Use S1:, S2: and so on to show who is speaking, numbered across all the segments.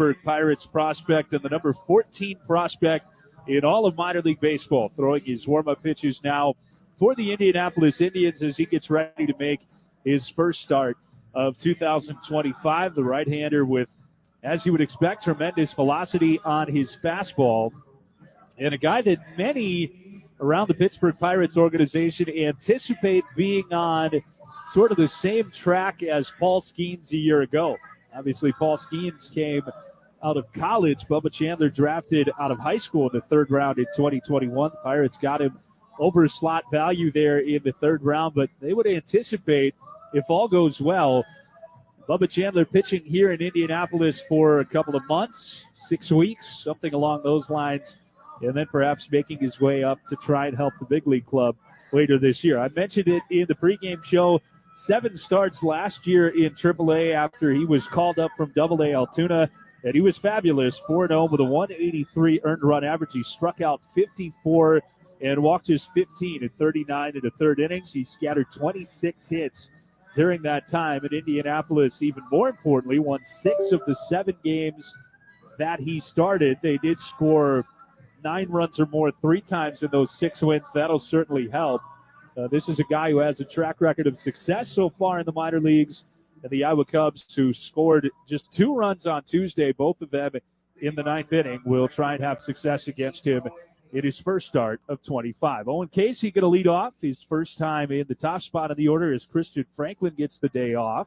S1: Pittsburgh Pirates prospect and the number 14 prospect in all of minor league baseball, throwing his warm-up pitches now for the Indianapolis Indians as he gets ready to make his first start of 2025. The right-hander with, as you would expect, tremendous velocity on his fastball, and a guy that many around the Pittsburgh Pirates organization anticipate being on sort of the same track as Paul Skeens a year ago. Obviously, Paul Skeens came out of college. Bubba Chandler drafted out of high school in the third round in 2021. The Pirates got him over slot value there in the third round, but they would anticipate, if all goes well, Bubba Chandler pitching here in Indianapolis for a couple of months, 6 weeks, something along those lines, and then perhaps making his way up to try and help the big league club later this year. I mentioned it in the pregame show. 7 starts last year in AAA after he was called up from AA Altoona, and he was fabulous, 4-0 with a 183 earned run average. He struck out 54 and walked just 15 in 39 in the third innings. He scattered 26 hits during that time. In Indianapolis, even more importantly, won 6 of the 7 games that he started. They did score 9 runs or more 3 times in those 6 wins. That'll certainly help. This is a guy who has a track record of success so far in the minor leagues. And the Iowa Cubs, who scored just 2 runs on Tuesday, both of them in the 9th inning, will try and have success against him in his first start of 25. Owen Casey going to lead off his first time in the top spot of the order as Christian Franklin gets the day off.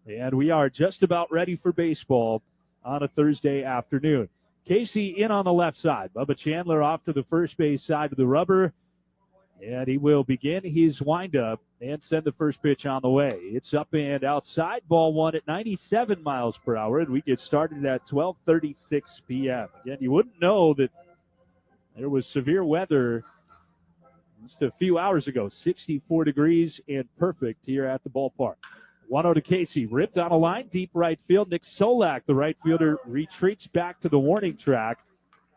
S1: And we are just about ready for baseball on a Thursday afternoon. Casey in on the left side. Bubba Chandler off to the first base side of the rubber. And he will begin his windup and send the first pitch on the way. It's up and outside. Ball 1 at 97 miles per hour. And we get started at 12:36 p.m. Again, you wouldn't know that there was severe weather just a few hours ago. 64 degrees and perfect here at the ballpark. 1-0 to Casey. Ripped on a line. Deep right field. Nick Solak, the right fielder, retreats back to the warning track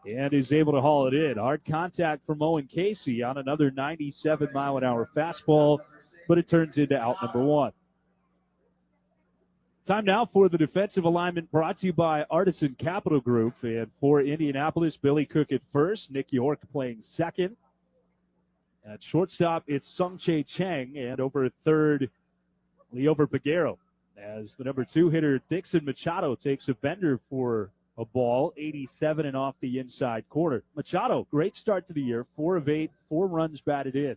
S1: and is able to haul it in. Hard contact from Owen Casey on another 97-mile-an-hour fastball, but it turns into out number 1. Time now for the defensive alignment brought to you by Artisan Capital Group. And for Indianapolis, Billy Cook at first, Nick York playing second. At shortstop, it's Sung-Chae Chang, and over at third, Leover Peguero. As the number 2 hitter, Dixon Machado, takes a bender for a ball, 87 and off the inside corner. Machado, great start to the year, 4 of 8, 4 runs batted in.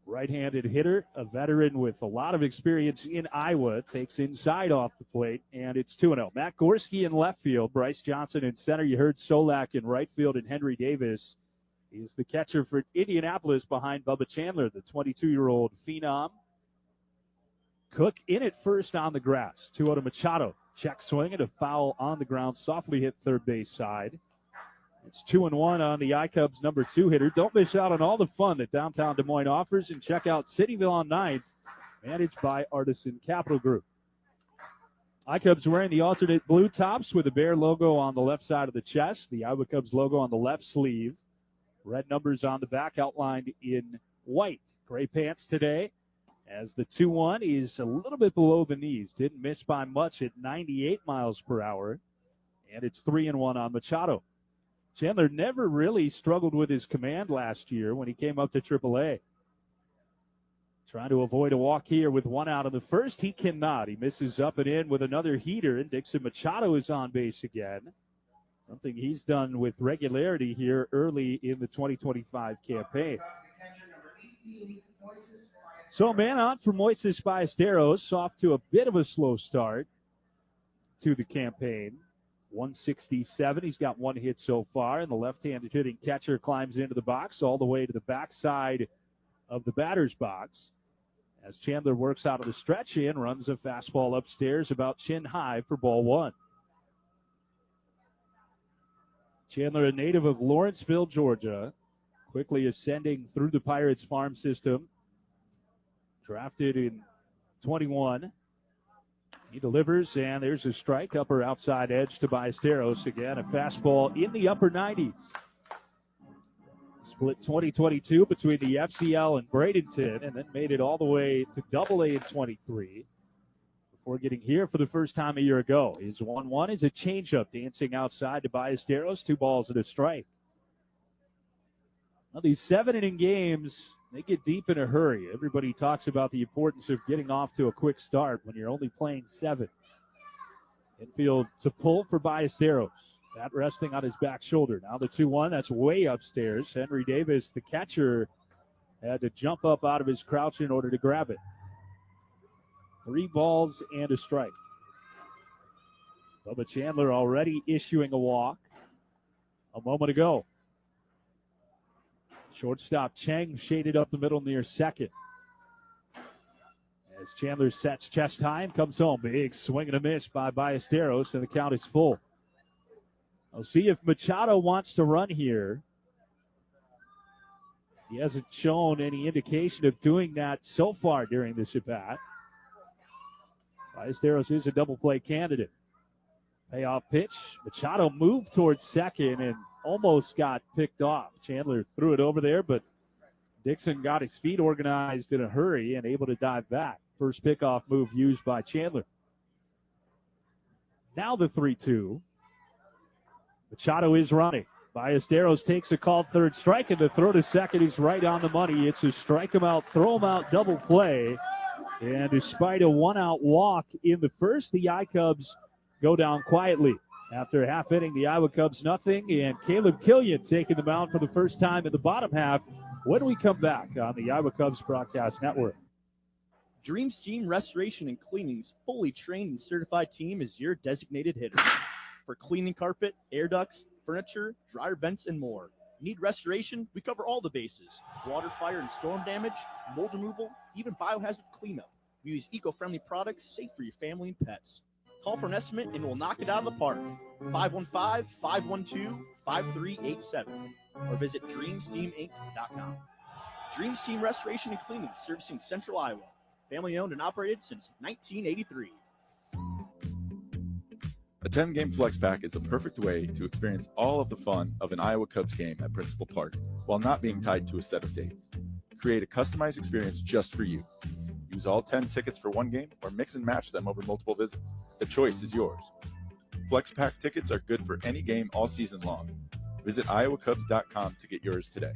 S1: Right-handed hitter, a veteran with a lot of experience in Iowa, takes inside off the plate, and it's 2-0. Matt Gorski in left field, Bryce Johnson in center. You heard Solak in right field, and Henry Davis is the catcher for Indianapolis behind Bubba Chandler, the 22-year-old phenom. Cook in at first on the grass. 2-0 to Machado. Check swing and a foul on the ground, softly hit third base side. It's 2-1 on the iCubs number 2 hitter. Don't miss out on all the fun that downtown Des Moines offers, and check out Cityville on 9th, managed by Artisan Capital Group. iCubs wearing the alternate blue tops with the Bear logo on the left side of the chest, the Iowa Cubs logo on the left sleeve. Red numbers on the back outlined in white. Gray pants today, as the 2-1 is a little bit below the knees. Didn't miss by much at 98 miles per hour. And it's 3-1 on Machado. Chandler never really struggled with his command last year when he came up to AAA. Trying to avoid a walk here with 1 out of the first. He cannot. He misses up and in with another heater, and Dixon Machado is on base again. Something he's done with regularity here early in the 2025 campaign. So man on for Moises Ballesteros, off to a bit of a slow start to the campaign. 167. He's got 1 hit so far, and the left-handed hitting catcher climbs into the box all the way to the backside of the batter's box. As Chandler works out of the stretch in, runs a fastball upstairs about chin high for ball 1. Chandler, a native of Lawrenceville, Georgia, quickly ascending through the Pirates farm system. Drafted in 21. He delivers, and there's a strike, upper outside edge to Ballesteros. Again, a fastball in the upper 90s. Split 2022 between the FCL and Bradenton, and then made it all the way to AA in 23. before getting here for the first time a year ago. His 1-1 is a changeup dancing outside to Ballesteros. 2 balls and a strike. Well, these 7-inning games, they get deep in a hurry. Everybody talks about the importance of getting off to a quick start when you're only playing 7. Infield to pull for Ballesteros. That resting on his back shoulder. Now the 2-1, that's way upstairs. Henry Davis, the catcher, had to jump up out of his crouch in order to grab it. 3 balls and a strike. Bubba Chandler already issuing a walk a moment ago. Shortstop Cheng shaded up the middle near second. As Chandler sets chest high and comes home. Big swing and a miss by Ballesteros, and the count is full. I'll see if Machado wants to run here. He hasn't shown any indication of doing that so far during this at-bat. Ballesteros is a double play candidate. Payoff pitch. Machado moved towards second and almost got picked off. Chandler threw it over there, but Dixon got his feet organized in a hurry and able to dive back. First pickoff move used by Chandler. Now the 3-2. Machado is running. Ballesteros takes a called third strike, and the throw to second is right on the money. It's a strike him out, throw him out double play. And despite a 1-out walk in the first, the iCubs go down quietly. After a half inning, the Iowa Cubs nothing, and Caleb Killian taking the mound for the first time in the bottom half when we come back on the Iowa Cubs Broadcast Network.
S2: Dream Steam Restoration and Cleaning's fully trained and certified team is your designated hitter. For cleaning carpet, air ducts, furniture, dryer vents, and more. Need restoration? We cover all the bases. Water, fire, and storm damage, mold removal, even biohazard cleanup. We use eco-friendly products safe for your family and pets. Call for an estimate and we'll knock it out of the park. 515-512-5387 or visit DreamSteamInc.com. Dream Steam Restoration and Cleaning, servicing Central Iowa. Family owned and operated since 1983.
S3: A 10-game flex pack is the perfect way to experience all of the fun of an Iowa Cubs game at Principal Park while not being tied to a set of dates. Create a customized experience just for you. Use all 10 tickets for one game or mix and match them over multiple visits. The choice is yours. Flex pack tickets are good for any game all season long. Visit iowacubs.com to get yours today.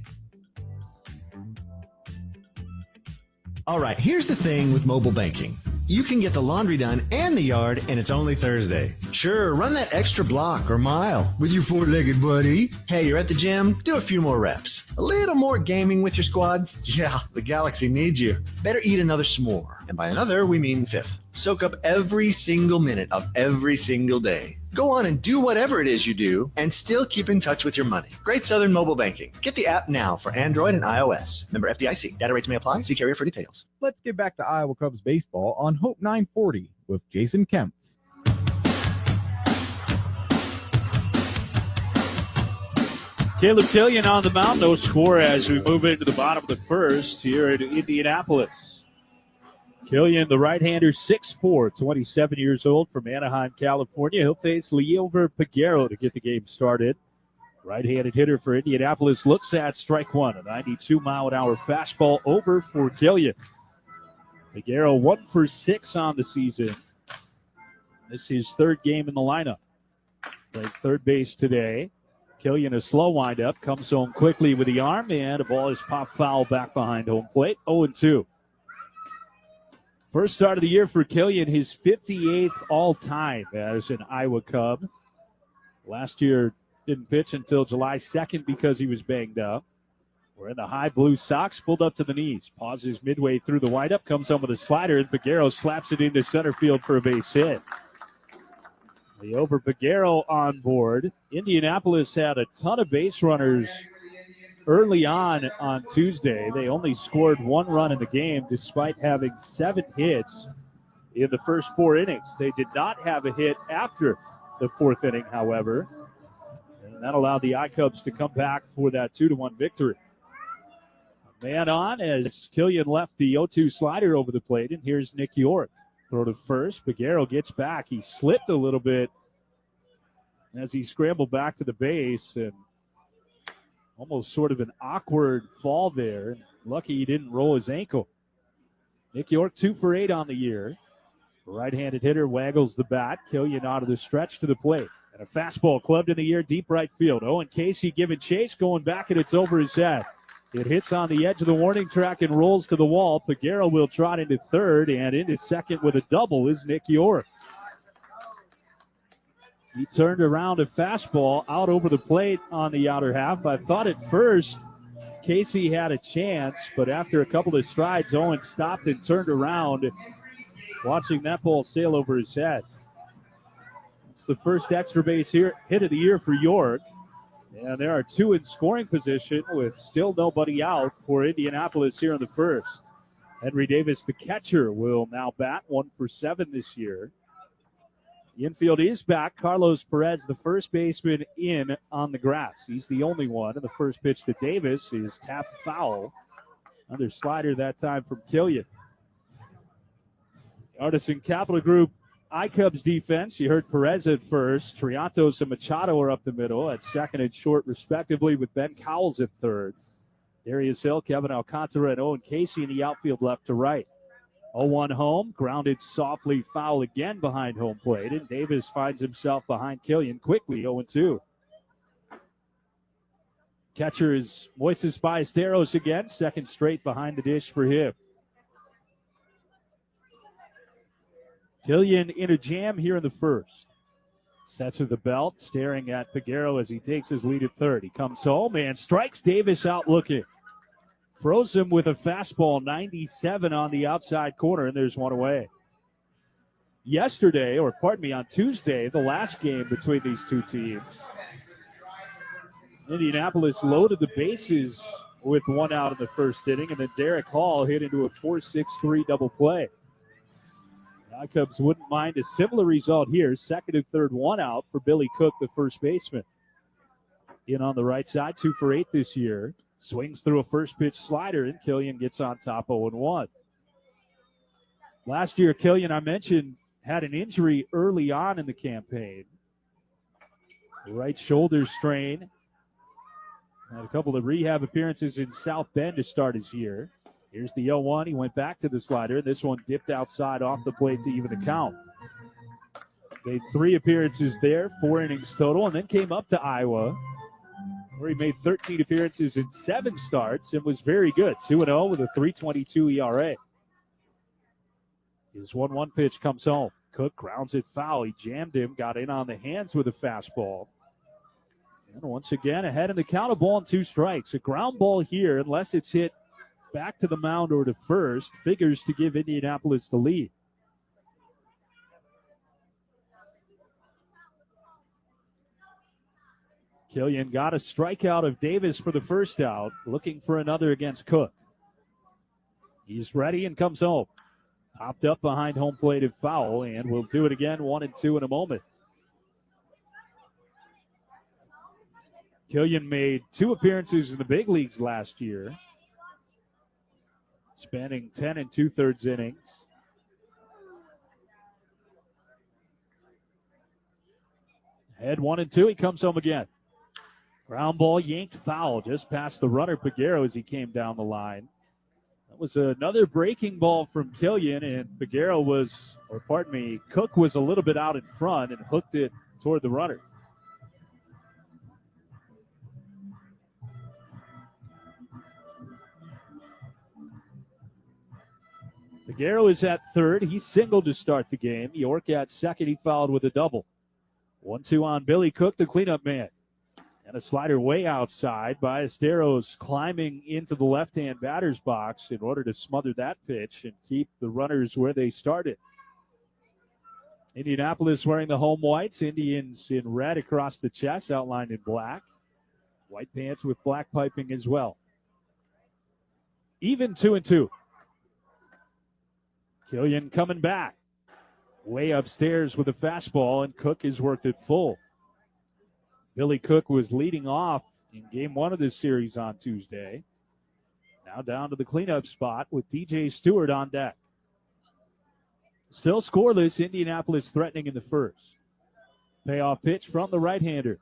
S4: All right, here's the thing with mobile banking. You can get the laundry done and the yard, and it's only Thursday. Sure, run that extra block or mile with your four-legged buddy. Hey, you're at the gym? Do a few more reps. A little more gaming with your squad? Yeah, the Galaxy needs you. Better eat another s'more. And by another, we mean fifth. Soak up every single minute of every single day. Go on and do whatever it is you do and still keep in touch with your money. Great Southern Mobile Banking. Get the app now for Android and iOS. Member FDIC. Data rates may apply. See carrier for details.
S5: Let's get back to Iowa Cubs baseball on Hope 940 with Jason Kemp.
S1: Caleb Killian on the mound. No score as we move into the bottom of the first here at Indianapolis. Killian, the right-hander, 6'4", 27 years old, from Anaheim, California. He'll face Liover Peguero to get the game started. Right-handed hitter for Indianapolis looks at strike one. A 92-mile-an-hour fastball over for Killian. Peguero 1 for 6 on the season. This is his third game in the lineup. Played third base today. Killian, a slow windup, comes home quickly with the arm, and a ball is popped foul back behind home plate. 0-2. First start of the year for Killian, his 58th all-time as an Iowa Cub. Last year didn't pitch until July 2nd because he was banged up. We're in the high blue socks, pulled up to the knees. Pauses midway through the windup, comes home with a slider, and Peguero slaps it into center field for a base hit. Liover Peguero on board. Indianapolis had a ton of base runners early on Tuesday. They only scored 1 run in the game despite having 7 hits in the first 4 innings. They did not have a hit after the 4th inning, however. And that allowed the iCubs to come back for that 2-1 victory. A man on as Killian left the 0-2 slider over the plate, and here's Nick York. Throw to first. Peguero gets back. He slipped a little bit as he scrambled back to the base, and almost sort of an awkward fall there. Lucky he didn't roll his ankle. Nick York 2 for 8 on the year. Right-handed hitter waggles the bat. Killian out of the stretch to the plate. And a fastball clubbed in the air, deep right field. Owen Casey giving chase, going back, and it's over his head. It hits on the edge of the warning track and rolls to the wall. Peguero will trot into third, and into second with a double is Nick York. He turned around a fastball out over the plate on the outer half. I thought at first Casey had a chance, but after a couple of strides, Owen stopped and turned around, watching that ball sail over his head. It's the first extra base hit of the year for York. And there are two in scoring position with still nobody out for Indianapolis here in the first. Henry Davis, the catcher, will now bat 1 for 7 this year. The infield is back. Carlos Perez, the first baseman, in on the grass. He's the only one. And the first pitch to Davis is tapped foul. Another slider that time from Killian. Artisan Capital Group ICUBS defense. You heard Perez at first. Triantos and Machado are up the middle at second and short, respectively, with Ben Cowles at third. Darius Hill, Kevin Alcantara, and Owen Casey in the outfield left to right. 0-1 home, grounded softly foul again behind home plate, and Davis finds himself behind Killian quickly, 0-2. Catcher is Moises Ballesteros again, second straight behind the dish for him. Killian in a jam here in the first. Sets with the belt, staring at Peguero as he takes his lead at third. He comes home and strikes Davis out looking. Froze him with a fastball, 97 on the outside corner, and there's one away. On Tuesday, the last game between these two teams, Indianapolis loaded the bases with one out in the first inning, and then Derek Hall hit into a 4-6-3 double play. The Cubs wouldn't mind a similar result here. Second and third, one out for Billy Cook, the first baseman. In on the right side, 2 for 8 this year. Swings through a first pitch slider, and Killian gets on top 0-1. Last year, Killian, I mentioned, had an injury early on in the campaign. Right shoulder strain. Had a couple of rehab appearances in South Bend to start his year. Here's the 0-1. He went back to the slider. This one dipped outside off the plate to even the count. Made 3 appearances there, 4 innings total, and then came up to Iowa, where he made 13 appearances in 7 starts and was very good. 2-0 with a 3.22 ERA. His 1-1 pitch comes home. Cook grounds it foul. He jammed him, got in on the hands with a fastball. And once again, ahead in the count, a ball and 2 strikes. A ground ball here, unless it's hit back to the mound or to first, figures to give Indianapolis the lead. Killian got a strikeout of Davis for the first out, looking for another against Cook. He's ready and comes home. Popped up behind home plate and foul, and we'll do it again, 1-2 in a moment. Killian made 2 appearances in the big leagues last year, spanning 10 2/3 innings. Head 1-2, he comes home again. Ground ball yanked foul just past the runner Peguero as he came down the line. That was another breaking ball from Killian, and Cook was a little bit out in front and hooked it toward the runner. Peguero is at third. He singled to start the game. York at second. He fouled with a double. 1-2 on Billy Cook, the cleanup man. And a slider way outside. Ballesteros climbing into the left-hand batter's box in order to smother that pitch and keep the runners where they started. Indianapolis wearing the home whites. Indians in red across the chest, outlined in black. White pants with black piping as well. Even 2-2. Killian coming back. Way upstairs with a fastball, and Cook has worked it full. Billy Cook was leading off in game 1 of this series on Tuesday. Now down to the cleanup spot with DJ Stewart on deck. Still scoreless, Indianapolis threatening in the first. Payoff pitch from the right-hander.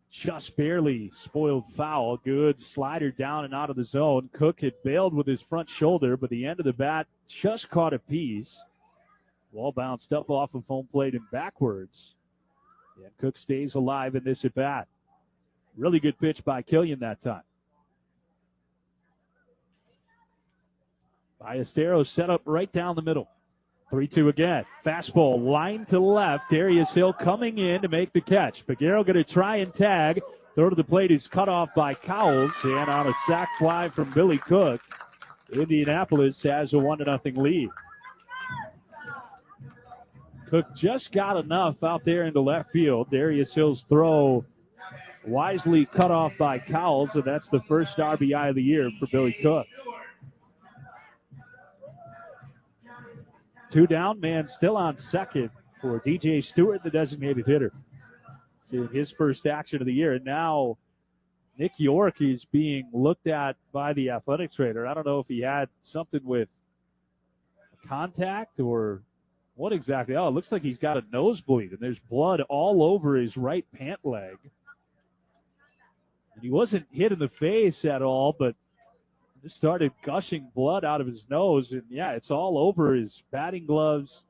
S1: Just barely spoiled foul. Good slider down and out of the zone. Cook had bailed with his front shoulder, but the end of the bat just caught a piece. Ball bounced up off of home plate and backwards. And Cook stays alive in this at bat. Really good pitch by Killian that time. Ballesteros set up right down the middle. 3-2 again. Fastball line to left. Darius Hill coming in to make the catch. Peguero going to try and tag. Throw to the plate is cut off by Cowles. And on a sac fly from Billy Cook, Indianapolis has a 1-0 lead. Cook just got enough out there into left field. Darius Hill's throw wisely cut off by Cowles, and that's the first RBI of the year for Billy Cook. 2 down, man still on second for DJ Stewart, the designated hitter. It's his first action of the year. And now Nick York is being looked at by the athletic trainer. I don't know if he had something with contact or what exactly. Oh, it looks like he's got a nosebleed, and there's blood all over his right pant leg. And he wasn't hit in the face at all, but just started gushing blood out of his nose. And, yeah, it's all over his batting gloves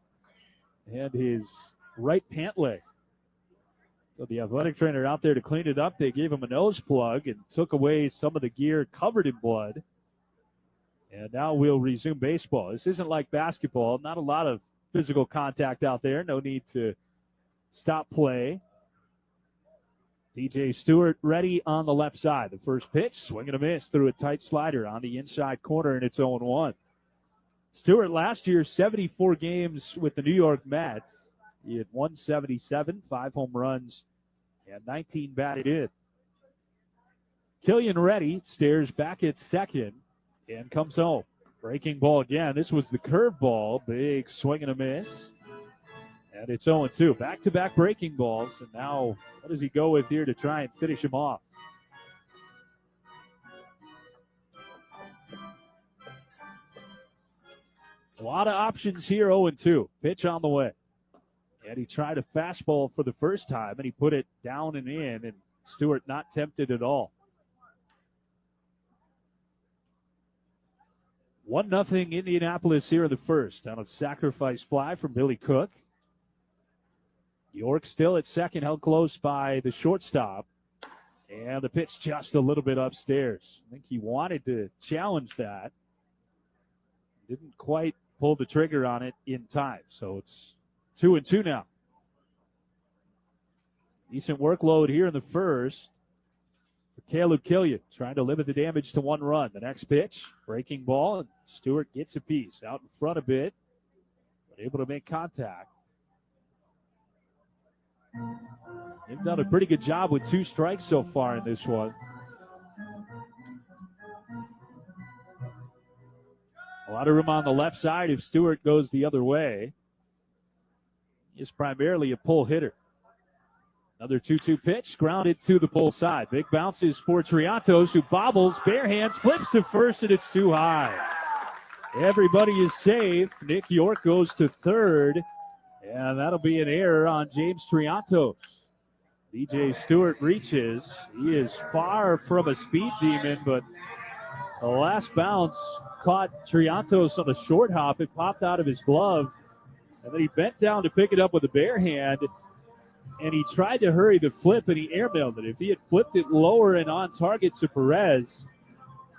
S1: and his right pant leg. So the athletic trainer out there to clean it up. They gave him a nose plug and took away some of the gear covered in blood. And now we'll resume baseball. This isn't like basketball. Not a lot of physical contact out there. No need to stop play. DJ Stewart ready on the left side. The first pitch, swing and a miss through a tight slider on the inside corner, and it's 0-1. Stewart last year, 74 games with the New York Mets. He had 177, 5 home runs, and 19 batted in. Killian ready, stares back at second, and comes home. Breaking ball again. This was the curveball. Big swing and a miss. And it's 0-2. Back-to-back breaking balls. And now, what does he go with here to try and finish him off? A lot of options here, 0-2. Pitch on the way. And he tried a fastball for the first time, and he put it down and in, and Stewart not tempted at all. 1-0 Indianapolis here in the first on a sacrifice fly from Billy Cook. York still at second, held close by the shortstop. And the pitch just a little bit upstairs. I think he wanted to challenge that. Didn't quite pull the trigger on it in time. So it's 2-2 now. Decent workload here in the first for Caleb Killian, trying to limit the damage to 1 run. The next pitch, breaking ball, and Stewart gets a piece out in front a bit, but able to make contact. They've done a pretty good job with 2 strikes so far in this one. A lot of room on the left side if Stewart goes the other way. He's primarily a pull hitter. Another 2-2 pitch, grounded to the pull side. Big bounces for Triantos, who bobbles, bare hands, flips to first, and it's too high. Everybody is safe. Nick York goes to third, and that'll be an error on James Triantos. DJ Stewart reaches. He is far from a speed demon, but the last bounce caught Triantos on a short hop. It popped out of his glove, and then he bent down to pick it up with a bare hand, and he tried to hurry the flip, and he airmailed it. If he had flipped it lower and on target to Perez,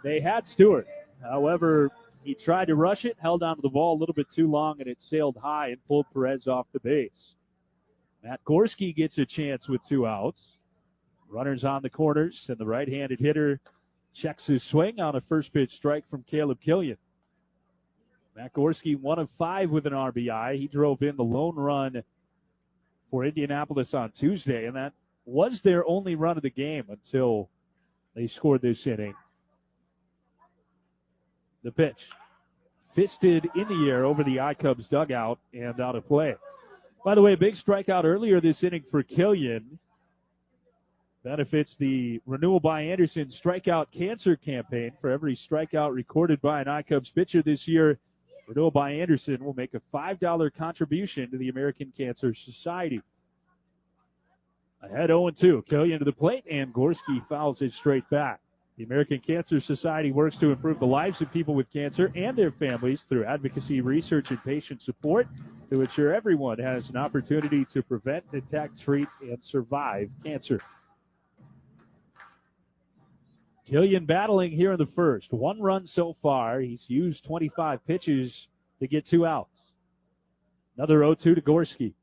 S1: they had Stewart. However, he tried to rush it, held onto the ball a little bit too long, and it sailed high and pulled Perez off the base. Matt Gorski gets a chance with 2 outs. Runners on the corners, and the right-handed hitter checks his swing on a first-pitch strike from Caleb Killian. Matt Gorski, 1 of 5 with an RBI. He drove in the lone run for Indianapolis on Tuesday, and that was their only run of the game until they scored this inning. The pitch, fisted in the air over the ICUBS dugout and out of play. By the way, a big strikeout earlier this inning for Killian. Benefits the Renewal by Anderson Strikeout Cancer Campaign. For every strikeout recorded by an ICUBS pitcher this year, Renewal by Anderson will make a $5 contribution to the American Cancer Society. Ahead 0-2. Killian to the plate, and Gorski fouls it straight back. The American Cancer Society works to improve the lives of people with cancer and their families through advocacy, research, and patient support. to ensure everyone has an opportunity to prevent, detect, treat, and survive cancer. Killian battling here in the first. 1 run so far. He's used 25 pitches to get 2 outs. Another 0-2 to Gorski.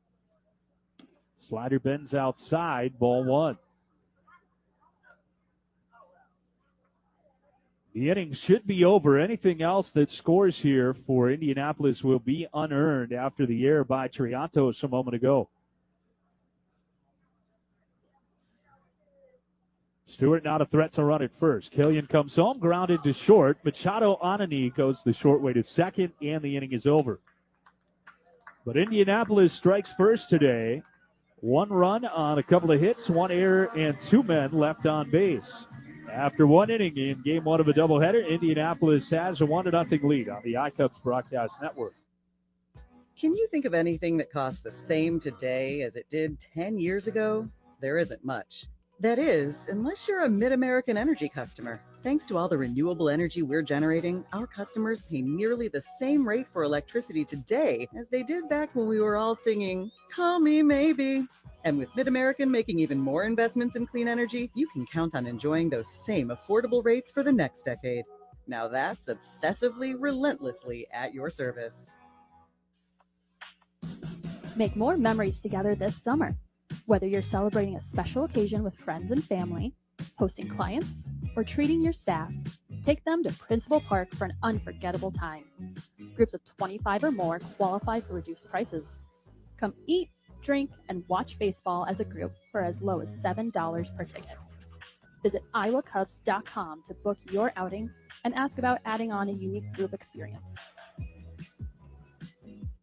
S1: Slider bends outside, ball 1. The inning should be over. Anything else that scores here for Indianapolis will be unearned after the error by Triantos a moment ago. Stewart not a threat to run at first. Killian comes home, grounded to short. Machado Anani goes the short way to second, and the inning is over. But Indianapolis strikes first today. 1 run on a couple of hits, 1 error, and 2 men left on base. After 1 inning in game 1 of a doubleheader, Indianapolis has a 1-0 lead on the ICUBS Broadcast Network.
S6: Can you think of anything that costs the same today as it did 10 years ago? There isn't much. That is, unless you're a Mid-American Energy customer. Thanks to all the renewable energy we're generating, our customers pay nearly the same rate for electricity today as they did back when we were all singing, "Call Me Maybe." And with Mid-American making even more investments in clean energy, you can count on enjoying those same affordable rates for the next decade. Now that's obsessively, relentlessly at your service.
S7: Make more memories together this summer. Whether you're celebrating a special occasion with friends and family, hosting clients, or treating your staff, take them to Principal Park for an unforgettable time. Groups of 25 or more qualify for reduced prices. Come eat, drink, and watch baseball as a group for as low as $7 per ticket. Visit iowacubs.com to book your outing and ask about adding on a unique group experience.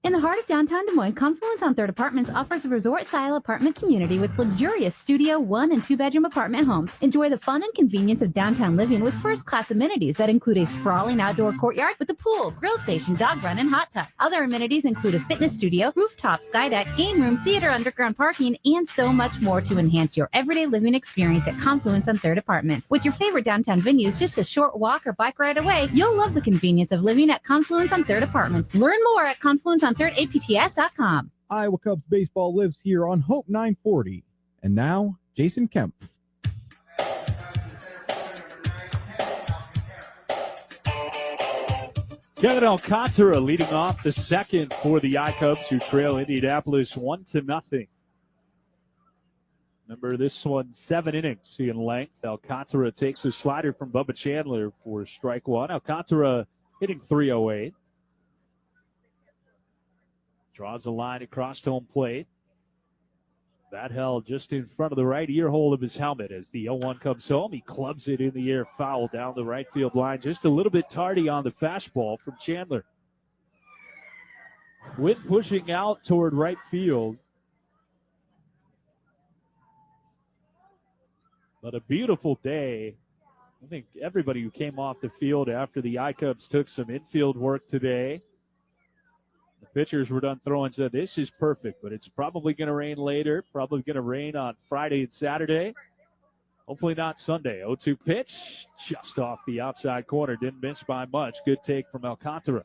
S8: In the heart of downtown Des Moines, Confluence on Third Apartments offers a resort-style apartment community with luxurious studio, 1- and 2-bedroom apartment homes. Enjoy the fun and convenience of downtown living with first-class amenities that include a sprawling outdoor courtyard with a pool, grill station, dog run, and hot tub. Other amenities include a fitness studio, rooftop, sky deck, game room, theater, underground parking, and so much more to enhance your everyday living experience at Confluence on Third Apartments. With your favorite downtown venues just a short walk or bike ride away, you'll love the convenience of living at Confluence on Third Apartments. Learn more at confluenceonthirdapts.com.
S5: Iowa Cubs baseball lives here on Hope 940. And now, Jason Kemp.
S1: Kevin Alcantara leading off the second for the ICUBS, who trail Indianapolis 1-0. Remember, this one 7 innings in length. Alcantara takes a slider from Bubba Chandler for strike 1. Alcantara hitting .308. Draws a line across home plate. That held just in front of the right ear hole of his helmet as the 0-1 comes home. He clubs it in the air foul down the right field line. Just a little bit tardy on the fastball from Chandler. Wind pushing out toward right field. But a beautiful day. I think everybody who came off the field after the ICUBS took some infield work today. The pitchers were done throwing, said this is perfect, but it's probably going to rain later. Probably going to rain on Friday and Saturday. Hopefully not Sunday. 0-2 pitch, just off the outside corner. Didn't miss by much. Good take from Alcantara.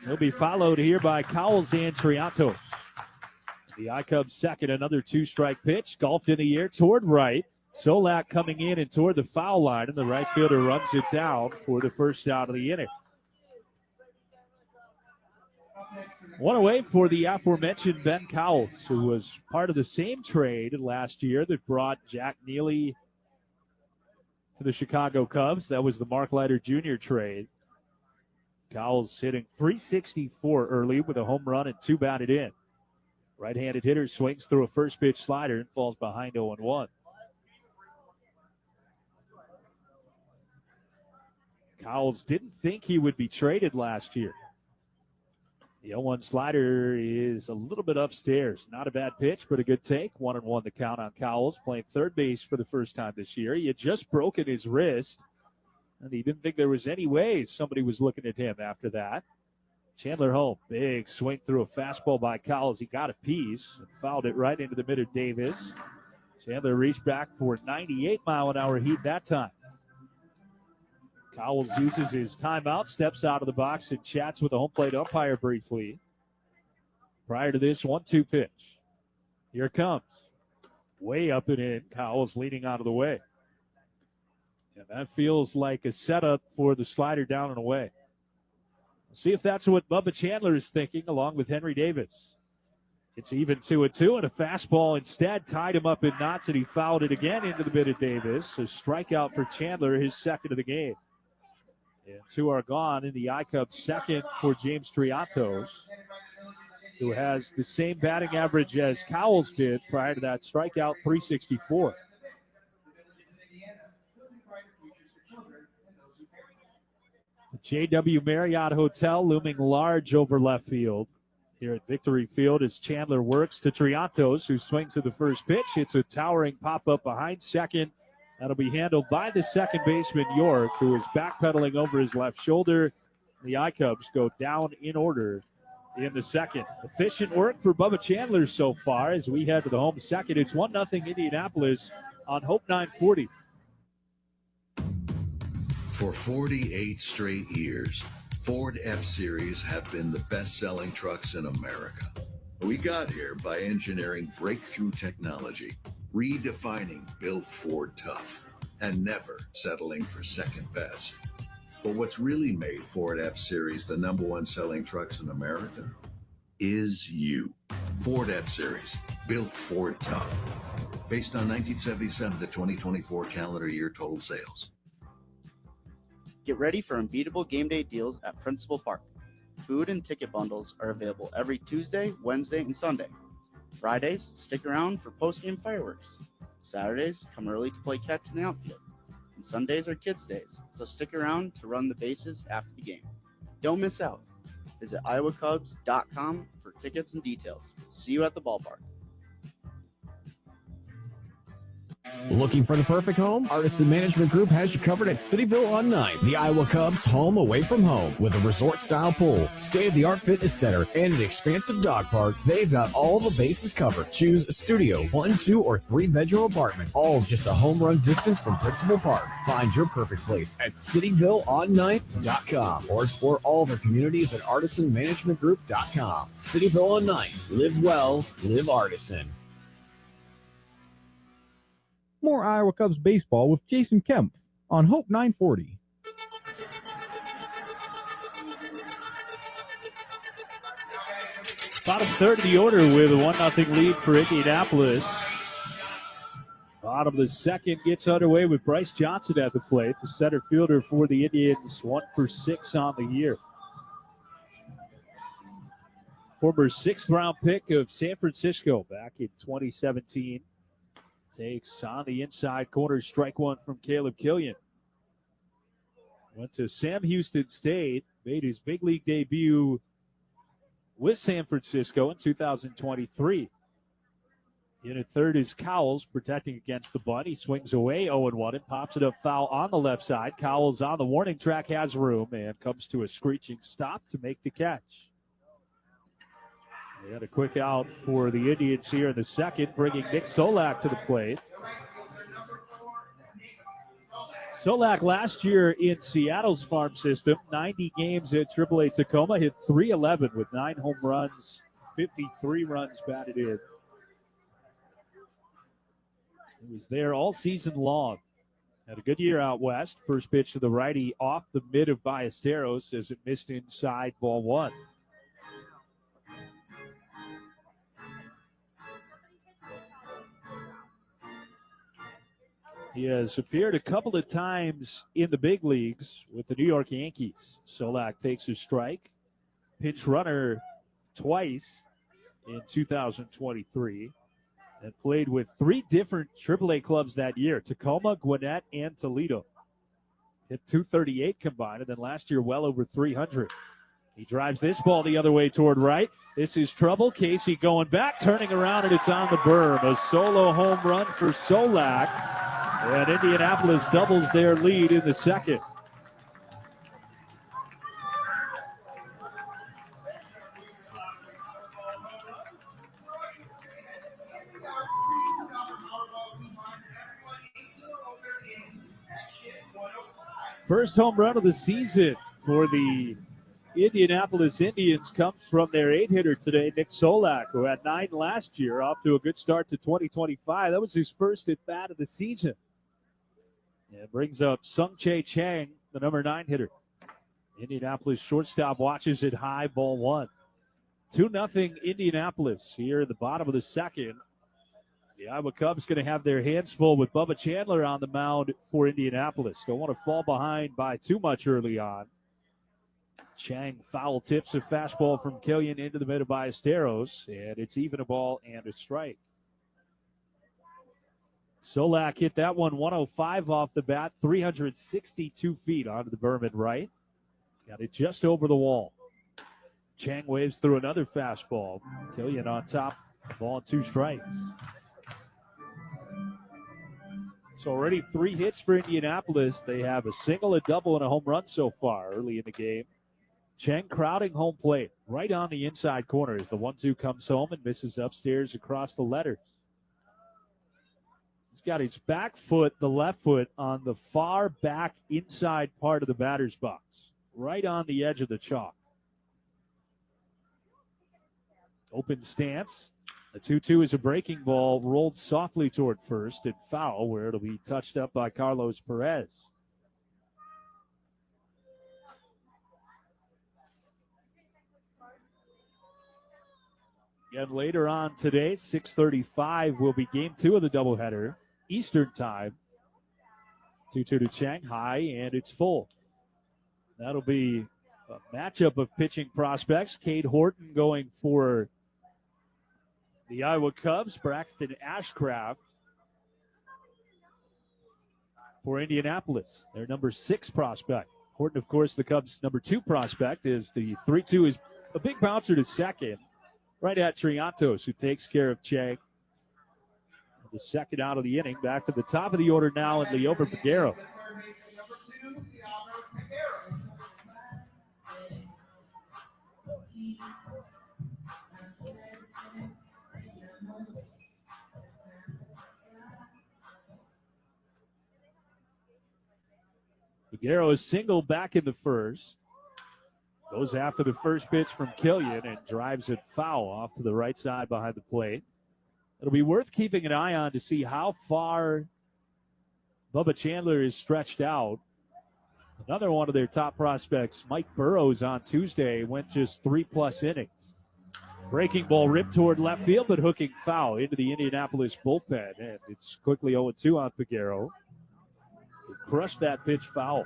S1: He'll be followed here by Cowles and Triantos. The ICUBS second, another 2-strike pitch. Golfed in the air toward right. Solak coming in and toward the foul line, and the right fielder runs it down for the first out of the inning. One away for the aforementioned Ben Cowles, who was part of the same trade last year that brought Jack Neely to the Chicago Cubs. That was the Mark Leiter Jr. trade. Cowles hitting .364 early with a home run and 2 batted in. Right-handed hitter swings through a first pitch slider and falls behind 0-1. Cowles didn't think he would be traded last year. The 0-1 slider is a little bit upstairs. Not a bad pitch, but a good take. 1-1 the count on Cowles, playing third base for the first time this year. He had just broken his wrist, and he didn't think there was any way somebody was looking at him after that. Chandler home, big swing through a fastball by Cowles. He got a piece and fouled it right into the middle of Davis. Chandler reached back for 98-mile-an-hour heat that time. Cowles uses his timeout, steps out of the box, and chats with the home plate umpire briefly. Prior to this 1-2 pitch. Here it comes. Way up and in. Cowles leading out of the way. And that feels like a setup for the slider down and away. We'll see if that's what Bubba Chandler is thinking, along with Henry Davis. It's even 2-2, and a fastball instead tied him up in knots, and he fouled it again into the mitt of Davis. A strikeout for Chandler, his second of the game. And 2 are gone in the ICUBS second for James Triatos, who has the same batting average as Cowles did prior to that strikeout, 364. The J.W. Marriott Hotel looming large over left field here at Victory Field as Chandler works to Triatos, who swings to the first pitch. It's a towering pop-up behind second. That'll be handled by the second baseman, York, who is backpedaling over his left shoulder. The ICUBS go down in order in the second. Efficient work for Bubba Chandler so far as we head to the home second. It's 1-0 Indianapolis on Hope 940.
S9: For 48 straight years, Ford F-Series have been the best-selling trucks in America. We got here by engineering breakthrough technology, redefining Built Ford Tough, and never settling for second best. But what's really made Ford F-Series the #1 selling trucks in America is you. Ford F-Series, Built Ford Tough. Based on 1977 to 2024 calendar year total sales.
S10: Get ready for unbeatable game day deals at Principal Park. Food and ticket bundles are available every Tuesday, Wednesday, and Sunday. Fridays, stick around for post-game fireworks. Saturdays, come early to play catch in the outfield. And Sundays are kids' days, so stick around to run the bases after the game. Don't miss out. Visit iowacubs.com for tickets and details. See you at the ballpark.
S5: Looking for the perfect home? Artisan Management Group has you covered at Cityville on 9th, the Iowa Cubs home away from home. With a resort-style pool, state-of-the-art fitness center, and an expansive dog park, they've got all the bases covered. Choose a studio, 1, 2, or 3-bedroom apartments, all just a home run distance from Principal Park. Find your perfect place at cityvilleon9th.com or explore all of our communities at artisanmanagementgroup.com. Cityville on 9th. Live well, live artisan. More Iowa Cubs baseball with Jason Kemp on Hope 940.
S1: Bottom third of the order with a 1-0 lead for Indianapolis. Bottom of the second gets underway with Bryce Johnson at the plate, the center fielder for the Indians, 1 for 6 on the year. Former 6th-round pick of San Francisco back in 2017. Takes on the inside corner, strike one from Caleb Killian. Went to Sam Houston State, made his big league debut with San Francisco in 2023. In at third is Cowles, protecting against the bunt. He swings away 0-1 and pops it up foul on the left side. Cowles on the warning track, has room, and comes to a screeching stop to make the catch. They had a quick out for the Indians here in the second, bringing Nick Solak to the plate. Solak last year in Seattle's farm system, 90 games at AAA Tacoma, hit .311 with 9 home runs, 53 runs batted in. He was there all season long. Had a good year out west. First pitch to the righty off the mid of Ballesteros as it missed inside, ball 1. He has appeared a couple of times in the big leagues with the New York Yankees. Solak takes a strike. Pinch runner twice in 2023. And played with 3 different AAA clubs that year. Tacoma, Gwinnett, and Toledo. Hit .238 combined, and then last year well over 300. He drives this ball the other way toward right. This is trouble. Casey going back, turning around, and it's on the berm. A solo home run for Solak. And Indianapolis doubles their lead in the second. First home run of the season for the Indianapolis Indians comes from their 8-hitter today, Nick Solak, who had 9 last year, off to a good start to 2025. That was his first at-bat of the season. And brings up Sung-Chae Chang, the number 9 hitter. Indianapolis shortstop watches it high, ball 1. 2-0 Indianapolis here at the bottom of the second. The Iowa Cubs going to have their hands full with Bubba Chandler on the mound for Indianapolis. Don't want to fall behind by too much early on. Chang foul tips a fastball from Killian into the middle by Esteros, and it's even a ball and a strike. Solak hit that one 105 off the bat, 362 feet onto the Berman right. Got it just over the wall. Chang waves through another fastball. Killian on top, ball and 2 strikes. So already 3 hits for Indianapolis. They have a single, a double, and a home run so far early in the game. Chang crowding home plate right on the inside corner as the 1-2 comes home and misses upstairs across the letters. He's got his back foot, the left foot, on the far back inside part of the batter's box, right on the edge of the chalk. Open stance. The 2-2 is a breaking ball, rolled softly toward first and foul, where it'll be touched up by Carlos Perez. And later on today, 6:35 will be game 2 of the doubleheader, Eastern time. 2-2 to Chang, high, and it's full. That'll be a matchup of pitching prospects. Cade Horton going for the Iowa Cubs, Braxton Ashcraft for Indianapolis, their number 6 prospect. Horton, of course, the Cubs' number 2 prospect, is the 3-2 is a big bouncer to second, right at Triantos, who takes care of Chang. The second out of the inning. Back to the top of the order now, and Leover Peguero. Peguero is single back in the first. Goes after the first pitch from Killian and drives it foul off to the right side behind the plate. It'll be worth keeping an eye on to see how far Bubba Chandler is stretched out. Another one of their top prospects, Mike Burrows, on Tuesday went just 3+ innings. Breaking ball ripped toward left field, but hooking foul into the Indianapolis bullpen. And it's quickly 0-2 on Peguero. He crushed that pitch foul.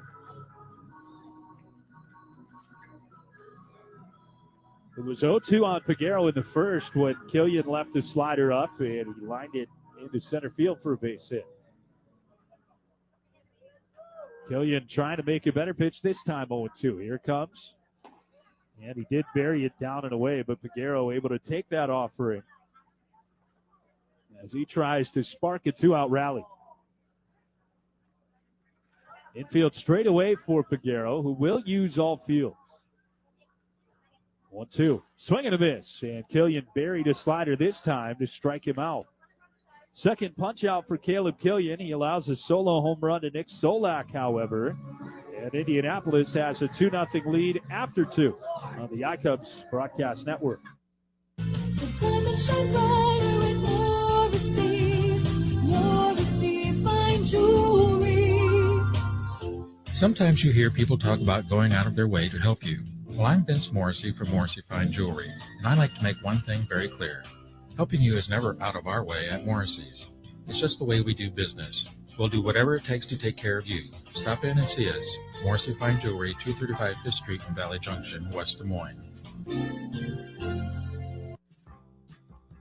S1: It was 0-2 on Peguero in the first when Killian left the slider up and he lined it into center field for a base hit. Killian trying to make a better pitch this time, 0-2. Here it comes. And he did bury it down and away, but Peguero able to take that offering as he tries to spark a 2-out rally. Infield straight away for Peguero, who will use all fields. 1-2. Swing and a miss. And Killian buried a slider this time to strike him out. Second punch out for Caleb Killian. He allows a solo home run to Nick Solak, however. And Indianapolis has a 2-0 lead after 2 on the iCubs Broadcast Network.
S11: The diamonds shine brighter with Morrissey fine jewelry.
S12: Sometimes you hear people talk about going out of their way to help you. Well, I'm Vince Morrissey from Morrissey Fine Jewelry, and I like to make one thing very clear. Helping you is never out of our way at Morrissey's. It's just the way we do business. We'll do whatever it takes to take care of you. Stop in and see us. Morrissey Fine Jewelry, 235 5th Street in Valley Junction, West Des Moines.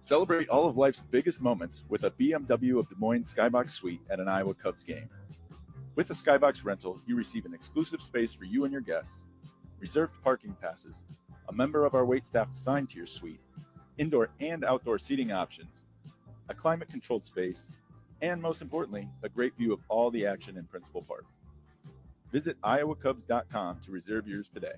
S3: Celebrate all of life's biggest moments with a BMW of Des Moines Skybox Suite at an Iowa Cubs game. With a Skybox rental, you receive an exclusive space for you and your guests, reserved parking passes, a member of our waitstaff assigned to your suite, indoor and outdoor seating options, a climate-controlled space, and most importantly, a great view of all the action in Principal Park. Visit iowacubs.com to reserve yours today.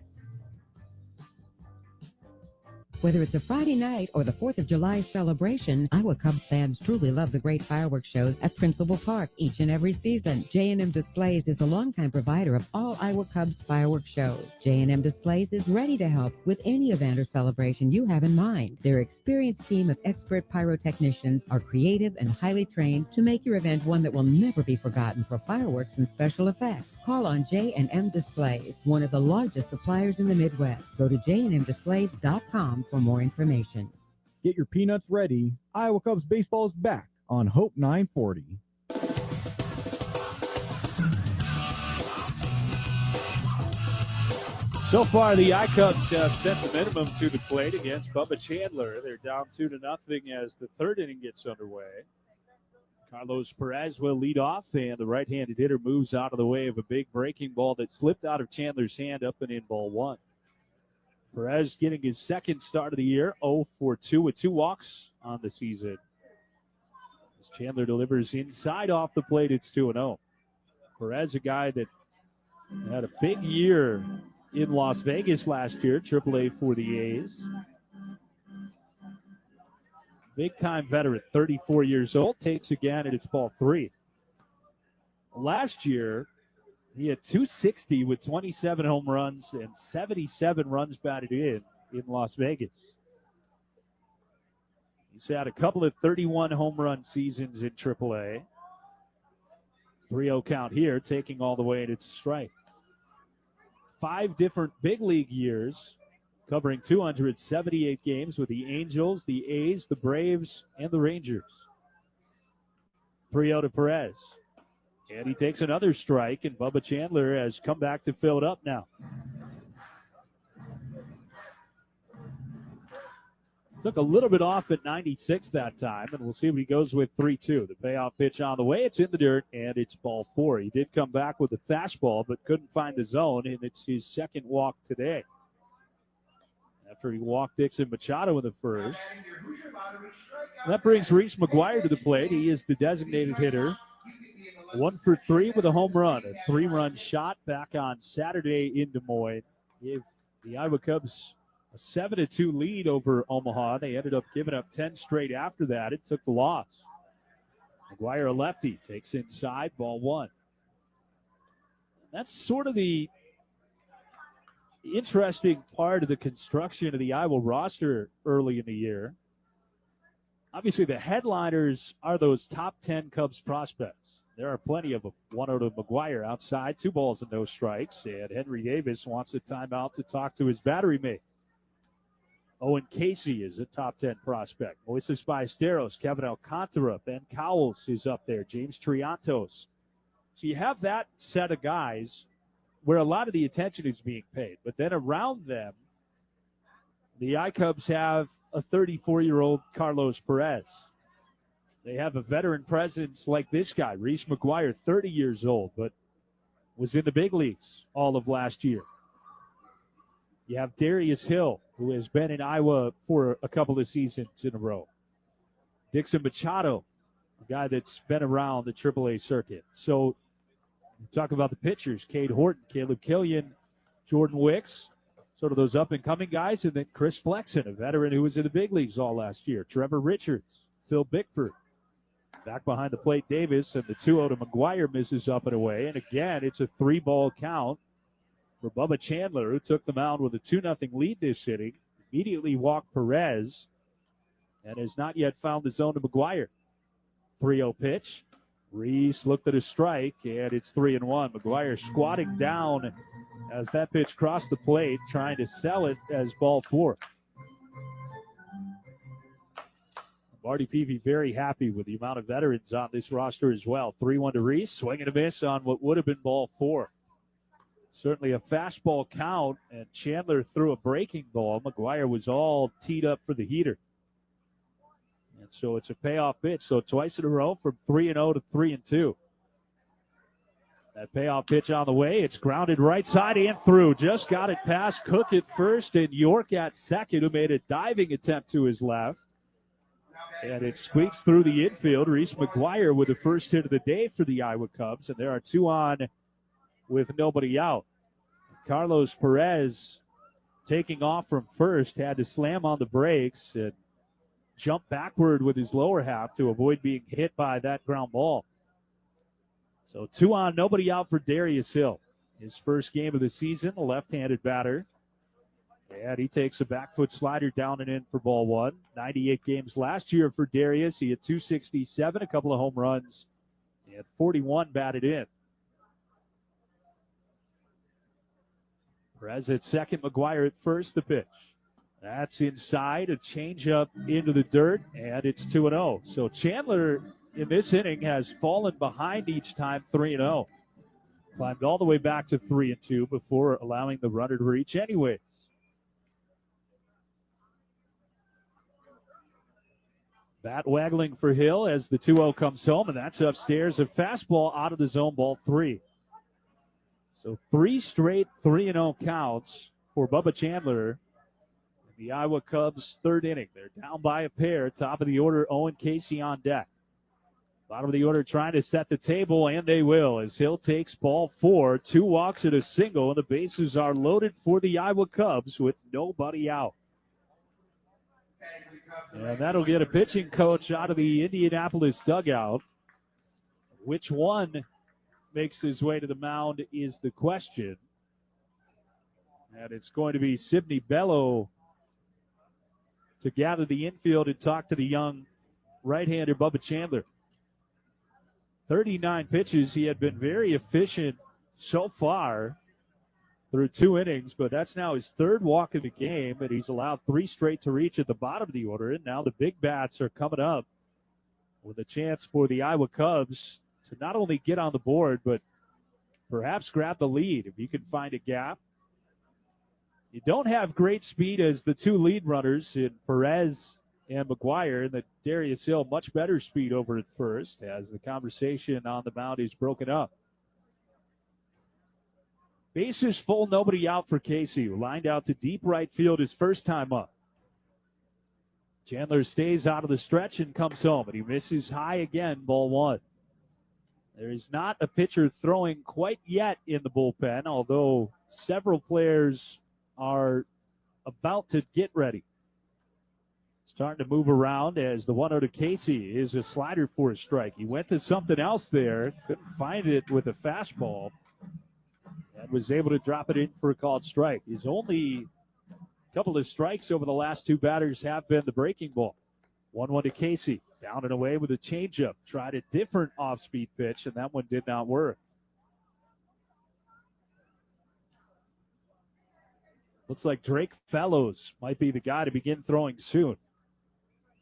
S13: Whether it's a Friday night or the 4th of July celebration, Iowa Cubs fans truly love the great fireworks shows at Principal Park each and every season. J&M Displays is the longtime provider of all Iowa Cubs fireworks shows. J&M Displays is ready to help with any event or celebration you have in mind. Their experienced team of expert pyrotechnicians are creative and highly trained to make your event one that will never be forgotten for fireworks and special effects. Call on J&M Displays, one of the largest suppliers in the Midwest. Go to jnmdisplays.com for more information.
S14: Get your peanuts ready. Iowa Cubs baseball is back on Hope 940.
S1: So far, the I-Cubs have set the minimum to the plate against Bubba Chandler. They're down 2-0 as the third inning gets underway. Carlos Perez will lead off, and the right-handed hitter moves out of the way of a big breaking ball that slipped out of Chandler's hand up and in ball one. Perez getting his second start of the year, 0 for 2 with 2 walks on the season. As Chandler delivers inside off the plate, it's 2-0. Perez, a guy that had a big year in Las Vegas last year, AAA for the A's. Big-time veteran, 34 years old, takes again, and it's ball 3. Last year, he had 260 with 27 home runs and 77 runs batted in Las Vegas. He's had a couple of 31 home run seasons in AAA. 3-0 count here, taking all the way, and it's a strike. 5 different big league years, covering 278 games with the Angels, the A's, the Braves, and the Rangers. 3-0 to Perez. And he takes another strike, and Bubba Chandler has come back to fill it up now. Took a little bit off at 96 that time, and we'll see what he goes with 3-2. The payoff pitch on the way. It's in the dirt, and it's ball 4. He did come back with a fastball, but couldn't find the zone, and it's his second walk today. After he walked Dixon Machado in the first. That brings Reese McGuire to the plate. He is the designated hitter. 1 for 3 with a home run. A 3-run shot back on Saturday in Des Moines. Gave the Iowa Cubs a 7-2 lead over Omaha. They ended up giving up 10 straight after that. It took the loss. McGuire, a lefty, takes inside, ball 1. That's sort of the interesting part of the construction of the Iowa roster early in the year. Obviously, the headliners are those top 10 Cubs prospects. There are plenty of them. 1-0 to McGuire outside, 2 balls and no strikes. And Henry Davis wants a timeout to talk to his battery mate. Owen Casey is a top 10 prospect. Moises Ballesteros, Kevin Alcantara, Ben Cowles is up there. James Triantos. So you have that set of guys where a lot of the attention is being paid. But then around them, the I-Cubs have a 34-year-old Carlos Perez. They have a veteran presence like this guy, Reese McGuire, 30 years old, but was in the big leagues all of last year. You have Darius Hill, who has been in Iowa for a couple of seasons in a row. Dixon Machado, a guy that's been around the AAA circuit. So you talk about the pitchers, Cade Horton, Caleb Killian, Jordan Wicks, sort of those up-and-coming guys, and then Chris Flexen, a veteran who was in the big leagues all last year. Trevor Richards, Phil Bickford. Back behind the plate, Davis, and the 2-0 to McGuire misses up and away. And again, it's a 3-ball count for Bubba Chandler, who took the mound with a 2-0 lead this inning. Immediately walked Perez and has not yet found the zone to McGuire. 3-0 pitch. Reese looked at a strike, and it's 3-1. McGuire squatting down as that pitch crossed the plate, trying to sell it as ball 4. Marty Peavy very happy with the amount of veterans on this roster as well. 3-1 to Reese, swing and a miss on what would have been ball 4. Certainly a fastball count, and Chandler threw a breaking ball. McGuire was all teed up for the heater. And so it's a payoff pitch. So twice in a row from 3-0 to 3-2. That payoff pitch on the way. It's grounded right side and through. Just got it past Cook at first and York at second, who made a diving attempt to his left. And it squeaks through the infield. Reese McGuire with the first hit of the day for the Iowa Cubs. And there are 2 on with nobody out. Carlos Perez taking off from first, had to slam on the brakes and jump backward with his lower half to avoid being hit by that ground ball. So 2 on, nobody out for Darius Hill. His first game of the season, a left-handed batter. And he takes a back foot slider down and in for ball 1. 98 games last year for Darius. He had 267, a couple of home runs, and 41 batted in. Perez at second, McGuire at first, the pitch. That's inside, a changeup into the dirt, and it's 2-0. So Chandler in this inning has fallen behind each time, 3-0. Climbed all the way back to 3-2 before allowing the runner to reach anyways. Bat waggling for Hill as the 2-0 comes home, and that's upstairs. A fastball out of the zone, ball 3. So 3 straight 3-0 counts for Bubba Chandler in the Iowa Cubs' third inning. They're down by a pair. Top of the order, Owen Casey on deck. Bottom of the order trying to set the table, and they will as Hill takes ball 4. 2 walks and a single, and the bases are loaded for the Iowa Cubs with nobody out. And that'll get a pitching coach out of the Indianapolis dugout. Which one makes his way to the mound is the question. And it's going to be Sidney Bello to gather the infield and talk to the young right-hander Bubba Chandler. 39 pitches. He had been very efficient so far through 2 innings, but that's now his 3rd walk of the game, and he's allowed 3 straight to reach at the bottom of the order. And now the big bats are coming up with a chance for the Iowa Cubs to not only get on the board, but perhaps grab the lead if you can find a gap. You don't have great speed as the 2 lead runners in Perez and McGuire, and the Darius Hill much better speed over at first as the conversation on the mound is broken up. Bases full, nobody out for Casey, who lined out to deep right field his first time up. Chandler stays out of the stretch and comes home, and he misses high again, ball 1. There is not a pitcher throwing quite yet in the bullpen, although several players are about to get ready. Starting to move around as the 1-0 to Casey is a slider for a strike. He went to something else there, couldn't find it with a fastball, and was able to drop it in for a called strike. His only couple of strikes over the last 2 batters have been the breaking ball. 1-1 to Casey. Down and away with a changeup. Tried a different off-speed pitch, and that one did not work. Looks like Drake Fellows might be the guy to begin throwing soon.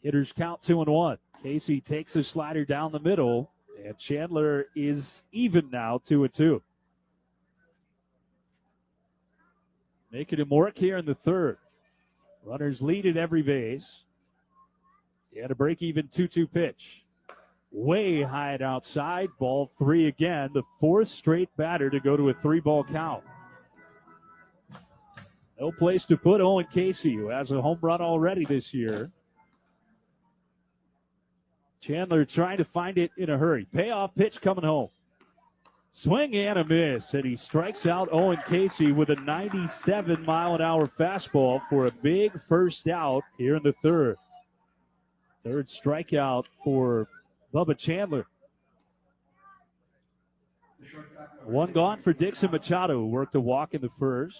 S1: Hitters count 2-1. Casey takes a slider down the middle, and Chandler is even now, 2-2. Making him work here in the 3rd. Runners lead at every base. He had a break-even 2-2 pitch. Way high and outside. Ball 3 again. The 4th straight batter to go to a 3-ball count. No place to put Owen Casey, who has a home run already this year. Chandler trying to find it in a hurry. Payoff pitch coming home. Swing and a miss, and he strikes out Owen Casey with a 97-mile-an-hour fastball for a big first out here in the 3rd. 3rd strikeout for Bubba Chandler. 1 gone for Dixon Machado, who worked a walk in the 1st.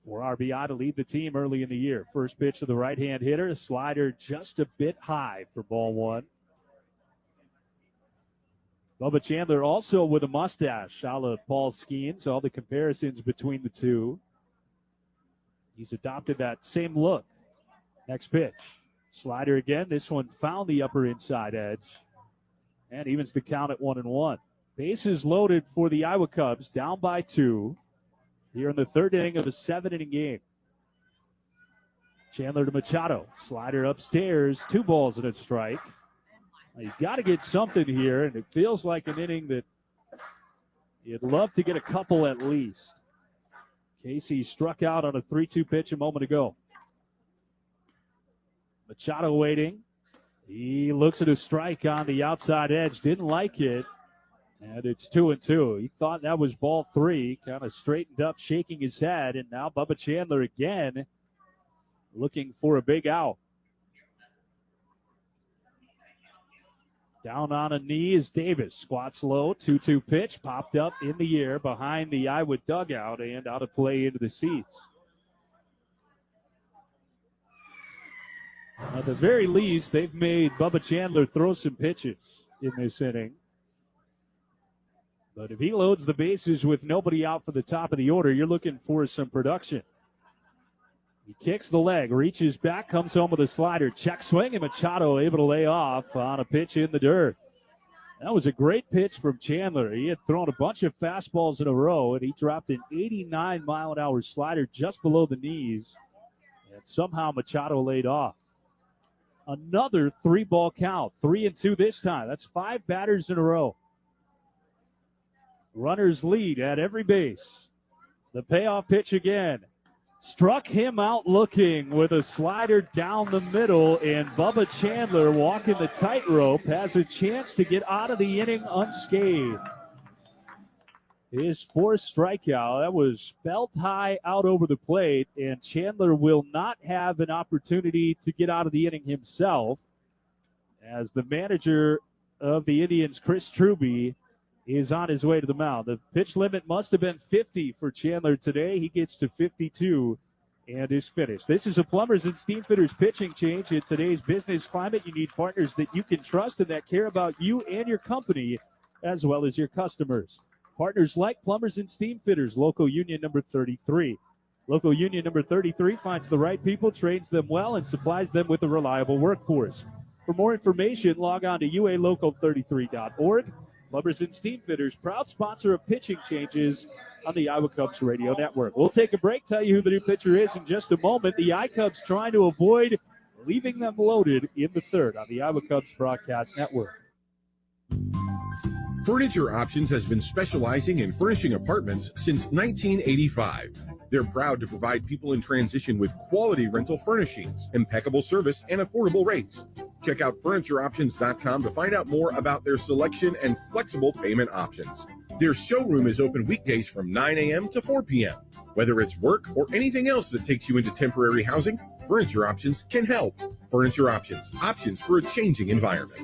S1: 4 RBI to lead the team early in the year. First pitch of the right-hand hitter, a slider just a bit high for ball 1. Bubba Chandler also with a mustache, a la Paul Skeens. All the comparisons between the two. He's adopted that same look. Next pitch. Slider again. This one found the upper inside edge. And evens the count at 1-1. Bases loaded for the Iowa Cubs, down by 2. Here in the 3rd inning of a 7-inning game. Chandler to Machado. Slider upstairs. 2 balls and a strike. You got to get something here, and it feels like an inning that you'd love to get a couple at least. Casey struck out on a 3-2 pitch a moment ago. Machado waiting. He looks at a strike on the outside edge. Didn't like it. And it's 2-2. He thought that was ball 3. Kind of straightened up, shaking his head. And now Bubba Chandler again looking for a big out. Down on a knee is Davis. Squats low. 2-2 pitch. Popped up in the air behind the Iowa dugout and out of play into the seats. At the very least, they've made Bubba Chandler throw some pitches in this inning. But if he loads the bases with nobody out for the top of the order, you're looking for some production. He kicks the leg, reaches back, comes home with a slider. Check swing, and Machado able to lay off on a pitch in the dirt. That was a great pitch from Chandler. He had thrown a bunch of fastballs in a row, and he dropped an 89-mile-an-hour slider just below the knees. And somehow Machado laid off. Another 3-ball count, 3-2 this time. That's 5 batters in a row. Runners lead at every base. The payoff pitch again. Struck him out looking with a slider down the middle, and Bubba Chandler, walking the tightrope, has a chance to get out of the inning unscathed. His 4th strikeout, that was belt high out over the plate, and Chandler will not have an opportunity to get out of the inning himself, as the manager of the Indians, Chris Truby, is on his way to the mound. The pitch limit must have been 50 for Chandler today. He gets to 52 and is finished. This is a Plumbers and Steam Fitters pitching change. In today's business climate, you need partners that you can trust and that care about you and your company as well as your customers. Partners like Plumbers and Steam Fitters, Local Union number 33. Local Union number 33 finds the right people, trains them well, and supplies them with a reliable workforce. For more information, log on to ualocal33.org. Plumbers and Steam Fitters, proud sponsor of pitching changes on the Iowa Cubs radio network. We'll take a break, tell you who the new pitcher is in just a moment. The iCubs trying to avoid leaving them loaded in the 3rd on the Iowa Cubs broadcast network.
S15: Furniture Options has been specializing in furnishing apartments since 1985. They're proud to provide people in transition with quality rental furnishings, impeccable service, and affordable rates. Check out FurnitureOptions.com to find out more about their selection and flexible payment options. Their showroom is open weekdays from 9 a.m. to 4 p.m. Whether it's work or anything else that takes you into temporary housing, Furniture Options can help. Furniture Options, options for a changing environment.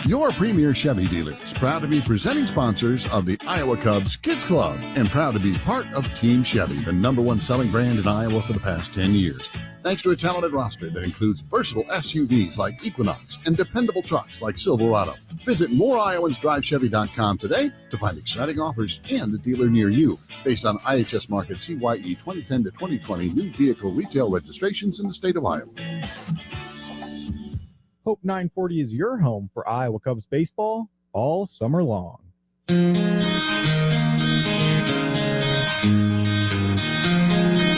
S16: Your premier Chevy dealer is proud to be presenting sponsors of the Iowa Cubs Kids Club and proud to be part of Team Chevy, the #1 selling brand in Iowa for the past 10 years. Thanks to a talented roster that includes versatile SUVs like Equinox and dependable trucks like Silverado. Visit moreiowans.drivechevy.com today to find exciting offers and a dealer near you based on IHS Markit CYE 2010 to 2020 new vehicle retail registrations in the state of Iowa.
S14: Hope 940 is your home for Iowa Cubs baseball all summer long.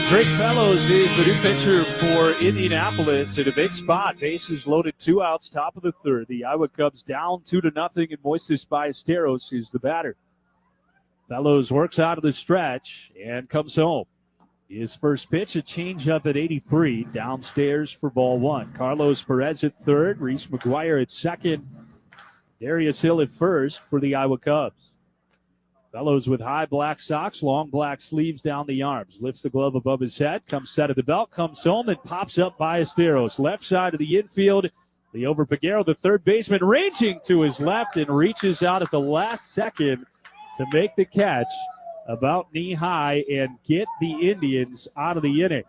S1: Drake Fellows is the new pitcher for Indianapolis in a big spot. Bases loaded, 2 outs, top of the 3rd. The Iowa Cubs down 2-0, and Moises Ballesteros is the batter. Fellows works out of the stretch and comes home. His first pitch, a changeup at 83, downstairs for ball 1. Carlos Perez at 3rd, Reese McGuire at 2nd, Darius Hill at 1st for the Iowa Cubs. Fellows with high black socks, long black sleeves down the arms. Lifts the glove above his head, comes set of the belt, comes home, and pops up Ballesteros. Left side of the infield, Liover Peguero, the third baseman, ranging to his left and reaches out at the last second to make the catch about knee-high and get the Indians out of the inning.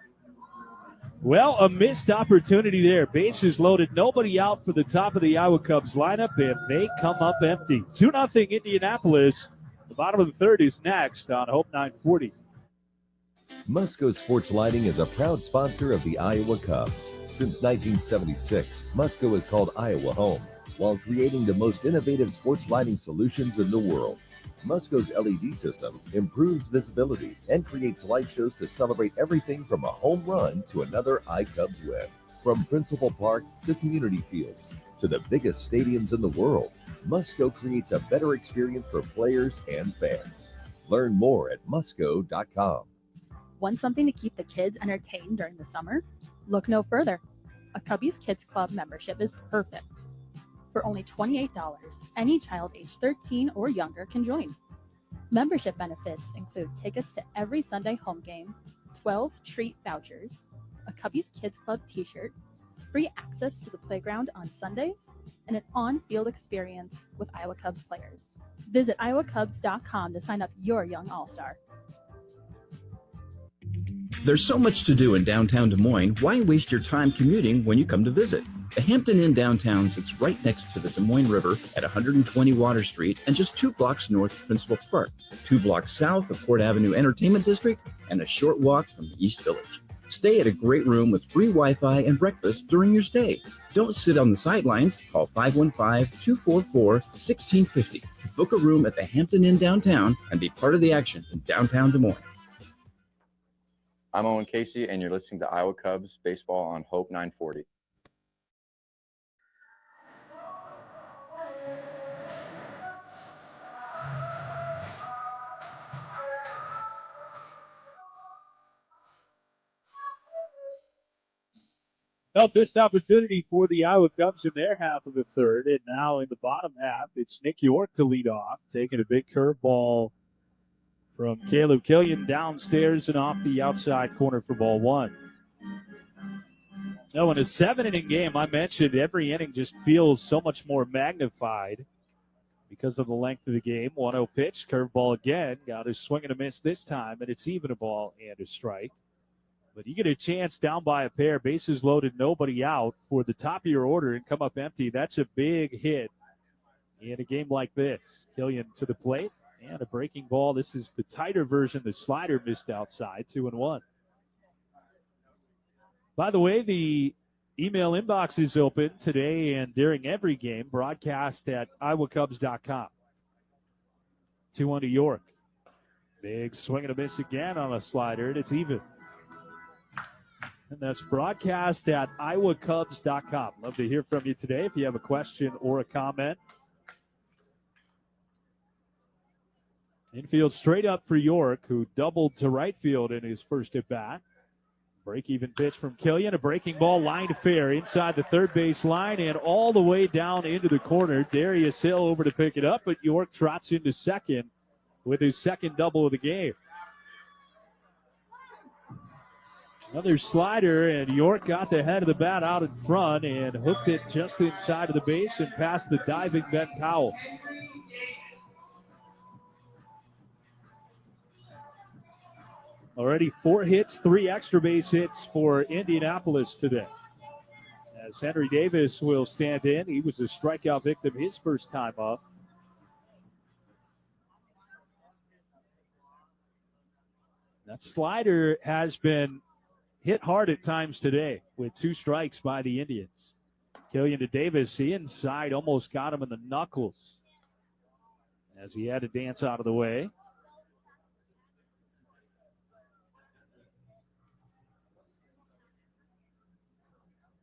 S1: Well, a missed opportunity there. Bases loaded, nobody out for the top of the Iowa Cubs lineup, and they come up empty. 2-0 Indianapolis. The bottom of the 3rd is next on Hope 940.
S17: Musco Sports Lighting is a proud sponsor of the Iowa Cubs. Since 1976, Musco has called Iowa home while creating the most innovative sports lighting solutions in the world. Musco's LED system improves visibility and creates light shows to celebrate everything from a home run to another iCubs win. From Principal Park to community fields to the biggest stadiums in the world, Musco creates a better experience for players and fans. Learn more at musco.com.
S7: Want something to keep the kids entertained during the summer? Look no further. A Cubbies Kids Club membership is perfect. For only $28, any child age 13 or younger can join. Membership benefits include tickets to every Sunday home game, 12 treat vouchers, a Cubbies Kids Club t-shirt, free access to the playground on Sundays, and an on-field experience with Iowa Cubs players. Visit iowacubs.com to sign up your young all-star.
S18: There's so much to do in downtown Des Moines. Why waste your time commuting when you come to visit? The Hampton Inn downtown sits right next to the Des Moines River at 120 Water Street and just 2 blocks north of Principal Park, 2 blocks south of Port Avenue Entertainment District, and a short walk from the East Village. Stay at a great room with free Wi-Fi and breakfast during your stay. Don't sit on the sidelines. Call 515-244-1650 to book a room at the Hampton Inn downtown and be part of the action in downtown Des Moines.
S19: I'm Owen Casey, and you're listening to Iowa Cubs Baseball on Hope 940.
S1: Well, missed opportunity for the Iowa Cubs in their half of the third. And now in the bottom half, it's Nick York to lead off, taking a big curveball from Caleb Killian downstairs and off the outside corner for ball one. Now, in a 7-inning game, I mentioned every inning just feels so much more magnified because of the length of the game. 1-0 pitch, curveball again. Got a swing and a miss this time, and it's even a ball and a strike. But you get a chance down by a pair, bases loaded, nobody out for the top of your order and come up empty. That's a big hit in a game like this. Killian to the plate and a breaking ball. This is the tighter version. The slider missed outside, 2-1. By the way, the email inbox is open today and during every game. Broadcast at iowacubs.com. 2-1 to York. Big swing and a miss again on a slider, and it's even. And that's broadcast at iowacubs.com. Love to hear from you today if you have a question or a comment. Infield straight up for York, who doubled to right field in his first at bat. Break-even pitch from Killian. A breaking ball lined fair inside the third base line and all the way down into the corner. Darius Hill over to pick it up, but York trots into second with his second double of the game. Another slider, and York got the head of the bat out in front and hooked it just inside of the base and past the diving Ben Powell. Already 4 hits, 3 extra base hits for Indianapolis today. As Henry Davis will stand in. He was a strikeout victim his first time up. That slider has been hit hard at times today with 2 strikes by the Indians. Killian to Davis. The inside almost got him in the knuckles as he had to dance out of the way.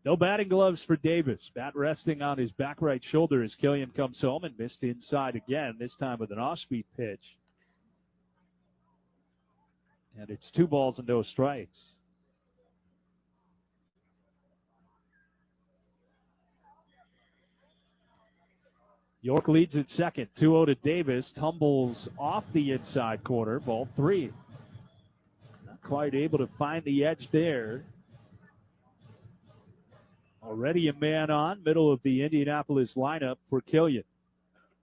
S1: No batting gloves for Davis. Bat resting on his back right shoulder as Killian comes home and missed inside again, this time with an off-speed pitch. And it's 2 balls and no strikes. York leads at second. 2-0 to Davis. Tumbles off the inside corner. Ball 3. Not quite able to find the edge there. Already a man on, middle of the Indianapolis lineup for Killian.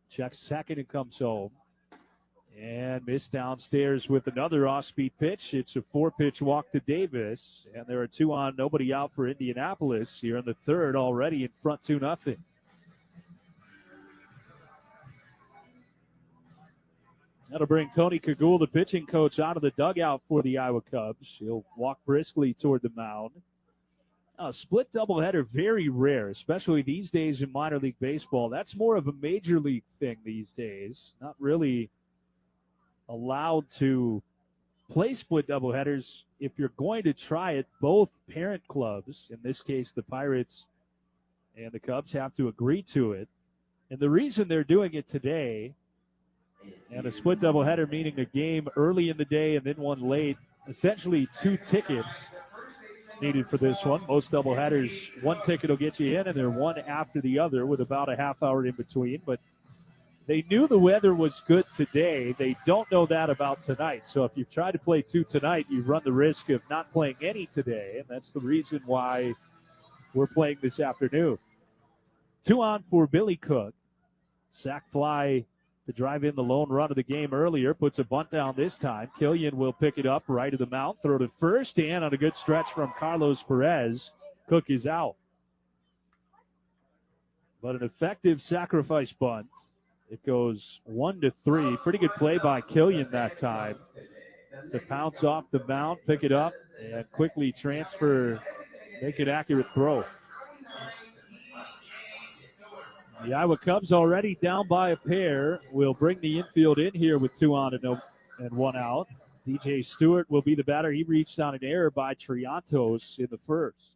S1: Checks second and comes home. And missed downstairs with another off-speed pitch. It's a 4-pitch walk to Davis. And there are 2 on, nobody out for Indianapolis here in the third, already in front 2-0. That'll bring Tony Kagul, the pitching coach, out of the dugout for the Iowa Cubs. He'll walk briskly toward the mound. A split doubleheader, very rare, especially these days in minor league baseball. That's more of a major league thing these days. Not really allowed to play split doubleheaders. If you're going to try it, both parent clubs, in this case the Pirates and the Cubs, have to agree to it. And the reason they're doing it today, and a split doubleheader meaning a game early in the day and then one late, essentially 2 tickets needed for this one. Most doubleheaders, one ticket will get you in, and they're one after the other with about a half hour in between. But they knew the weather was good today. They don't know that about tonight. So if you try to play 2 tonight, you run the risk of not playing any today, and that's the reason why we're playing this afternoon. 2 on for Billy Cook. Sack fly to drive in the lone run of the game earlier. Puts a bunt down this time. Killian will pick it up right of the mound. Throw to first, and on a good stretch from Carlos Perez, Cook is out. But an effective sacrifice bunt. It goes 1-3. Pretty good play by Killian that time to pounce off the mound, pick it up, and quickly transfer, make an accurate throw. The Iowa Cubs already down by a pair will bring the infield in here with 2 on and 1 out. DJ Stewart will be the batter. He reached on an error by Triantos in the first.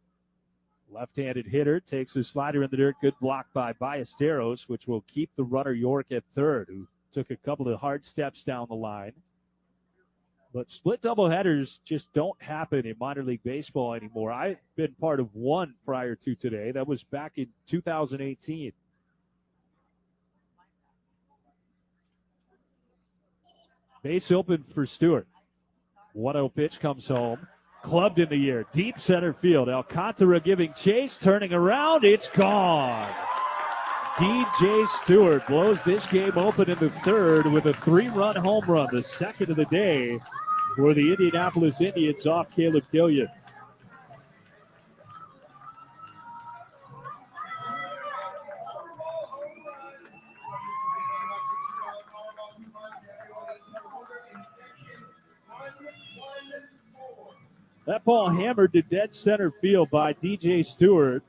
S1: Left-handed hitter takes a slider in the dirt. Good block by Ballesteros, which will keep the runner York at third, who took a couple of hard steps down the line. But split doubleheaders just don't happen in minor league baseball anymore. I've been part of one prior to today. That was back in 2018. Base open for Stewart. 1-0 pitch comes home. Clubbed in the air. Deep center field. Alcantara giving chase. Turning around. It's gone. DJ Stewart blows this game open in the third with a 3-run home run. The second of the day for the Indianapolis Indians off Caleb Killian. That ball hammered to dead center field by DJ Stewart.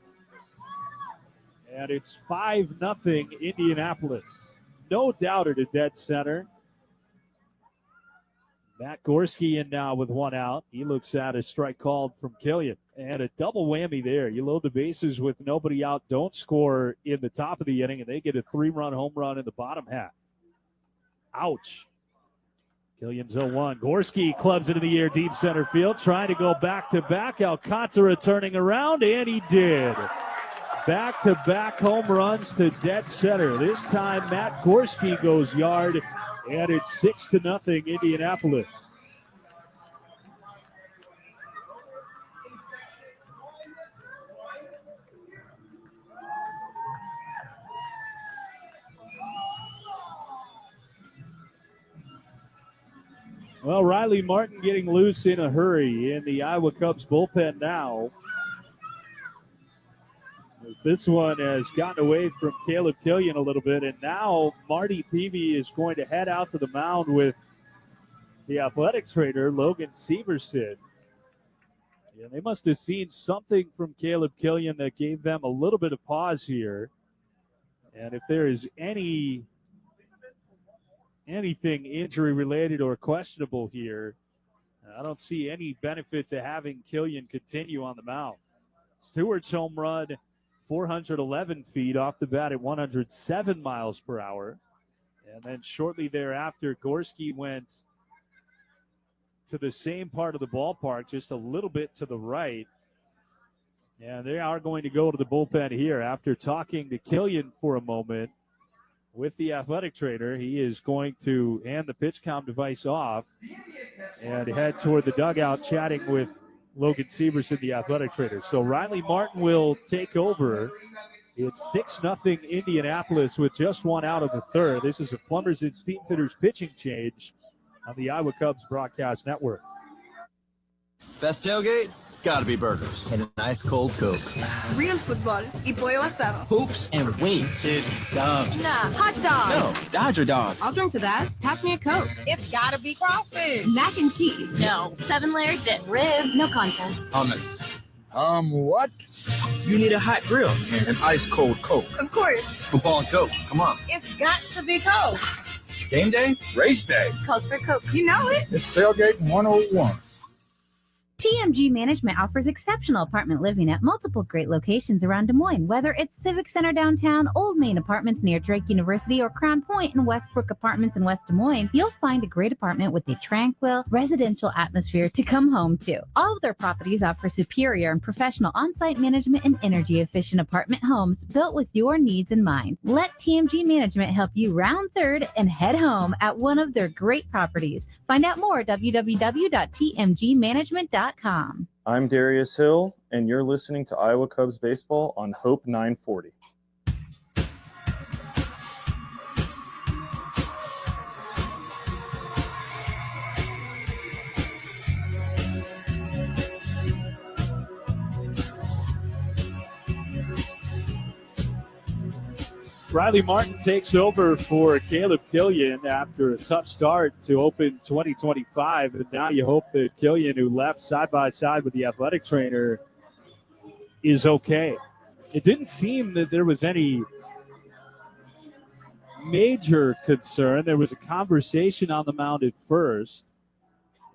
S1: And it's 5-0 Indianapolis. No doubter to dead center. Matt Gorski in now with 1 out. He looks at a strike called from Killian. And a double whammy there. You load the bases with nobody out. Don't score in the top of the inning, and they get a 3-run home run in the bottom half. Ouch. Killian's 0-1. Gorski clubs it in the air, deep center field, trying to go back-to-back. Alcantara turning around, and he did. Back-to-back home runs to dead center. This time, Matt Gorski goes yard, and it's 6-0 Indianapolis. Well, Riley Martin getting loose in a hurry in the Iowa Cubs bullpen now. As this one has gotten away from Caleb Killian a little bit, and now Marty Peavy is going to head out to the mound with the athletic trainer, Logan Severson. Yeah, they must have seen something from Caleb Killian that gave them a little bit of pause here. And if there is anything injury-related or questionable here, I don't see any benefit to having Killian continue on the mound. Stewart's home run, 411 feet off the bat at 107 miles per hour. And then shortly thereafter, Gorski went to the same part of the ballpark, just a little bit to the right. And they are going to go to the bullpen here after talking to Killian for a moment. With the athletic trainer, he is going to hand the pitch count device off and head toward the dugout chatting with Logan Severson, the athletic trainer. So Riley Martin will take over. It's 6-0 Indianapolis with just 1 out of the third. This is a Plumbers and Steam Fitters pitching change on the Iowa Cubs Broadcast Network.
S20: Best tailgate? It's gotta be burgers. And a nice cold Coke.
S21: Real football y pollo asado.
S20: Hoops and wings. Dude, subs.
S21: Nah, hot dog.
S20: No, Dodger dog.
S21: I'll drink to that. Pass me a Coke. It's gotta be crawfish. Mac and cheese.
S22: No. 7-layer dip. Ribs. No contest.
S20: Hummus. What? You need a hot grill. And an ice cold Coke.
S21: Of course.
S20: Football and Coke. Come on.
S21: It's got to be Coke.
S20: Game day? Race day.
S21: Calls for Coke. You know it.
S20: It's tailgate 101.
S8: TMG Management offers exceptional apartment living at multiple great locations around Des Moines. Whether it's Civic Center downtown, Old Main Apartments near Drake University, or Crown Point and Westbrook Apartments in West Des Moines, you'll find a great apartment with a tranquil, residential atmosphere to come home to. All of their properties offer superior and professional on-site management and energy-efficient apartment homes built with your needs in mind. Let TMG Management help you round third and head home at one of their great properties. Find out more at www.tmgmanagement.com.
S2: I'm Darius Hill, and you're listening to Iowa Cubs Baseball on Hope 940.
S1: Riley Martin takes over for Caleb Killian after a tough start to open 2025. And now you hope that Killian, who left side by side with the athletic trainer, is okay. It didn't seem that there was any major concern. There was a conversation on the mound at first,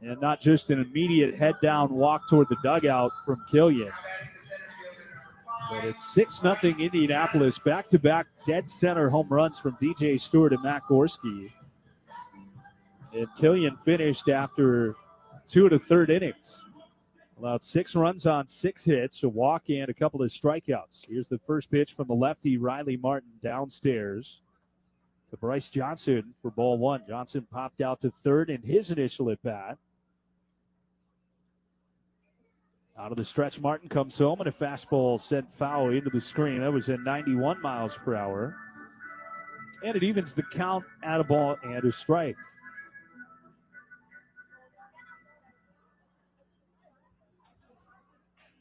S1: and not just an immediate head-down walk toward the dugout from Killian. But it's 6-0 Indianapolis, back-to-back dead center home runs from DJ Stewart and Matt Gorski. And Killian finished after 2 of the third innings. Allowed 6 runs on 6 hits, a walk and a couple of strikeouts. Here's the first pitch from the lefty, Riley Martin, downstairs to Bryce Johnson for ball 1. Johnson popped out to third in his initial at-bat. Out of the stretch, Martin comes home, and a fastball sent foul into the screen. That was at 91 miles per hour. And it evens the count at a ball and a strike.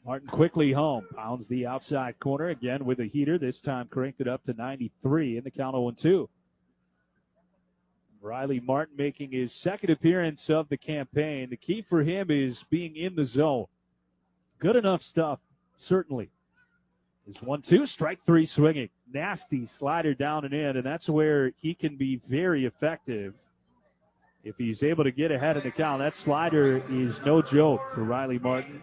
S1: Martin quickly home, pounds the outside corner again with a heater. This time cranked it up to 93 in the count 0-2. Riley Martin making his second appearance of the campaign. The key for him is being in the zone. Good enough stuff, certainly. Is 1-2, strike 3 swinging. Nasty slider down and in, and that's where he can be very effective if he's able to get ahead of the count. That slider is no joke for Riley Martin.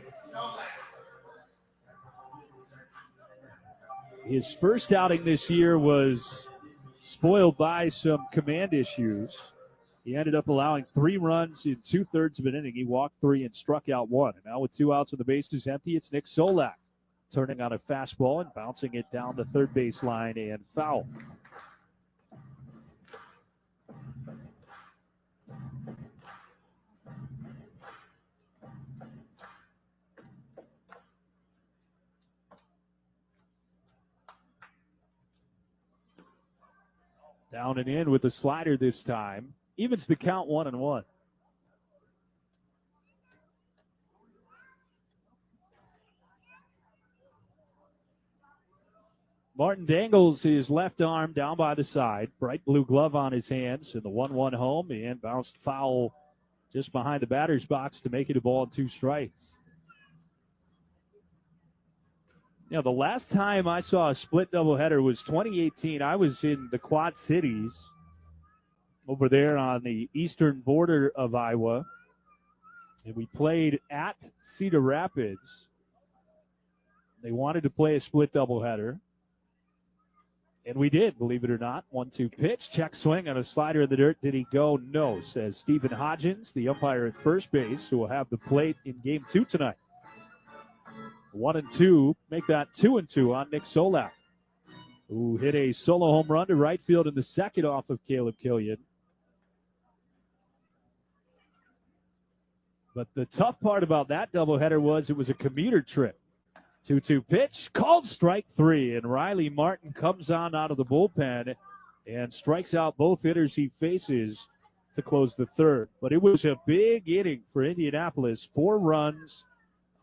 S1: His first outing this year was spoiled by some command issues. He ended up allowing 3 runs in 2/3 of an inning. He walked 3 and struck out 1. And now with 2 outs and the bases empty, it's Nick Solak turning on a fastball and bouncing it down the third base line and foul. Down and in with the slider this time. Evens the count 1-1. Martin dangles his left arm down by the side. Bright blue glove on his hands. And the 1-1 home and bounced foul just behind the batter's box to make it a ball and 2 strikes. You know, the last time I saw a split doubleheader was 2018. I was in the Quad Cities over there on the eastern border of Iowa. And we played at Cedar Rapids. They wanted to play a split doubleheader. And we did, believe it or not. 1-2 pitch, check swing on a slider in the dirt. Did he go? No, says Stephen Hodgins, the umpire at first base, who will have the plate in game 2 tonight. 1-2, make that 2-2 on Nick Solak, who hit a solo home run to right field in the second off of Caleb Killian. But the tough part about that doubleheader was it was a commuter trip. 2-2 pitch, called strike 3, and Riley Martin comes on out of the bullpen and strikes out both hitters he faces to close the third. But it was a big inning for Indianapolis. 4 runs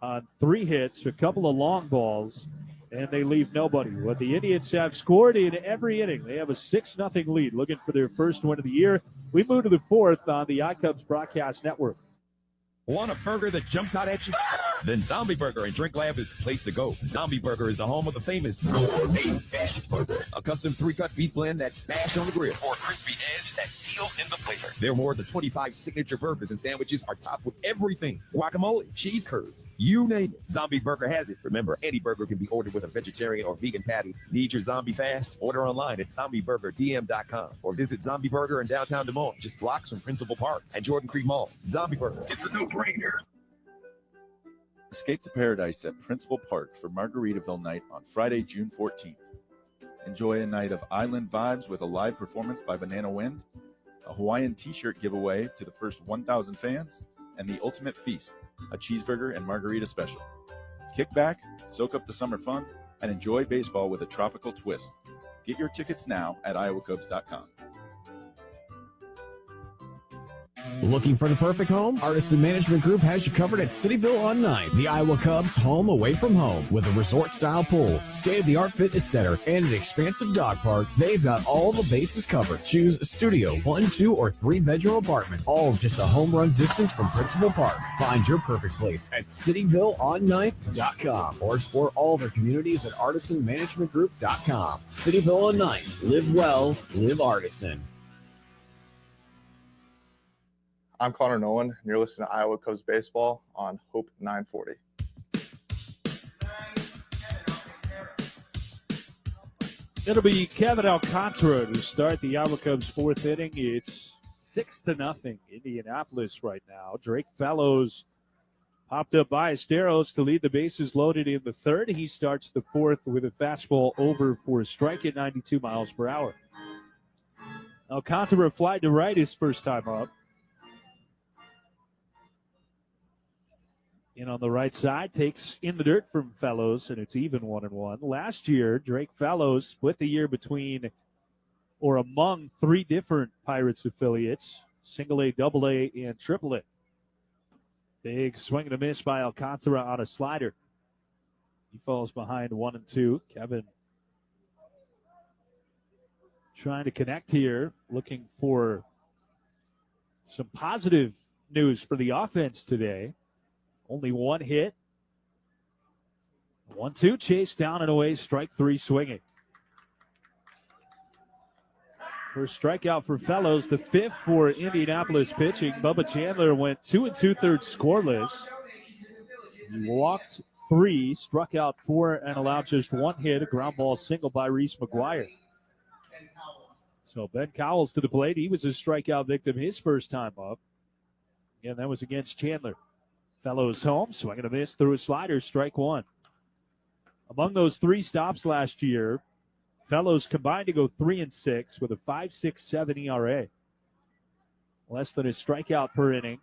S1: on 3 hits, a couple of long balls, and they leave nobody. But the Indians have scored in every inning. They have a 6-0 lead, looking for their first win of the year. We move to the 4th on the iCubs Broadcast Network.
S4: Want a burger that jumps out at you? Then Zombie Burger and Drink Lab is the place to go. Zombie Burger is the home of the famous gourmet bashed burger, a custom 3-cut beef blend that's smashed on the grill for a crispy edge that seals in the flavor. Their more than 25 signature burgers and sandwiches are topped with everything: guacamole, cheese curds, you name it. Zombie Burger has it. Remember, any burger can be ordered with a vegetarian or vegan patty. Need your zombie fast? Order online at zombieburgerdm.com or visit Zombie Burger in downtown Des Moines, just blocks from Principal Park and Jordan Creek Mall. Zombie Burger, it's a no-brainer.
S3: Escape to paradise at Principal Park for Margaritaville night on Friday, June 14th. Enjoy a night of island vibes with a live performance by Banana Wind, a Hawaiian t-shirt giveaway to the first 1,000 fans, and the ultimate feast, a cheeseburger and margarita special. Kick back, soak up the summer fun, and enjoy baseball with a tropical twist. Get your tickets now at iowacubs.com.
S5: Looking for the perfect home? Artisan Management Group has you covered at Cityville on 9, the Iowa Cubs home away from home. With a resort-style pool, state-of-the-art fitness center, and an expansive dog park, they've got all the bases covered. Choose a studio, 1, 2, or 3-bedroom apartments, all just a home run distance from Principal Park. Find your perfect place at cityvilleon9.com or explore all their communities at artisanmanagementgroup.com. Cityville on 9. Live well, live artisan.
S2: I'm Connor Nolan, and you're listening to Iowa Cubs Baseball on Hope 940.
S1: It'll be Kevin Alcantara to start the Iowa Cubs fourth inning. It's 6-0 Indianapolis right now. Drake Fellows popped up by Esteros to lead the bases loaded in the third. He starts the fourth with a fastball over for a strike at 92 miles per hour. Alcantara flied to right his first time up. In on the right side, takes in the dirt from Fellows, and it's even 1-1. Last year, Drake Fellows split the year between or among 3 different Pirates affiliates, single A, double A, and triple A. Big swing and a miss by Alcantara on a slider. He falls behind 1-2. Kevin trying to connect here, looking for some positive news for the offense today. Only 1 hit. 1-2, chase down and away, strike 3 swinging. First strikeout for Fellows, the 5th for Indianapolis pitching. Bubba Chandler went 2 2/3 scoreless. He walked 3, struck out 4, and allowed just 1 hit, a ground ball single by Reese McGuire. So Ben Cowles to the plate. He was a strikeout victim his first time up. Again, that was against Chandler. Fellows home, swinging a miss through a slider, strike 1. Among those 3 stops last year, Fellows combined to go 3-6 with a 5.67 ERA. Less than a strikeout per inning.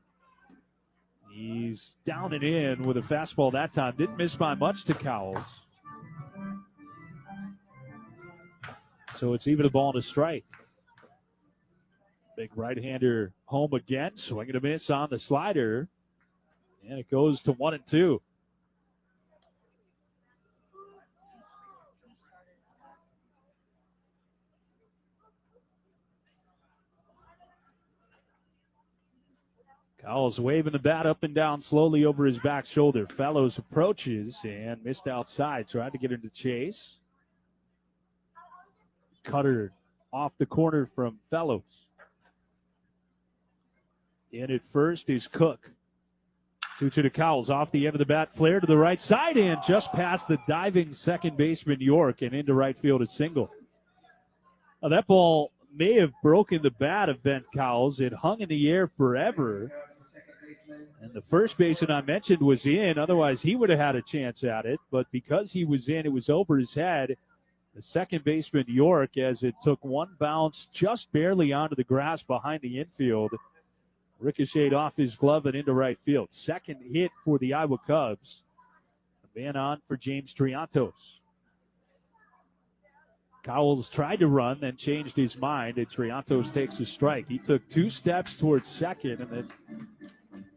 S1: He's down and in with a fastball that time. Didn't miss by much to Cowles. So it's even a ball and a strike. Big right-hander home again, swinging a miss on the slider. And it goes to 1-2. Cowles waving the bat up and down slowly over his back shoulder. Fellows approaches and missed outside. Tried to get into chase. Cutter off the corner from Fellows. In at first is Cook. 2-2 to Cowles, off the end of the bat, flare to the right side, and just past the diving second baseman York and into right field at single. Now, that ball may have broken the bat of Ben Cowles. It hung in the air forever. And the first baseman I mentioned was in. Otherwise, he would have had a chance at it. But because he was in, it was over his head. The second baseman York, as it took 1 bounce just barely onto the grass behind the infield, ricocheted off his glove and into right field. Second hit for the Iowa Cubs. A man on for James Triantos. Cowles tried to run, then changed his mind, and Triantos takes a strike. He took 2 steps towards second and then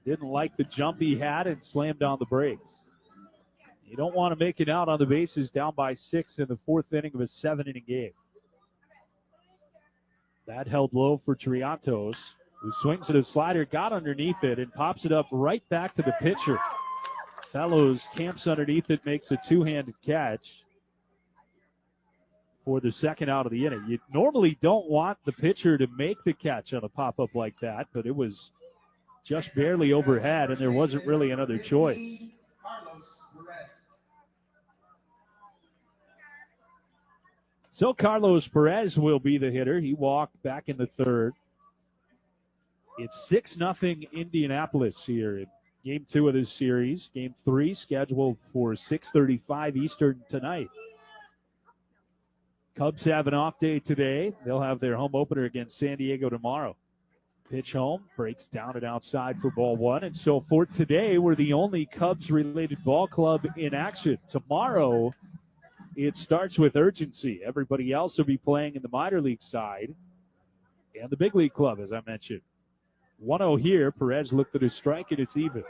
S1: didn't like the jump he had and slammed on the brakes. You don't want to make it out on the bases down by 6 in the 4th inning of a 7-inning game. That held low for Triantos, who swings at a slider, got underneath it, and pops it up right back to the pitcher. Fellows camps underneath it, makes a two-handed catch for the second out of the inning. You normally don't want the pitcher to make the catch on a pop-up like that, but it was just barely overhead, and there wasn't really another choice. So Carlos Perez will be the hitter. He walked back in the third. It's 6-0 Indianapolis here in Game 2 of this series. Game 3 scheduled for 6:35 Eastern tonight. Cubs have an off day today. They'll have their home opener against San Diego tomorrow. Pitch home, breaks down and outside for ball one. And so for today, we're the only Cubs-related ball club in action. Tomorrow, it starts with urgency. Everybody else will be playing in the minor league side and the big league club, as I mentioned. 1-0 here. Perez looked at his strike, and it's even.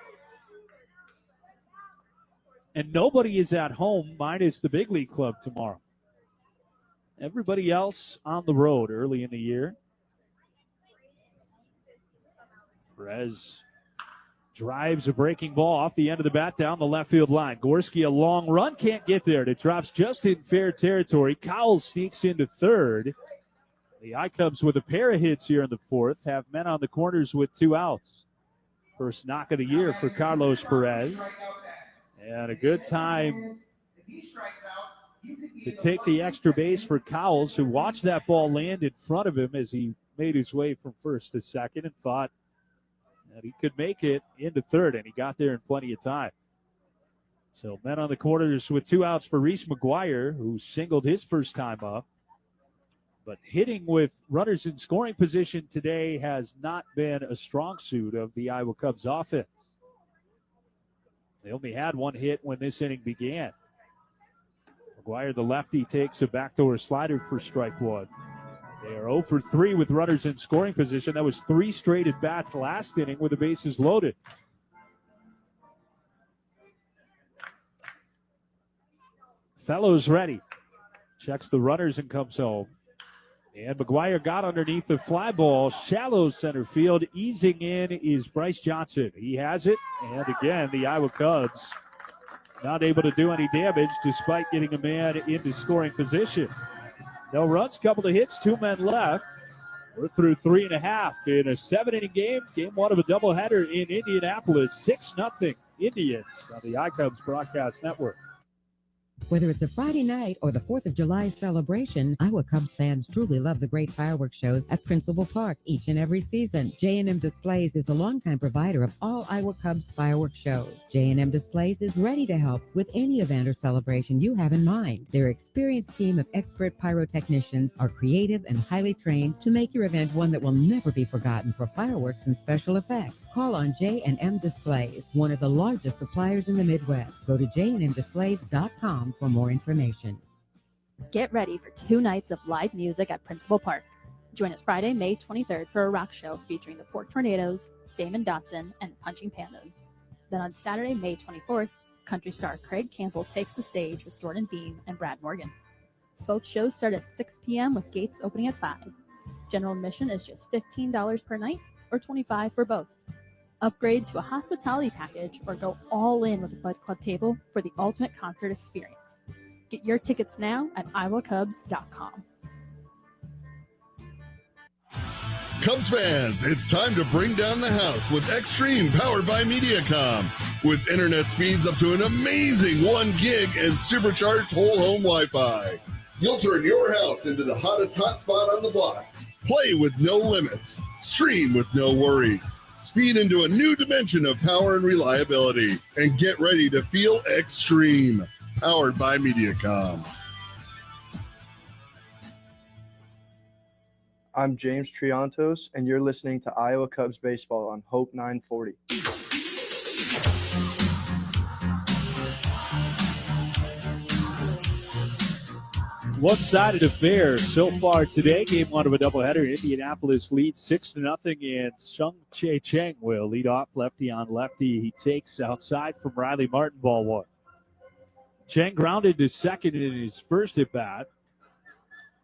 S1: And nobody is at home minus the big league club tomorrow. Everybody else on the road early in the year. Perez drives a breaking ball off the end of the bat down the left field line. Gorski, a long run, can't get there. It drops just in fair territory. Cowles sneaks into third. The iCubs with a pair of hits here in the fourth have men on the corners with 2 outs. First knock of the year for Carlos Perez. And a good time to take the extra base for Cowles, who watched that ball land in front of him as he made his way from first to second and thought that he could make it into third, and he got there in plenty of time. So men on the corners with 2 outs for Reese McGuire, who singled his first time up. But hitting with runners in scoring position today has not been a strong suit of the Iowa Cubs offense. They only had 1 hit when this inning began. McGuire, the lefty, takes a backdoor slider for strike one. They are 0 for 3 with runners in scoring position. That was 3 straight at bats last inning with the bases loaded. Fellows ready. Checks the runners and comes home. And McGuire got underneath the fly ball, shallow center field. Easing in is Bryce Johnson. He has it, and again, the Iowa Cubs not able to do any damage despite getting a man into scoring position. No runs, couple of hits, 2 men left. We're through 3.5 in a 7-inning game. Game 1 of a doubleheader in Indianapolis. 6-0 Indians on the iCubs Broadcast Network.
S13: Whether it's a Friday night or the 4th of July celebration, Iowa Cubs fans truly love the great fireworks shows at Principal Park each and every season. J&M Displays is the longtime provider of all Iowa Cubs fireworks shows. J&M Displays is ready to help with any event or celebration you have in mind. Their experienced team of expert pyrotechnicians are creative and highly trained to make your event one that will never be forgotten for fireworks and special effects. Call on J&M Displays, one of the largest suppliers in the Midwest. Go to jnmdisplays.com for more information.
S7: Get ready for 2 nights of live music at Principal Park. Join us Friday, May 23rd for a rock show featuring the Pork Tornadoes, Damon Dotson, and Punching Pandas. Then on Saturday, May 24th, country star Craig Campbell takes the stage with Jordan Beam and Brad Morgan. Both shows start at 6 p.m. with gates opening at 5. General admission is just $15 per night or $25 for both. Upgrade to a hospitality package or go all in with a Bud Club table for the ultimate concert experience. Get your tickets now at iowacubs.com.
S16: Cubs fans, it's time to bring down the house with Extreme powered by Mediacom. With internet speeds up to an amazing 1 gig and supercharged whole home Wi-Fi. You'll turn your house into the hottest hotspot on the block. Play with no limits. Stream with no worries. Speed into a new dimension of power and reliability. And get ready to feel extreme. Powered by Mediacom.
S2: I'm James Triantos, and you're listening to Iowa Cubs Baseball on Hope 940.
S1: One-sided affair so far today. Game 1 of a doubleheader. Indianapolis leads 6-0, and Sung-Chae Cheng will lead off lefty on lefty. He takes outside from Riley Martin, ball 1. Cheng grounded to second in his first at-bat.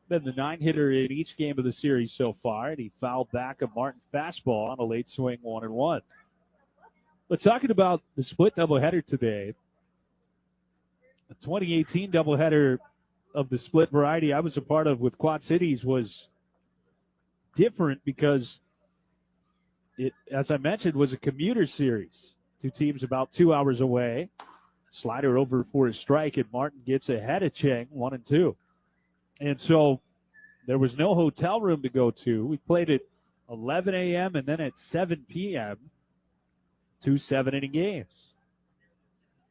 S1: Been the 9-hitter in each game of the series so far, and he fouled back a Martin fastball on a late swing 1-1. But talking about the split doubleheader today, the 2018 doubleheader of the split variety I was a part of with Quad Cities was different because it, as I mentioned, was a commuter series. Two teams about 2 hours away. Slider over for a strike, and Martin gets ahead of Cheng, 1-2. And so there was no hotel room to go to. We played at 11 a.m. and then at 7 p.m. 2 7-inning games.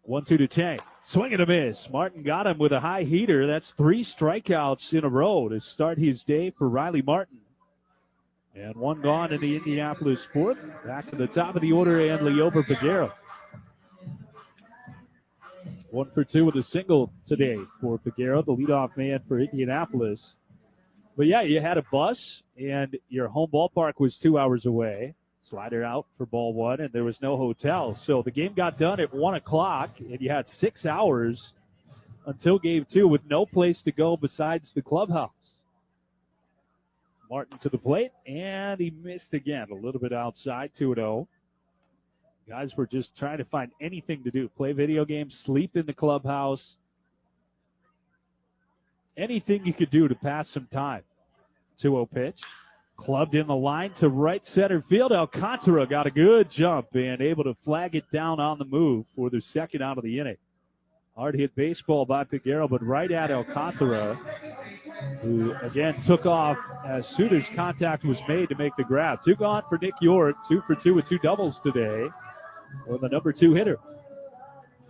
S1: 1-2 to Cheng. Swing and a miss. Martin got him with a high heater. That's 3 strikeouts in a row to start his day for Riley Martin. And 1 gone in the Indianapolis fourth. Back to the top of the order, and Leover Peguero. 1 for 2 with a single today for Peguero, the leadoff man for Indianapolis. But yeah, you had a bus, and your home ballpark was 2 hours away. Slider out for ball 1, and there was no hotel. So the game got done at 1 o'clock, and you had 6 hours until game 2 with no place to go besides the clubhouse. Martin to the plate, and he missed again. A little bit outside, 2-0. Guys were just trying to find anything to do. Play video games, sleep in the clubhouse. Anything you could do to pass some time. 2-0 pitch. Clubbed in the line to right center field. Alcantara got a good jump and able to flag it down on the move for the second out of the inning. Hard hit baseball by Peguero, but right at Alcantara, who again took off as soon as contact was made to make the grab. 2 gone for Nick York, 2 for 2 with 2 doubles today, or the number 2 hitter.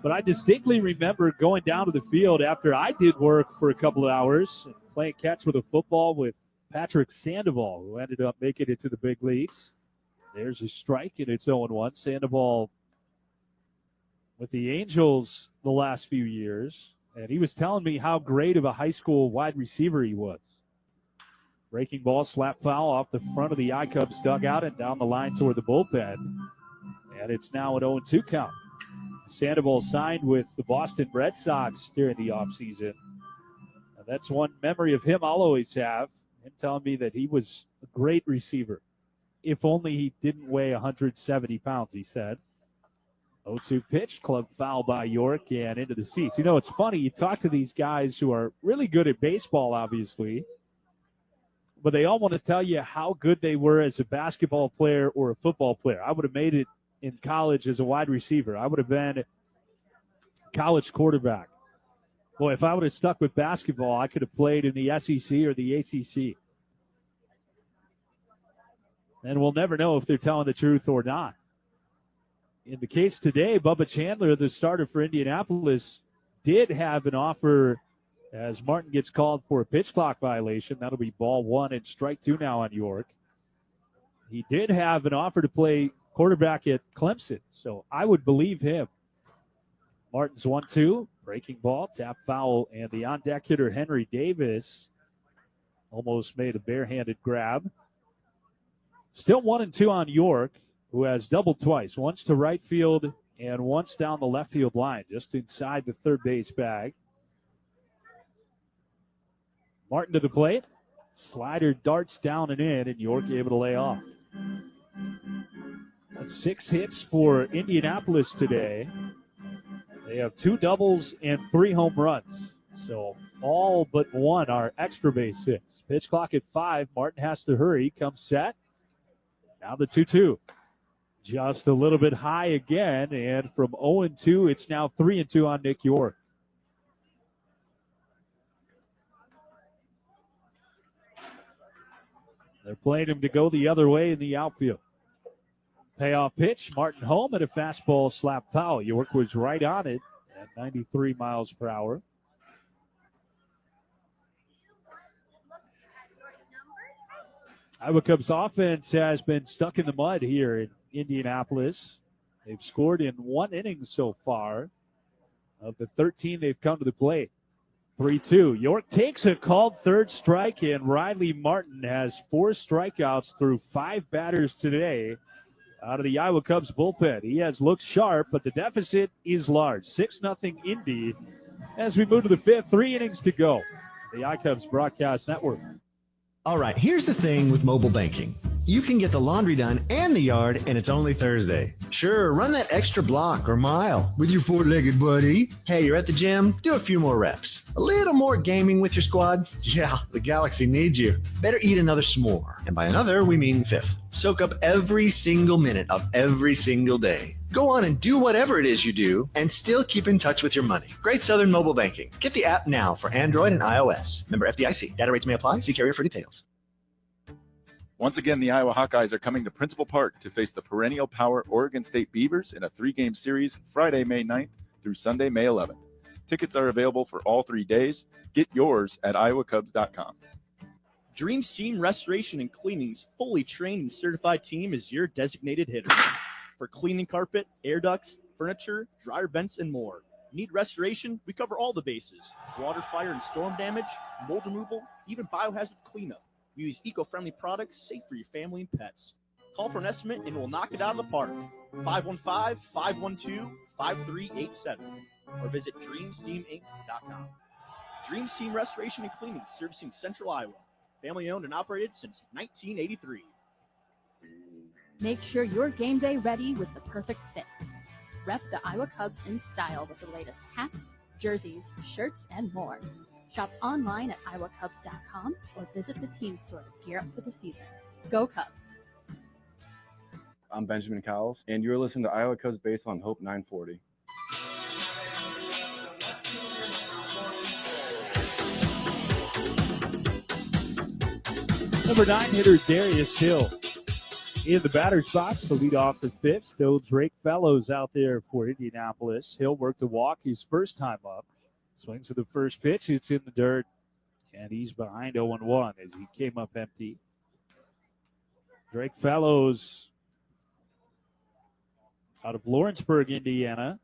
S1: But I distinctly remember going down to the field after I did work for a couple of hours, playing catch with a football with Patrick Sandoval, who ended up making it to the big leagues. There's a strike, and it's 0-1. Sandoval with the Angels the last few years, and he was telling me how great of a high school wide receiver he was. Breaking ball, slap foul off the front of the ICubs dugout and down the line toward the bullpen. And it's now an 0-2 count. Sandoval signed with the Boston Red Sox during the offseason. And that's one memory of him I'll always have. Him telling me that he was a great receiver. If only he didn't weigh 170 pounds, he said. 0-2 pitch, club foul by York, and into the seats. You know, it's funny. You talk to these guys who are really good at baseball, obviously, but they all want to tell you how good they were as a basketball player or a football player. I would have made it in college as a wide receiver. I would have been a college quarterback. Boy, if I would have stuck with basketball, I could have played in the SEC or the ACC. And we'll never know if they're telling the truth or not. In the case today, Bubba Chandler, the starter for Indianapolis, did have an offer as Martin gets called for a pitch clock violation. That'll be ball 1 and strike 2 now on York. He did have an offer to play quarterback at Clemson, so I would believe him. Martin's 1-2, breaking ball, tap foul, and the on-deck hitter Henry Davis almost made a barehanded grab. Still 1-2 on York, who has doubled twice, once to right field and once down the left field line, just inside the third base bag. Martin to the plate. Slider darts down and in, and York able to lay off. 6 hits for Indianapolis today. They have 2 doubles and 3 home runs. So all but 1 are extra base hits. Pitch clock at 5. Martin has to hurry. Comes set. Now the 2-2. Just a little bit high again. And from 0-2, it's now 3-2 on Nick York. They're playing him to go the other way in the outfield. Payoff pitch, Martin home, and a fastball slap foul. York was right on it at 93 miles per hour. Iowa Cubs offense has been stuck in the mud here in Indianapolis. They've scored in 1 inning so far. Of the 13 they've come to the plate. 3-2. York takes a called third strike, and Riley Martin has 4 strikeouts through 5 batters today out of the Iowa Cubs bullpen. He has looked sharp, but the deficit is large. 6-0 Indy as we move to the 5th. 3 innings to go. The iCubs Broadcast Network.
S6: All right, here's the thing with mobile banking. You can get the laundry done and the yard, and it's only Thursday. Sure, run that extra block or mile with your four-legged buddy. Hey, you're at the gym? Do a few more reps. A little more gaming with your squad? Yeah, the Galaxy needs you. Better eat another s'more. And by another, we mean fifth. Soak up every single minute of every single day. Go on and do whatever it is you do and still keep in touch with your money. Great Southern Mobile Banking. Get the app now for Android and iOS. Member FDIC. Data rates may apply. See carrier for details.
S3: Once again, the Iowa Hawkeyes are coming to Principal Park to face the perennial power Oregon State Beavers in a 3-game series Friday, May 9th through Sunday, May 11th. Tickets are available for all 3 days. Get yours at iowacubs.com.
S10: Dream Steam Restoration and Cleaning's fully trained and certified team is your designated hitter. For cleaning carpet, air ducts, furniture, dryer vents, and more. Need restoration? We cover all the bases. Water, fire, and storm damage, mold removal, even biohazard cleanup. We use eco-friendly products safe for your family and pets. Call for an estimate and we'll knock it out of the park. 515-512-5387 or visit DreamSteamInc.com. Dream Steam Restoration and Cleaning, servicing Central Iowa. Family owned and operated since 1983.
S7: Make sure you're game day ready with the perfect fit. Rep the Iowa Cubs in style with the latest hats, jerseys, shirts, and more. Shop online at iowacubs.com or visit the team store to gear up for the season. Go Cubs!
S9: I'm Benjamin Cowles, and you're listening to Iowa Cubs Baseball on Hope 940.
S1: Number 9 hitter Darius Hill in the batter's box to lead off the fifth. Still Drake Fellows out there for Indianapolis. Hill worked a walk his first time up. Swings to the first pitch. It's in the dirt, and he's behind 0-1 as he came up empty. Drake Fellows out of Lawrenceburg, Indiana.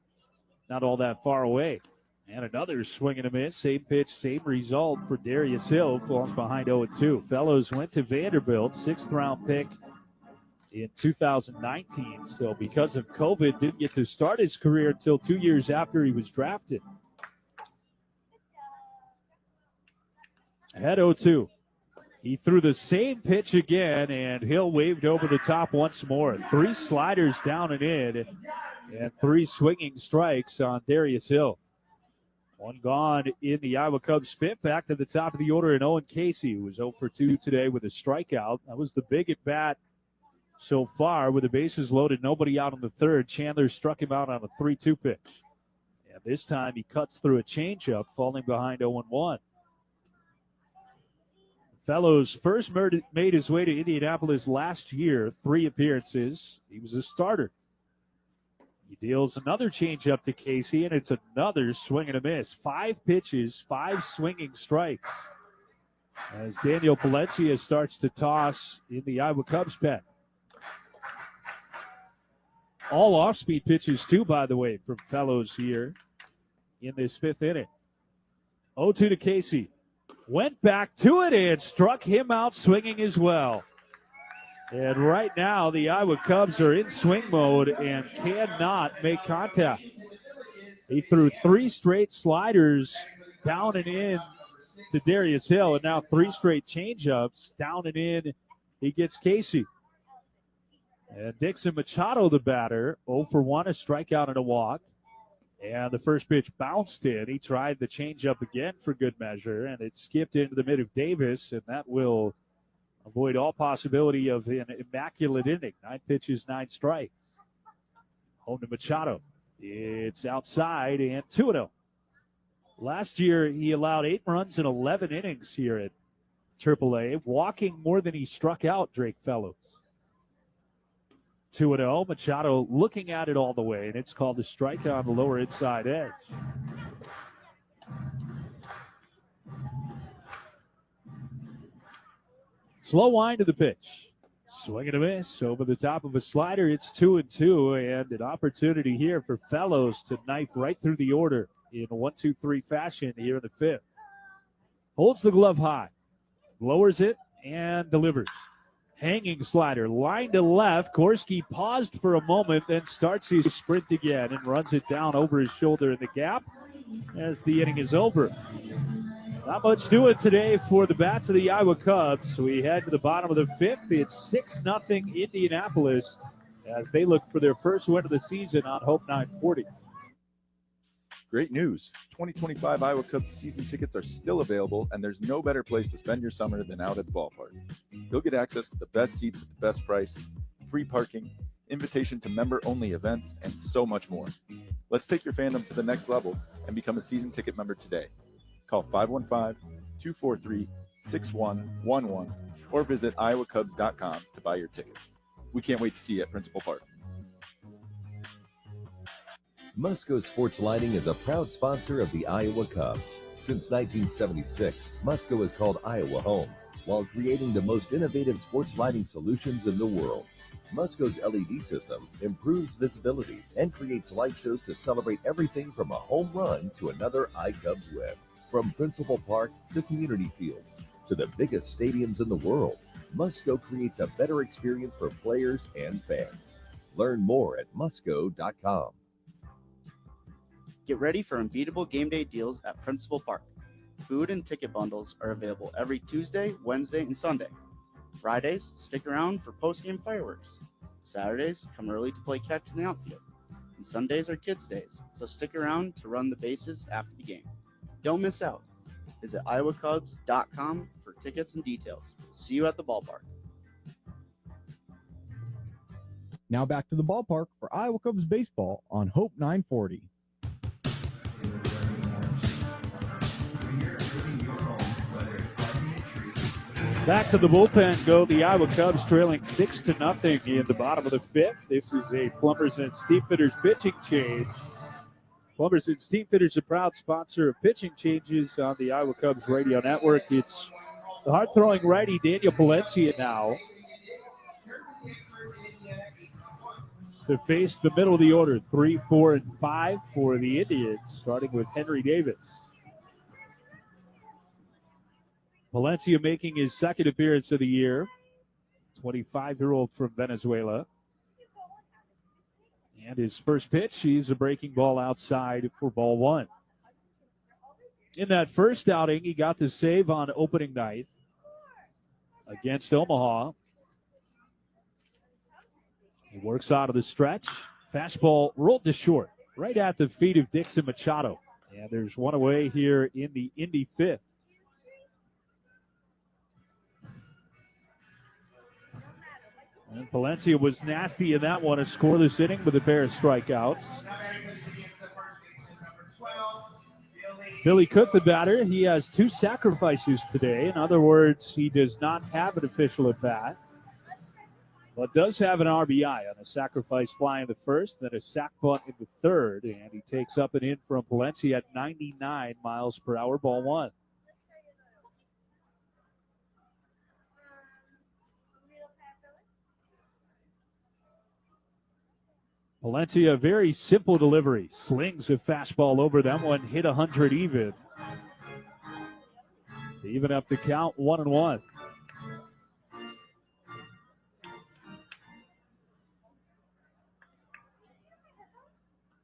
S1: Not all that far away. And another swing and a miss. Same pitch, same result for Darius Hill. Falls behind 0-2. Fellows went to Vanderbilt, 6th-round pick in 2019. So because of COVID, didn't get to start his career until 2 years after he was drafted. Ahead 0-2. He threw the same pitch again, and Hill waved over the top once more. 3 sliders down and in, and 3 swinging strikes on Darius Hill. 1 gone in the Iowa Cubs fifth. Back to the top of the order, and Owen Casey, who was 0 for 2 today with a strikeout. That was the big at bat so far with the bases loaded, nobody out in the third. Chandler struck him out on a 3-2 pitch. And this time he cuts through a changeup, falling behind 0-1. Fellows first made his way to Indianapolis last year, 3 appearances. He was a starter. He deals another changeup to Casey, and it's another swing and a miss. 5 pitches, 5 swinging strikes. As Daniel Palencia starts to toss in the Iowa Cubs pen. All off-speed pitches, too, by the way, from Fellows here in this 5th inning. 0-2 to Casey. Went back to it and struck him out swinging as well. And right now, the Iowa Cubs are in swing mode and cannot make contact. He threw 3 straight sliders down and in to Darius Hill, and now 3 straight changeups down and in. He gets Casey. And Dixon Machado, the batter, 0 for 1, a strikeout and a walk. And the first pitch bounced in. He tried the changeup again for good measure, and it skipped into the mid of Davis, and that will avoid all possibility of an immaculate inning. 9 pitches, 9 strikes. Home to Machado. It's outside and 2-0. Last year, he allowed 8 runs in 11 innings here at AAA, walking more than he struck out, Drake Fellows. 2-0. Machado looking at it all the way, and it's called a strike on the lower inside edge. Slow wind to the pitch. Swing and a miss over the top of a slider. It's 2-2, and an opportunity here for Fellows to knife right through the order in a 1-2-3 fashion here in the 5th. Holds the glove high, lowers it, and delivers. Hanging slider, line to left. Korski paused for a moment, then starts his sprint again and runs it down over his shoulder in the gap as the inning is over. Not much doing today for the bats of the Iowa Cubs. We head to the bottom of the fifth. It's 6-0 Indianapolis as they look for their first win of the season on Hope 940.
S3: Great news. 2025 Iowa Cubs season tickets are still available, and there's no better place to spend your summer than out at the ballpark. You'll get access to the best seats at the best price, free parking, invitation to member-only events, and so much more. Let's take your fandom to the next level and become a season ticket member today. Call 515-243-6111 or visit iowacubs.com to buy your tickets. We can't wait to see you at Principal Park.
S17: Musco Sports Lighting is a proud sponsor of the Iowa Cubs. Since 1976, Musco has called Iowa home while creating the most innovative sports lighting solutions in the world. Musco's LED system improves visibility and creates light shows to celebrate everything from a home run to another iCubs win. From Principal Park to community fields to the biggest stadiums in the world, Musco creates a better experience for players and fans. Learn more at musco.com.
S10: Get ready for unbeatable game day deals at Principal Park. Food and ticket bundles are available every Tuesday, Wednesday, and Sunday. Fridays, stick around for post-game fireworks. Saturdays, come early to play catch in the outfield. And Sundays are kids' days, so stick around to run the bases after the game. Don't miss out. Visit iowacubs.com for tickets and details. See you at the ballpark.
S14: Now back to the ballpark for Iowa Cubs baseball on Hope 940.
S1: Back to the bullpen go the Iowa Cubs, trailing 6-0 in the bottom of the fifth. This is a Plumbers and Steamfitters pitching change. Plumbers and Steamfitters, a proud sponsor of pitching changes on the Iowa Cubs radio network. It's the hard-throwing righty Daniel Palencia now to face the middle of the order, 3, 4, and 5 for the Indians, starting with Henry Davis. Palencia making his second appearance of the year, 25-year-old from Venezuela. And his first pitch, he's a breaking ball outside for ball one. In that first outing, he got the save on opening night against Omaha. He works out of the stretch. Fastball rolled to short, right at the feet of Dixon Machado. And there's one away here in the Indy fifth. And Palencia was nasty in that one, a scoreless inning with a pair of strikeouts. Billy Cook, the batter, he has 2 sacrifices today. In other words, he does not have an official at bat, but does have an RBI on a sacrifice fly in the first, then a sac bunt in the third, and he takes up and in from Palencia at 99 miles per hour, ball one. Palencia, very simple delivery. Slings a fastball over that one, hit 100 even. To even up the count, 1-1.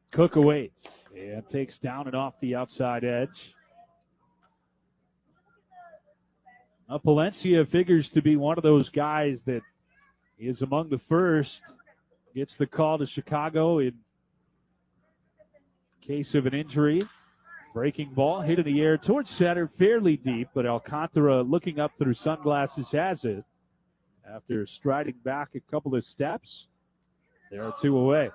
S1: Cook awaits and takes down and off the outside edge. Now, Palencia figures to be one of those guys that is among the first. Gets the call to Chicago in case of an injury. Breaking ball hit in the air towards center, fairly deep, but Alcantara looking up through sunglasses has it. After striding back a couple of steps, there are 2 away.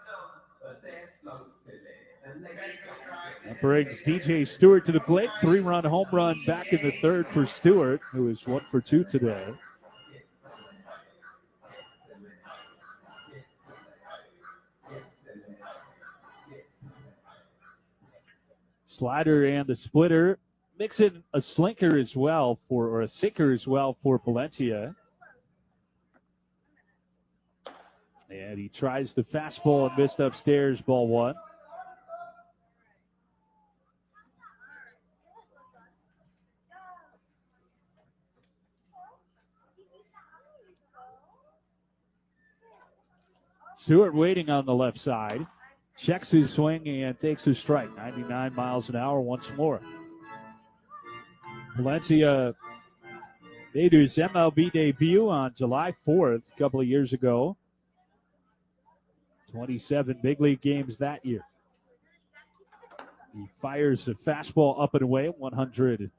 S1: That brings DJ Stewart to the plate. 3-run home run back in the third for Stewart, who is 1 for 2 today. Slider and the splitter. Mix in a slinker as well or a sinker as well for Palencia. And he tries the fastball and missed upstairs, ball one. Stewart waiting on the left side. Checks his swing and takes a strike. 99 miles an hour once more. Valencia made his MLB debut on July 4th a couple of years ago. 27 big league games that year. He fires the fastball up and away, 100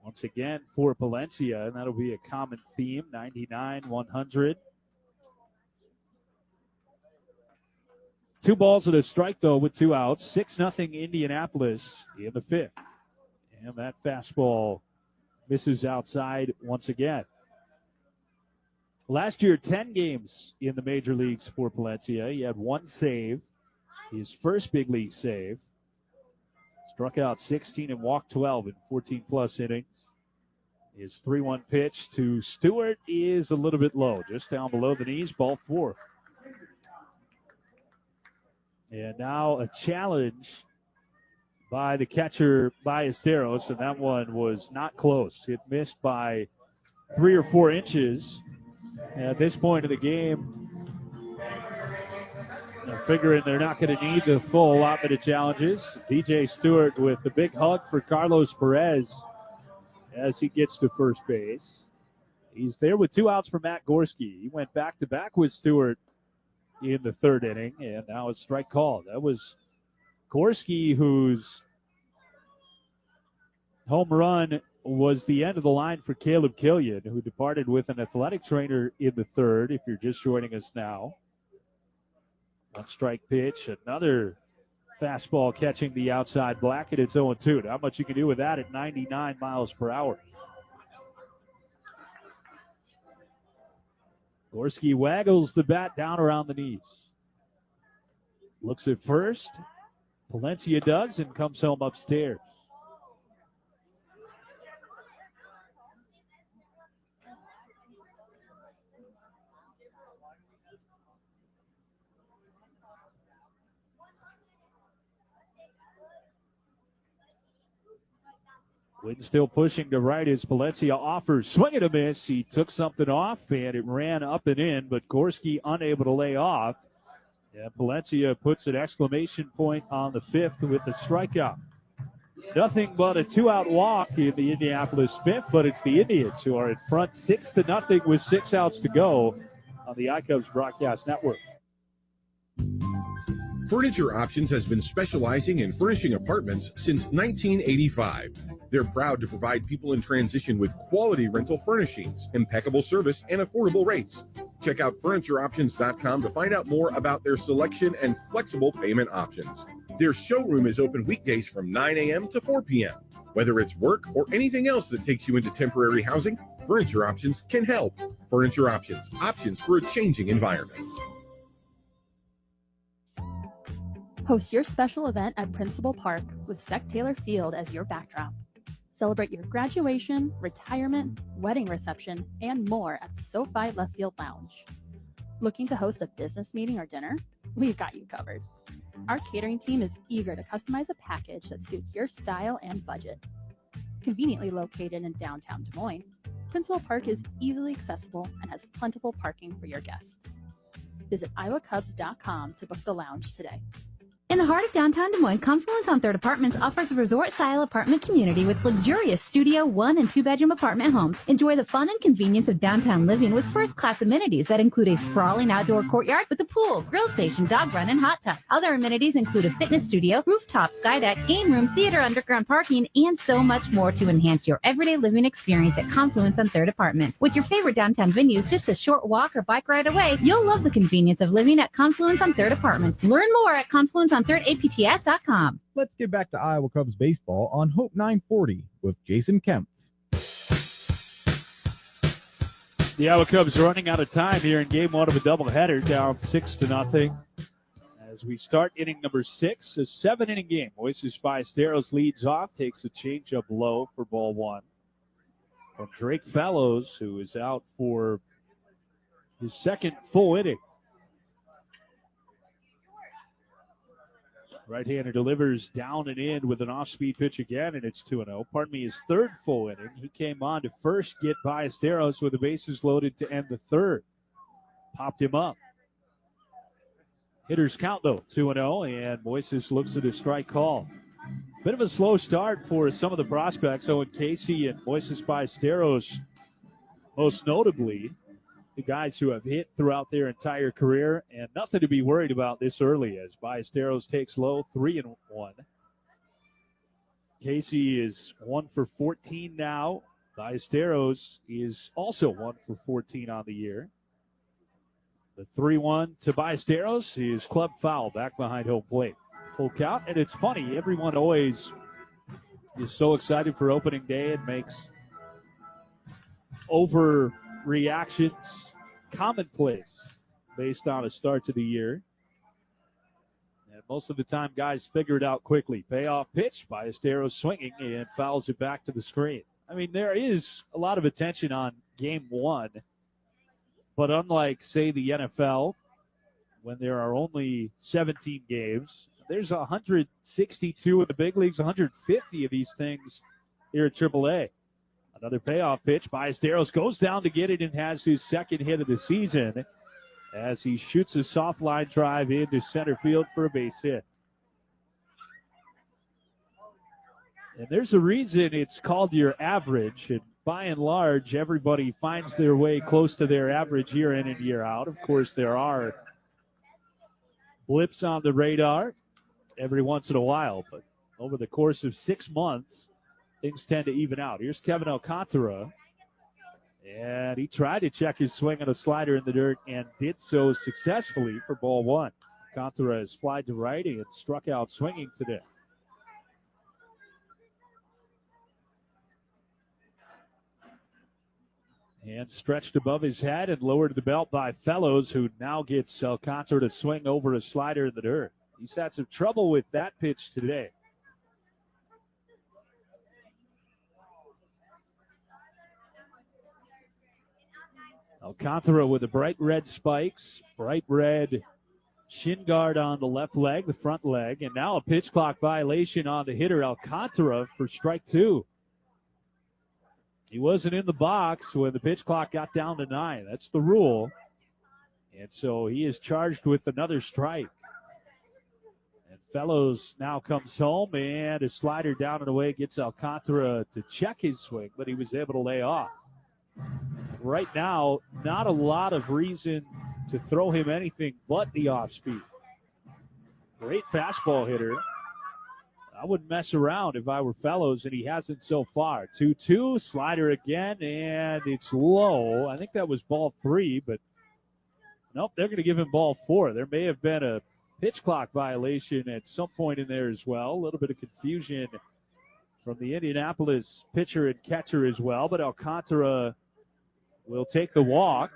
S1: once again for Palencia, and that'll be a common theme, 99, 100. 2 balls and a strike, though, with 2 outs. 6-0 Indianapolis in the 5th. And that fastball misses outside once again. Last year, 10 games in the major leagues for Palencia. He had 1 save, his first big league save. Struck out 16 and walked 12 in 14-plus innings. His 3-1 pitch to Stewart is a little bit low, just down below the knees, ball 4. And now a challenge by the catcher, Ballesteros, and that one was not close. It missed by 3 or 4 inches. At this point of the game, they're figuring they're not going to need the full allotment of challenges. DJ Stewart with a big hug for Carlos Perez as he gets to first base. He's there with 2 outs for Matt Gorski. He went back-to-back with Stewart in the 3rd inning, and now a strike called. That was Gorski, whose home run was the end of the line for Caleb Killian, who departed with an athletic trainer in the 3rd, if you're just joining us now. 1 strike pitch, another fastball catching the outside black, and it's 0-2. Not much you can do with that at 99 miles per hour. Gorski waggles the bat down around the knees. Looks at first. Palencia does and comes home upstairs. Wind still pushing to right as Palencia offers. Swing and a miss. He took something off, and it ran up and in, but Gorski unable to lay off. And Palencia puts an exclamation point on the 5th with the strikeout. Nothing but a 2-out walk in the Indianapolis 5th, but it's the Indians who are in front 6-0 with 6 outs to go on the iCubs Broadcast Network.
S15: Furniture Options has been specializing in furnishing apartments since 1985. They're proud to provide people in transition with quality rental furnishings, impeccable service, and affordable rates. Check out FurnitureOptions.com to find out more about their selection and flexible payment options. Their showroom is open weekdays from 9 a.m. to 4 p.m. Whether it's work or anything else that takes you into temporary housing, Furniture Options can help. Furniture Options, options for a changing environment.
S7: Host your special event at Principal Park with Sec Taylor Field as your backdrop. Celebrate your graduation, retirement, wedding reception, and more at the SoFi Left Field Lounge. Looking to host a business meeting or dinner? We've got you covered. Our catering team is eager to customize a package that suits your style and budget. Conveniently located in downtown Des Moines, Principal Park is easily accessible and has plentiful parking for your guests. Visit iowacubs.com to book the lounge today.
S8: In the heart of downtown Des Moines, Confluence on Third Apartments offers a resort-style apartment community with luxurious studio 1- and 2-bedroom apartment homes. Enjoy the fun and convenience of downtown living with first-class amenities that include a sprawling outdoor courtyard with a pool, grill station, dog run, and hot tub. Other amenities include a fitness studio, rooftop sky deck, game room, theater, underground parking, and so much more to enhance your everyday living experience at Confluence on Third Apartments. With your favorite downtown venues just a short walk or bike ride away, you'll love the convenience of living at Confluence on Third Apartments. Learn more at ConfluenceOnThirdAPTS.com.
S14: Let's get back to Iowa Cubs baseball on Hope 940 with Jason Kemp.
S1: The Iowa Cubs running out of time here in game 1 of a doubleheader, down 6-0. As we start inning number 6, a 7-inning game. Moises Ballesteros leads off, takes a changeup low for ball 1. From Drake Fellows, who is out for his second full inning. Right-hander delivers down and in with an off-speed pitch again, and it's 2-0. Pardon me, his third full inning. He came on to first get Ballesteros with the bases loaded to end the 3rd. Popped him up. Hitters count, though, 2-0, and Moises looks at a strike call. Bit of a slow start for some of the prospects. Owen Casey and Moises Ballesteros, most notably, the guys who have hit throughout their entire career, and nothing to be worried about this early as Ballesteros takes low, 3-1. Casey is 1 for 14 now. Ballesteros is also 1 for 14 on the year. The 3-1 to Ballesteros is club foul back behind home plate. Full count, and it's funny, everyone always is so excited for opening day and makes overreactions commonplace based on a start to the year. And most of the time, guys figure it out quickly. Payoff pitch, Ballesteros swinging and fouls it back to the screen. I mean, there is a lot of attention on game one, but unlike, say, the NFL, when there are only 17 games, there's 162 in the big leagues, 150 of these things here at AAA. Another payoff pitch. Ballesteros goes down to get it and has his second hit of the season as he shoots a soft line drive into center field for a base hit. And there's a reason it's called your average. And by and large, everybody finds their way close to their average year in and year out. Of course, there are blips on the radar every once in a while, but over the course of 6 months, things tend to even out. Here's Kevin Alcantara, and he tried to check his swing on a slider in the dirt and did so successfully for ball one. Alcantara has flied to right and struck out swinging today. And stretched above his head and lowered to the belt by Fellows, who now gets Alcantara to swing over a slider in the dirt. He's had some trouble with that pitch today. Alcantara with the bright red spikes, bright red shin guard on the left leg, the front leg, and now a pitch clock violation on the hitter Alcantara for strike two. He wasn't in the box when the pitch clock got down to 9. That's the rule. And so he is charged with another strike. And Fellows now comes home, and a slider down and away gets Alcantara to check his swing, but he was able to lay off. Right now, not a lot of reason to throw him anything but the off speed. Great fastball hitter. I wouldn't mess around if I were Fellows, and he hasn't so far. 2-2, slider again, and it's low. I think that was ball 3, but nope, they're going to give him ball 4. There may have been a pitch clock violation at some point in there as well. A little bit of confusion from the Indianapolis pitcher and catcher as well, but Alcantara will take the walk.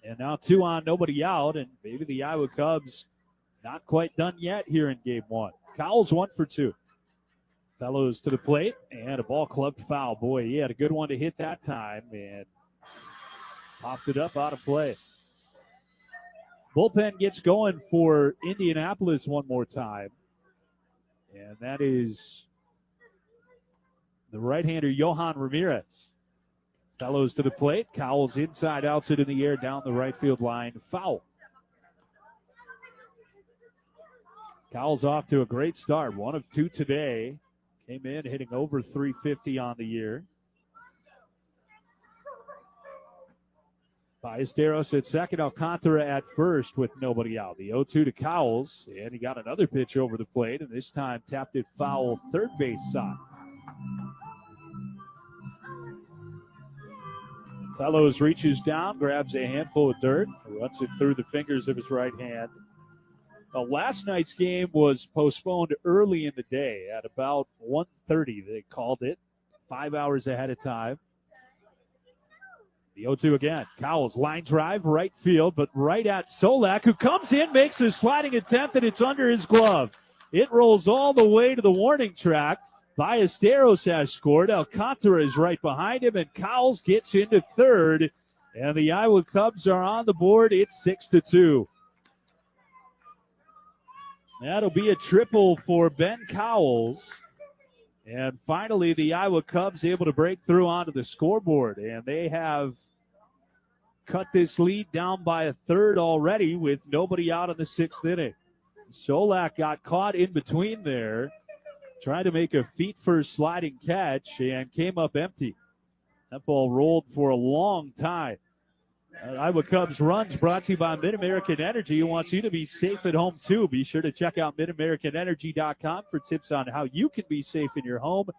S1: And now 2 on, nobody out, and maybe the Iowa Cubs not quite done yet here in game one. Cowles 1 for 2. Fellows to the plate, and a ball clubbed foul. Boy, he had a good one to hit that time, and popped it up out of play. Bullpen gets going for Indianapolis one more time, and that is the right-hander Johan Ramirez. Fellows to the plate. Cowles inside, outs it in the air down the right field line. Foul. Cowles off to a great start. 1 of 2 today. Came in hitting over 350 on the year. Ballesteros at second. Alcantara at first with nobody out. The 0-2 to Cowles. And he got another pitch over the plate. And this time tapped it foul third base side. Fellows reaches down, grabs a handful of dirt, runs it through the fingers of his right hand. Last night's game was postponed early in the day at about 1:30. They called it 5 hours ahead of time. The 0-2 again. Cowles, line drive, right field, but right at Solak, who comes in, makes a sliding attempt, and it's under his glove. It rolls all the way to the warning track. Ballesteros has scored. Alcantara is right behind him, and Cowles gets into third. And the Iowa Cubs are on the board. It's 6-2. That'll be a triple for Ben Cowles. And finally, the Iowa Cubs able to break through onto the scoreboard. And they have cut this lead down by a third already with nobody out in the 6th inning. Solak got caught in between there, trying to make a feet-first sliding catch and came up empty. That ball rolled for a long time. Iowa Cubs runs brought to you by Mid-American Energy, who wants you to be safe at home, too. Be sure to check out MidAmericanEnergy.com for tips on how you can be safe in your home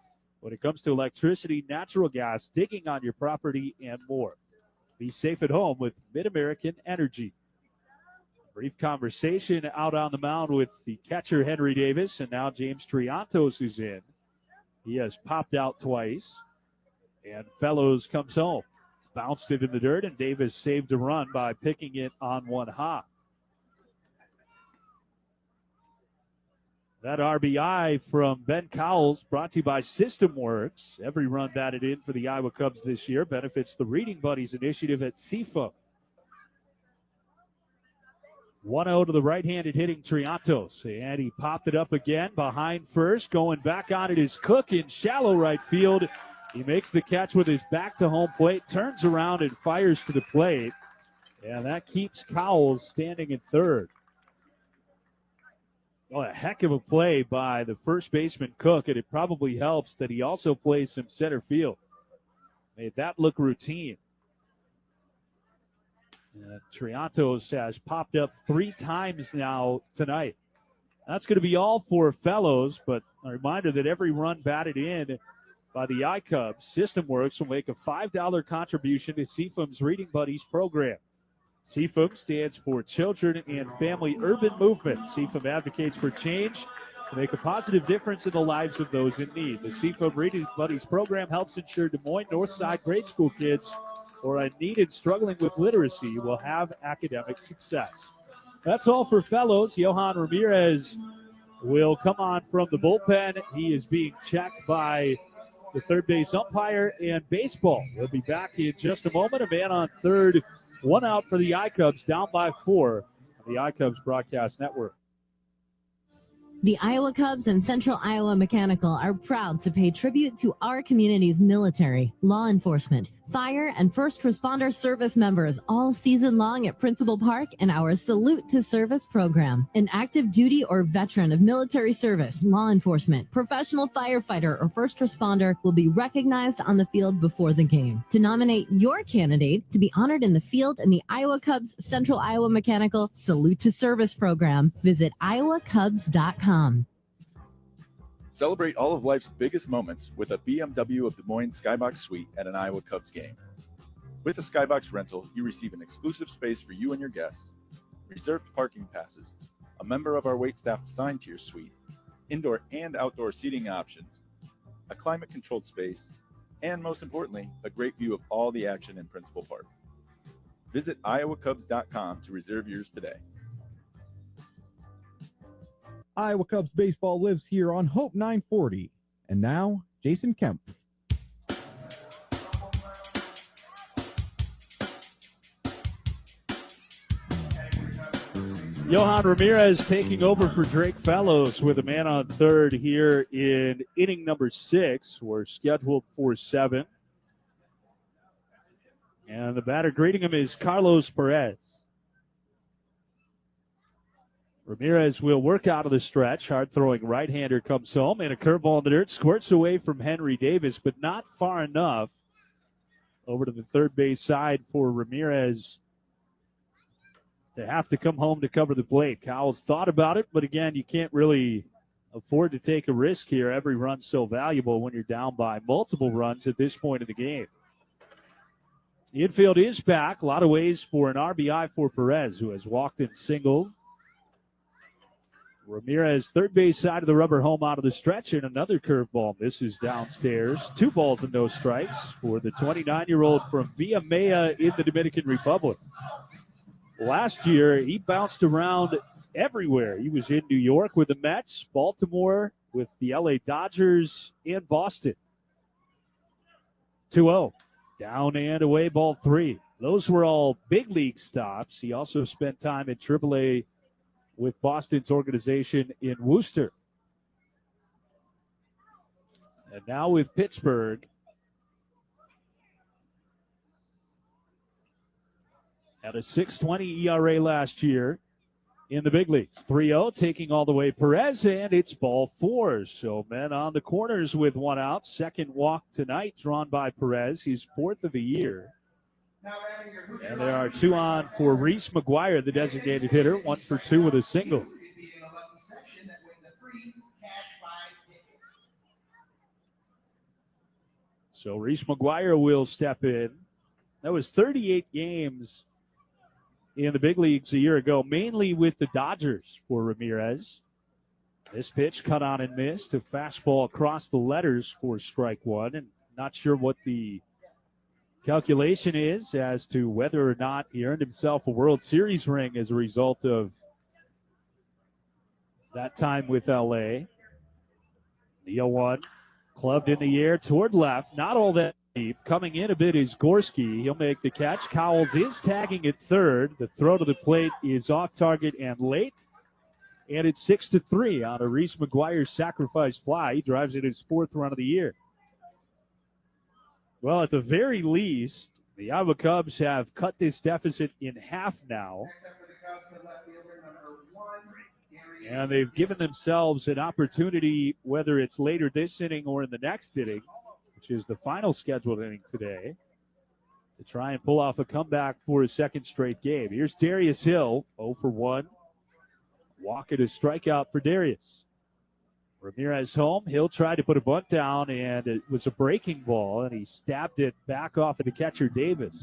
S1: when it comes to electricity, natural gas, digging on your property, and more. Be safe at home with Mid-American Energy. Brief conversation out on the mound with the catcher, Henry Davis, and now James Triantos is in. He has popped out twice, and Fellows comes home. Bounced it in the dirt, and Davis saved a run by picking it on one hop. That RBI from Ben Cowles brought to you by System Works. Every run batted in for the Iowa Cubs this year benefits the Reading Buddies initiative at CFO. 1-0 to the right-handed hitting Triantos. And he popped it up again behind first. Going back on it is Cook in shallow right field. He makes the catch with his back to home plate, turns around and fires to the plate. And that keeps Cowles standing at third. Oh, a heck of a play by the first baseman Cook, and it probably helps that he also plays some center field. Made that look routine. Triantos has popped up 3 times now tonight. That's going to be all for Fellows, but a reminder that every run batted in by the iCubs, System Works will make a $5 contribution to CFM's Reading Buddies program. CFM stands for Children and Family Urban Movement. CFM advocates for change to make a positive difference in the lives of those in need. The CFM Reading Buddies program helps ensure Des Moines Northside grade school kids who are in need and struggling with literacy will have academic success. That's all for Fellows. Johan Ramirez will come on from the bullpen. He is being checked by the third base umpire and baseball. We'll be back in just a moment. A man on third, 1 out for the iCubs, down by 4 on the iCubs Broadcast Network.
S11: The Iowa Cubs and Central Iowa Mechanical are proud to pay tribute to our community's military, law enforcement, fire, and first responder service members all season long at Principal Park and our Salute to Service program. An active duty or veteran of military service, law enforcement, professional firefighter, or first responder will be recognized on the field before the game. To nominate your candidate to be honored in the field in the Iowa Cubs Central Iowa Mechanical Salute to Service program, visit iowacubs.com.
S3: Celebrate all of life's biggest moments with a BMW of Des Moines Skybox Suite at an Iowa Cubs game. With a Skybox rental, you receive an exclusive space for you and your guests, reserved parking passes, a member of our waitstaff assigned to your suite, indoor and outdoor seating options, a climate-controlled space, and most importantly, a great view of all the action in Principal Park. Visit iowacubs.com to reserve yours today.
S14: Iowa Cubs baseball lives here on Hope 940. And now, Jason Kemp.
S1: Johan Ramirez taking over for Drake Fellows with a man on third here in inning number 6. We're scheduled for 7. And the batter greeting him is Carlos Perez. Ramirez will work out of the stretch. Hard-throwing right-hander comes home, and a curveball in the dirt squirts away from Henry Davis, but not far enough. Over to the third base side for Ramirez to have to come home to cover the plate. Cowles thought about it, but again, you can't really afford to take a risk here. Every run's so valuable when you're down by multiple runs at this point in the game. The infield is back. A lot of ways for an RBI for Perez, who has walked and singled. Ramirez, third base side of the rubber home out of the stretch, and another curveball misses downstairs. 2 balls and no strikes for the 29-year-old from Villamella in the Dominican Republic. Last year, he bounced around everywhere. He was in New York with the Mets, Baltimore with the LA Dodgers, and Boston. 2-0. Down and away, ball 3. Those were all big league stops. He also spent time in AAA with Boston's organization in Worcester. And now with Pittsburgh. Had a 6.20 ERA last year. in the big leagues. 3-0, taking all the way Perez, and it's ball 4. So men on the corners with 1 out. Second walk tonight drawn by Perez. He's 4th of the year. And there are 2 on for Reese McGuire, the designated hitter. 1 for 2 with a single. So Reese McGuire will step in. That was 38 games in the big leagues a year ago, mainly with the Dodgers for Ramirez. This pitch cut on and missed. A fastball across the letters for strike 1. And not sure what the calculation is as to whether or not he earned himself a World Series ring as a result of that time with LA. The 0-1 clubbed in the air toward left. Not all that deep. Coming in a bit is Gorski. He'll make the catch. Cowles is tagging at third. The throw to the plate is off target and late. And it's 6-3 on a Reese McGuire sacrifice fly. He drives in his 4th run of the year. Well, at the very least, the Iowa Cubs have cut this deficit in half now. And they've given themselves an opportunity, whether it's later this inning or in the next inning, which is the final scheduled inning today, to try and pull off a comeback for a second straight game. Here's Darius Hill, 0 for 1. Walk and a strikeout for Darius. Ramirez home. Hill tried to put a bunt down, and it was a breaking ball, and he stabbed it back off of the catcher, Davis.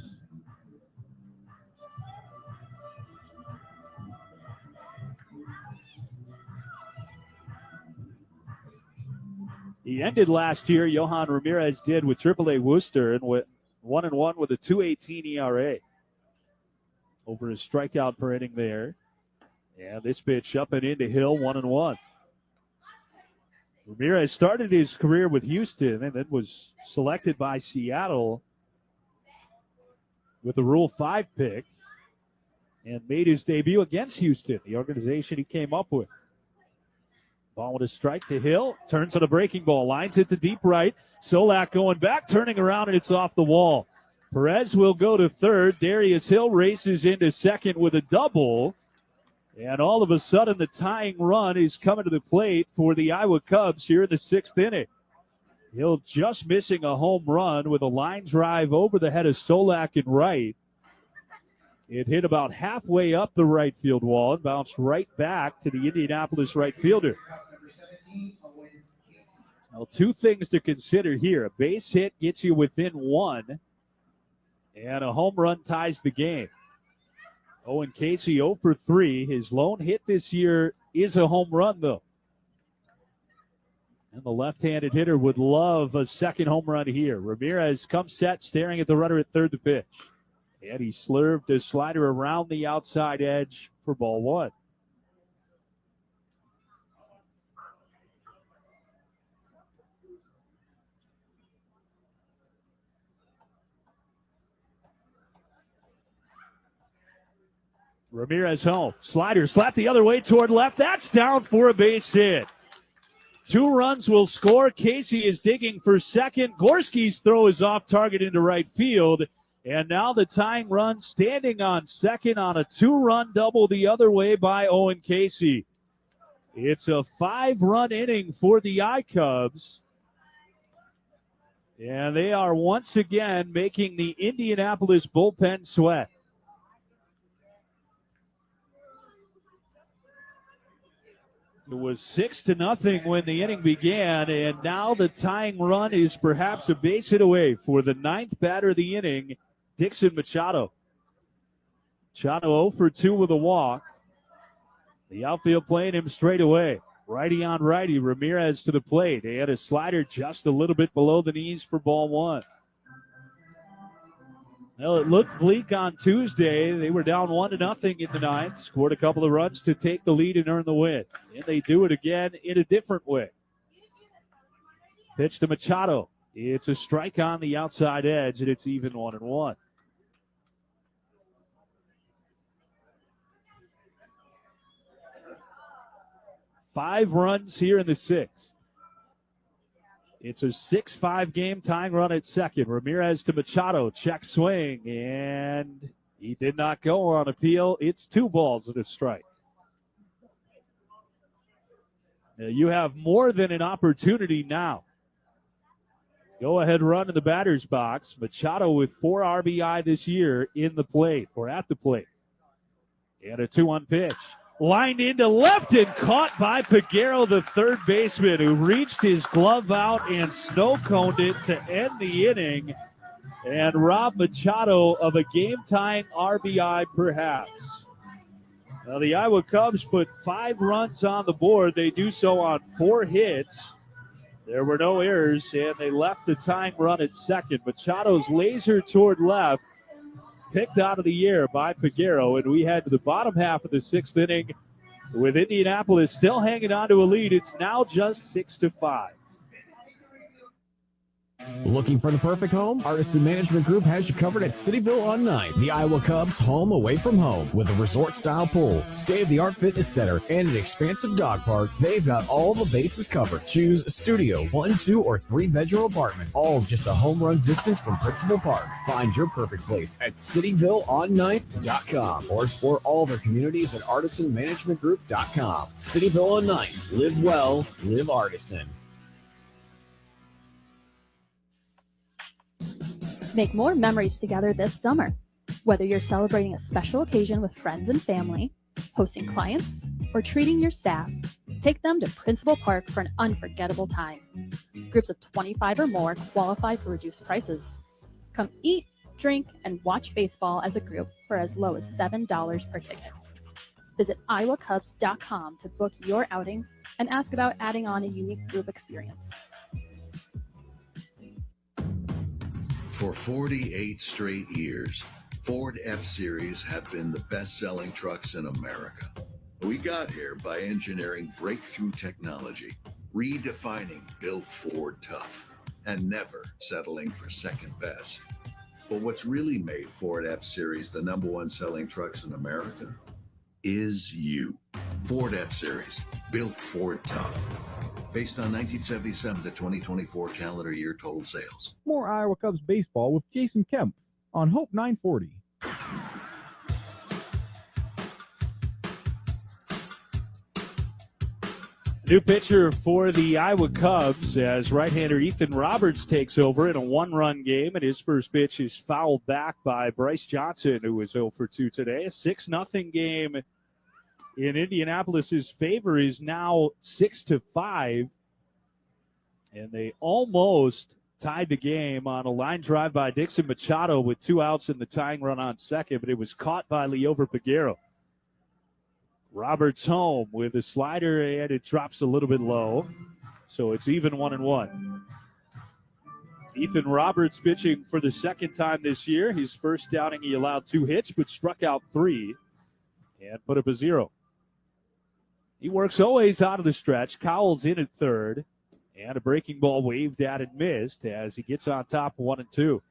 S1: He ended last year, Johan Ramirez did, with AAA Worcester, and went 1-1 with a 2.18 ERA. Over his strikeout per inning there. And this pitch up and into Hill, 1-1. Ramirez started his career with Houston and then was selected by Seattle with a Rule 5 pick and made his debut against Houston, the organization he came up with. Ball with a strike to Hill. Turns on a breaking ball. Lines it to deep right. Solak going back, turning around, and it's off the wall. Perez will go to third. Darius Hill races into second with a double. And all of a sudden, the tying run is coming to the plate for the Iowa Cubs here in the 6th inning. Hill just missing a home run with a line drive over the head of Solak in right. It hit about halfway up the right field wall and bounced right back to the Indianapolis right fielder. Well, 2 things to consider here. A base hit gets you within 1, and a home run ties the game. Owen Casey 0 for 3. His lone hit this year is a home run, though. And the left-handed hitter would love a second home run here. Ramirez comes set, staring at the runner at third to pitch. And he slurved a slider around the outside edge for ball 1. Ramirez home. Slider slapped the other way toward left. That's down for a base hit. 2 runs will score. Casey is digging for second. Gorski's throw is off target into right field. And now the tying run standing on second on a 2-run double the other way by Owen Casey. It's a 5-run inning for the I-Cubs. And they are once again making the Indianapolis bullpen sweat. It was 6-0 when the inning began, and now the tying run is perhaps a base hit away for the 9th batter of the inning, Dixon Machado. Machado 0 for 2 with a walk. The outfield playing him straight away. Righty on righty, Ramirez to the plate. They had a slider just a little bit below the knees for ball 1. Well, it looked bleak on Tuesday. They were down 1-0 in the 9th. Scored a couple of runs to take the lead and earn the win. And they do it again in a different way. Pitch to Machado. It's a strike on the outside edge, and it's even 1-1. Five runs here in the 6th. It's a 6-5 game, tying run at second. Ramirez to Machado, check swing, and he did not go on appeal. It's 2 balls and a strike. You have more than an opportunity now. Go ahead run in the batter's box. Machado with 4 RBI this year in the plate or at the plate. And a 2-1 pitch. Lined into left and caught by Peguero, the third baseman, who reached his glove out and snow-coned it to end the inning and rob Machado of a game-tying RBI perhaps. Now, the Iowa Cubs put 5 runs on the board. They do so on 4 hits. There were no errors, and they left the tying run at second. Machado's laser toward left, picked out of the air by Peguero, and we head to the bottom half of the 6th inning with Indianapolis still hanging on to a lead. It's now just 6-5.
S5: Looking for the perfect home? Artisan Management Group has you covered at Cityville on 9, the Iowa Cubs home away from home. With a resort-style pool, state-of-the-art fitness center, and an expansive dog park, they've got all the bases covered. Choose studio, 1, 2, or 3-bedroom apartments, all just a home run distance from Principal Park. Find your perfect place at cityvilleon9.com or explore all their communities at artisanmanagementgroup.com. Cityville on 9. Live well, live artisan.
S7: Make more memories together this summer. Whether you're celebrating a special occasion with friends and family, hosting clients, or treating your staff, take them to Principal Park for an unforgettable time. Groups of 25 or more qualify for reduced prices. Come eat, drink, and watch baseball as a group for as low as $7 per ticket. Visit iowacubs.com to book your outing and ask about adding on a unique group experience.
S12: For 48 straight years, Ford F-Series have been the best-selling trucks in America. We got here by engineering breakthrough technology, redefining Built Ford Tough, and never settling for second best. But what's really made Ford F-Series the #1 selling trucks in America is you. Ford F-Series, Built Ford Tough. Based on 1977 to 2024 calendar year total sales.
S14: More Iowa Cubs baseball with Jason Kemp on Hope 940.
S1: New pitcher for the Iowa Cubs as right-hander Ethan Roberts takes over in a 1-run game, and his first pitch is fouled back by Bryce Johnson, who was 0 for 2 today. A 6-0 game in Indianapolis's favor is now 6-5, and they almost tied the game on a line drive by Dixon Machado with 2 outs and the tying run on second, but it was caught by Liover Peguero. Roberts home with a slider, and it drops a little bit low, so it's even 1-1. Ethan Roberts pitching for the second time this year. His first outing, he allowed 2 hits, but struck out 3 and put up a 0. He works always out of the stretch. Cowles in at third, and a breaking ball waved at and missed as he gets on top 1-2.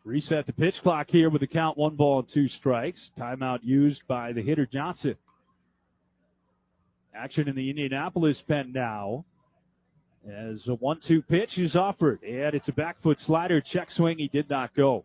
S1: Reset the pitch clock here with the count 1 ball and 2 strikes. Timeout used by the hitter Johnson. Action in the Indianapolis pen now as a 1-2 pitch is offered, and it's a back foot slider, check swing. He did not go.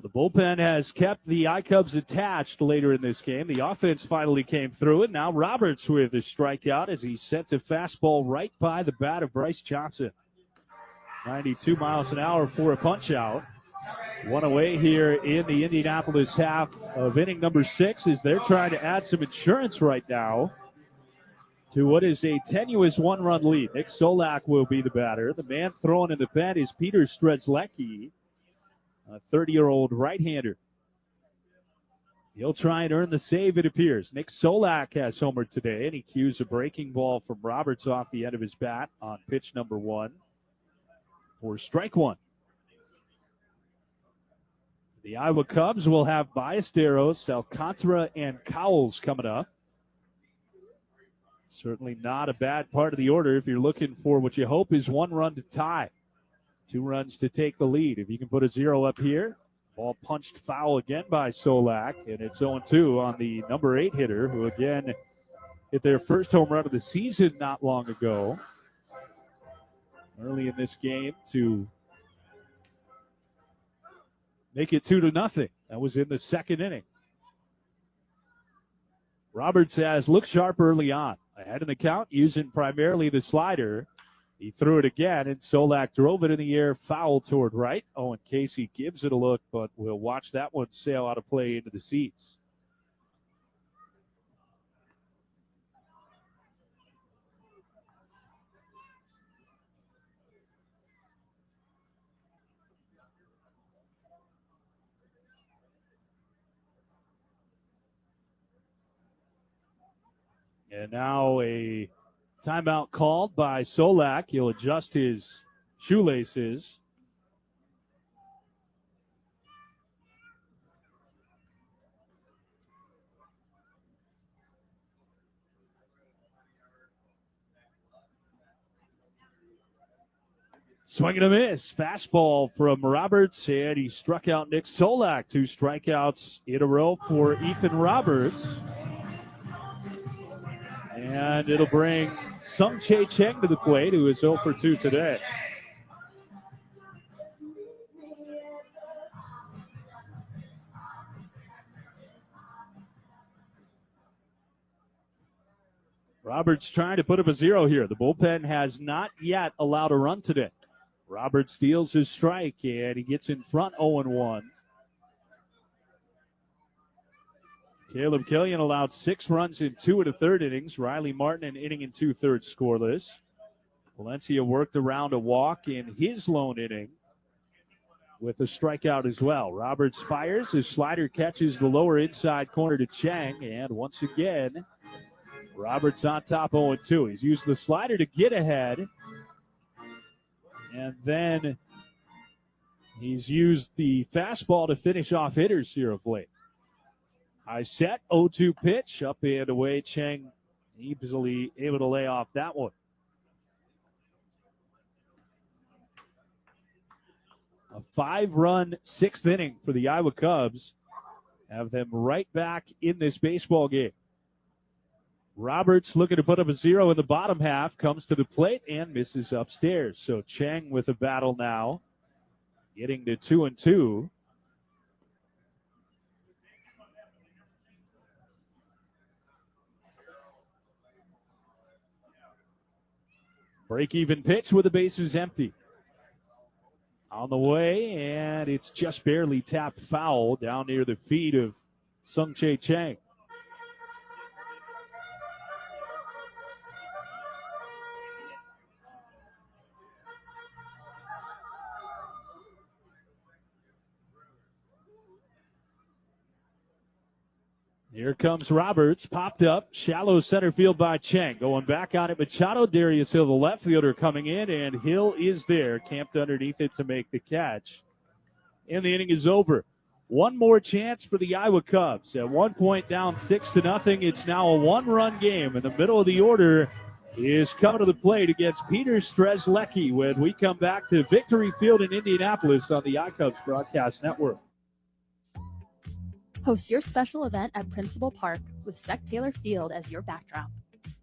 S1: The bullpen has kept the I-Cubs attached later in this game. The offense finally came through it. Now Roberts with a strikeout as he sent a fastball right by the bat of Bryce Johnson. 92 miles an hour for a punch out. 1 away here in the Indianapolis half of inning number 6 as they're trying to add some insurance right now to what is a tenuous 1-run lead. Nick Solak will be the batter. The man throwing in the pen is Peter Strzelecki, a 30-year-old right-hander. He'll try and earn the save, it appears. Nick Solak has homered today, and he cues a breaking ball from Roberts off the end of his bat on pitch number 1 for strike 1. The Iowa Cubs will have Ballesteros, Alcantara, and Cowles coming up. Certainly not a bad part of the order if you're looking for what you hope is 1 run to tie. 2 runs to take the lead. If you can put a 0 up here, ball punched foul again by Solak, and it's 0-2 on the number 8 hitter, who again hit their first home run of the season not long ago. Early in this game to make it 2-0. That was in the second inning. Roberts has looked sharp early on. Ahead in the count, using primarily the slider. He threw it again, and Solak drove it in the air, foul toward right. Owen Casey gives it a look, but we'll watch that one sail out of play into the seats. And now a timeout called by Solak. He'll adjust his shoelaces. Swing and a miss. Fastball from Roberts, and he struck out Nick Solak. 2 strikeouts in a row for Ethan Roberts. And it'll bring Sung-Chae Cheng to the plate, who is 0 for 2 today. Roberts trying to put up a 0 here. The bullpen has not yet allowed a run today. Roberts steals his strike, and he gets in front 0-1. Caleb Killian allowed 6 runs in 2 1/3 innings. Riley Martin an inning and 2/3 scoreless. Valencia worked around a walk in his lone inning with a strikeout as well. Roberts fires. His slider catches the lower inside corner to Chang, and once again, Roberts on top 0-2. He's used the slider to get ahead, and then he's used the fastball to finish off hitters here of late. High set, 0-2 pitch, up and away. Chang easily able to lay off that one. A 5-run 6th inning for the Iowa Cubs. Have them right back in this baseball game. Roberts looking to put up a 0 in the bottom half, comes to the plate and misses upstairs. So Chang with a battle now, getting to 2-2. Break-even pitch with the bases empty. On the way, and it's just barely tapped foul down near the feet of Sung-Chae Chang. Here comes Roberts, popped up, shallow center field by Chang. Going back on it, Machado. Darius Hill, the left fielder, coming in, and Hill is there, camped underneath it to make the catch. And the inning is over. One more chance for the Iowa Cubs. At one point down 6-0, it's now a 1-run game. In the middle of the order is coming to the plate against Peter Strzelecki when we come back to Victory Field in Indianapolis on the iCubs Broadcast Network.
S7: Host your special event at Principal Park with Sec Taylor Field as your backdrop.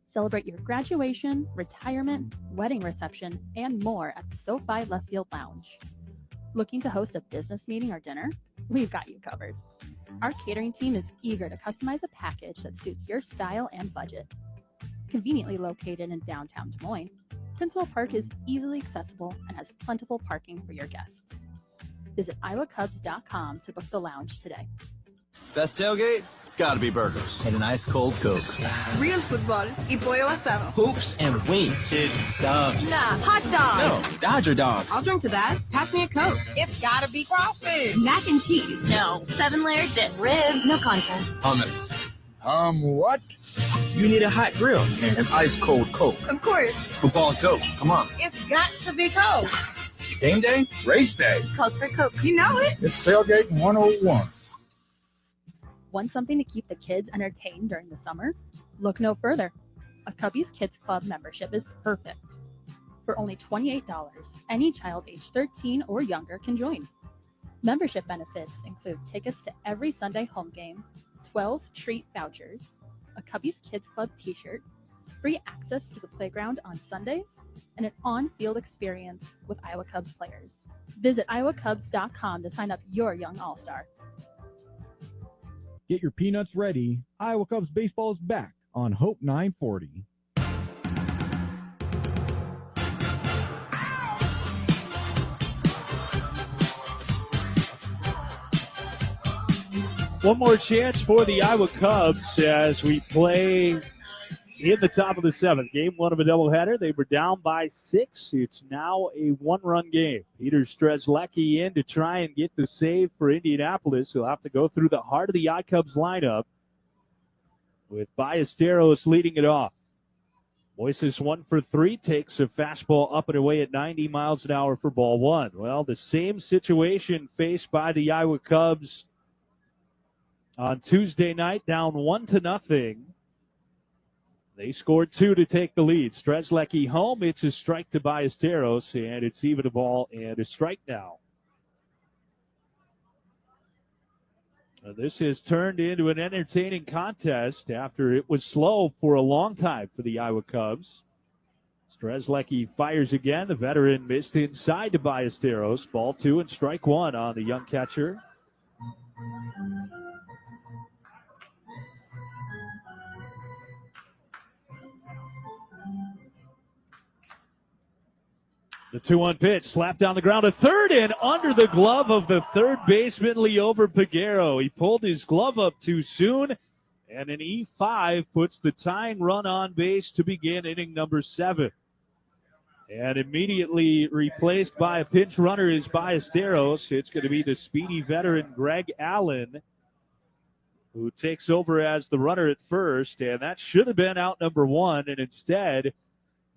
S7: Celebrate your graduation, retirement, wedding reception, and more at the SoFi Left Field Lounge. Looking to host a business meeting or dinner? We've got you covered. Our catering team is eager to customize a package that suits your style and budget. Conveniently located in downtown Des Moines, Principal Park is easily accessible and has plentiful parking for your guests. Visit iowacubs.com to book the lounge today.
S18: Best tailgate? It's gotta be burgers. And an ice cold Coke.
S21: Real football y pollo asado.
S18: Hoops and wings. It's subs.
S21: Nah, hot dog.
S18: No, Dodger dog.
S21: I'll drink to that. Pass me a Coke. It's gotta be crawfish. Mac and cheese.
S22: No. 7-layer dip. Ribs. No contest.
S18: Hummus.
S20: What? You need a hot grill and an ice cold Coke.
S21: Of course.
S18: Football and Coke. Come on.
S21: It's got to be Coke.
S20: Game day? Race day.
S21: Calls for Coke. You know it.
S20: It's Tailgate 101.
S7: Want something to keep the kids entertained during the summer? Look no further. A Cubbies Kids Club membership is perfect. For only $28, any child age 13 or younger can join. Membership benefits include tickets to every Sunday home game, 12 treat vouchers, a Cubbies Kids Club t-shirt, free access to the playground on Sundays, and an on-field experience with Iowa Cubs players. Visit iowacubs.com to sign up your young all-star.
S14: Get your peanuts ready. Iowa Cubs baseball is back on Hope 940.
S1: One more chance for the Iowa Cubs as we play in the top of the seventh. Game one of a doubleheader. They were down by 6. It's now a one-run game. Peter Strzelecki in to try and get the save for Indianapolis. He'll have to go through the heart of the I-Cubs lineup with Ballesteros leading it off. Moises 1 for 3, takes a fastball up and away at 90 miles an hour for ball one. Well, the same situation faced by the Iowa Cubs on Tuesday night, down 1-0. They scored 2 to take the lead. Strzelecki home. It's a strike to Ballesteros, and it's even a ball and a strike now. This has turned into an entertaining contest after it was slow for a long time for the Iowa Cubs. Strzelecki fires again. The veteran missed inside to Ballesteros. Ball 2 and strike 1 on the young catcher. The 2-1 pitch, slapped down the ground to third and under the glove of the third baseman, Liover Peguero. He pulled his glove up too soon, and an E5 puts the tying run on base to begin inning number 7. And immediately replaced by a pinch runner is Ballesteros. It's going to be the speedy veteran Greg Allen who takes over as the runner at first, and that should have been out number 1, and instead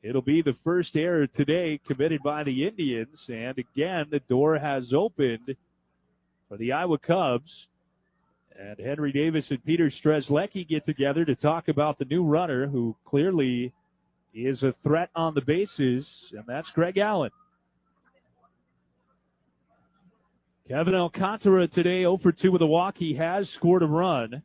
S1: it'll be the first error today committed by the Indians. And again, the door has opened for the Iowa Cubs. And Henry Davis and Peter Strzelecki get together to talk about the new runner who clearly is a threat on the bases, and that's Greg Allen. Kevin Alcantara today 0 for 2 with a walk. He has scored a run.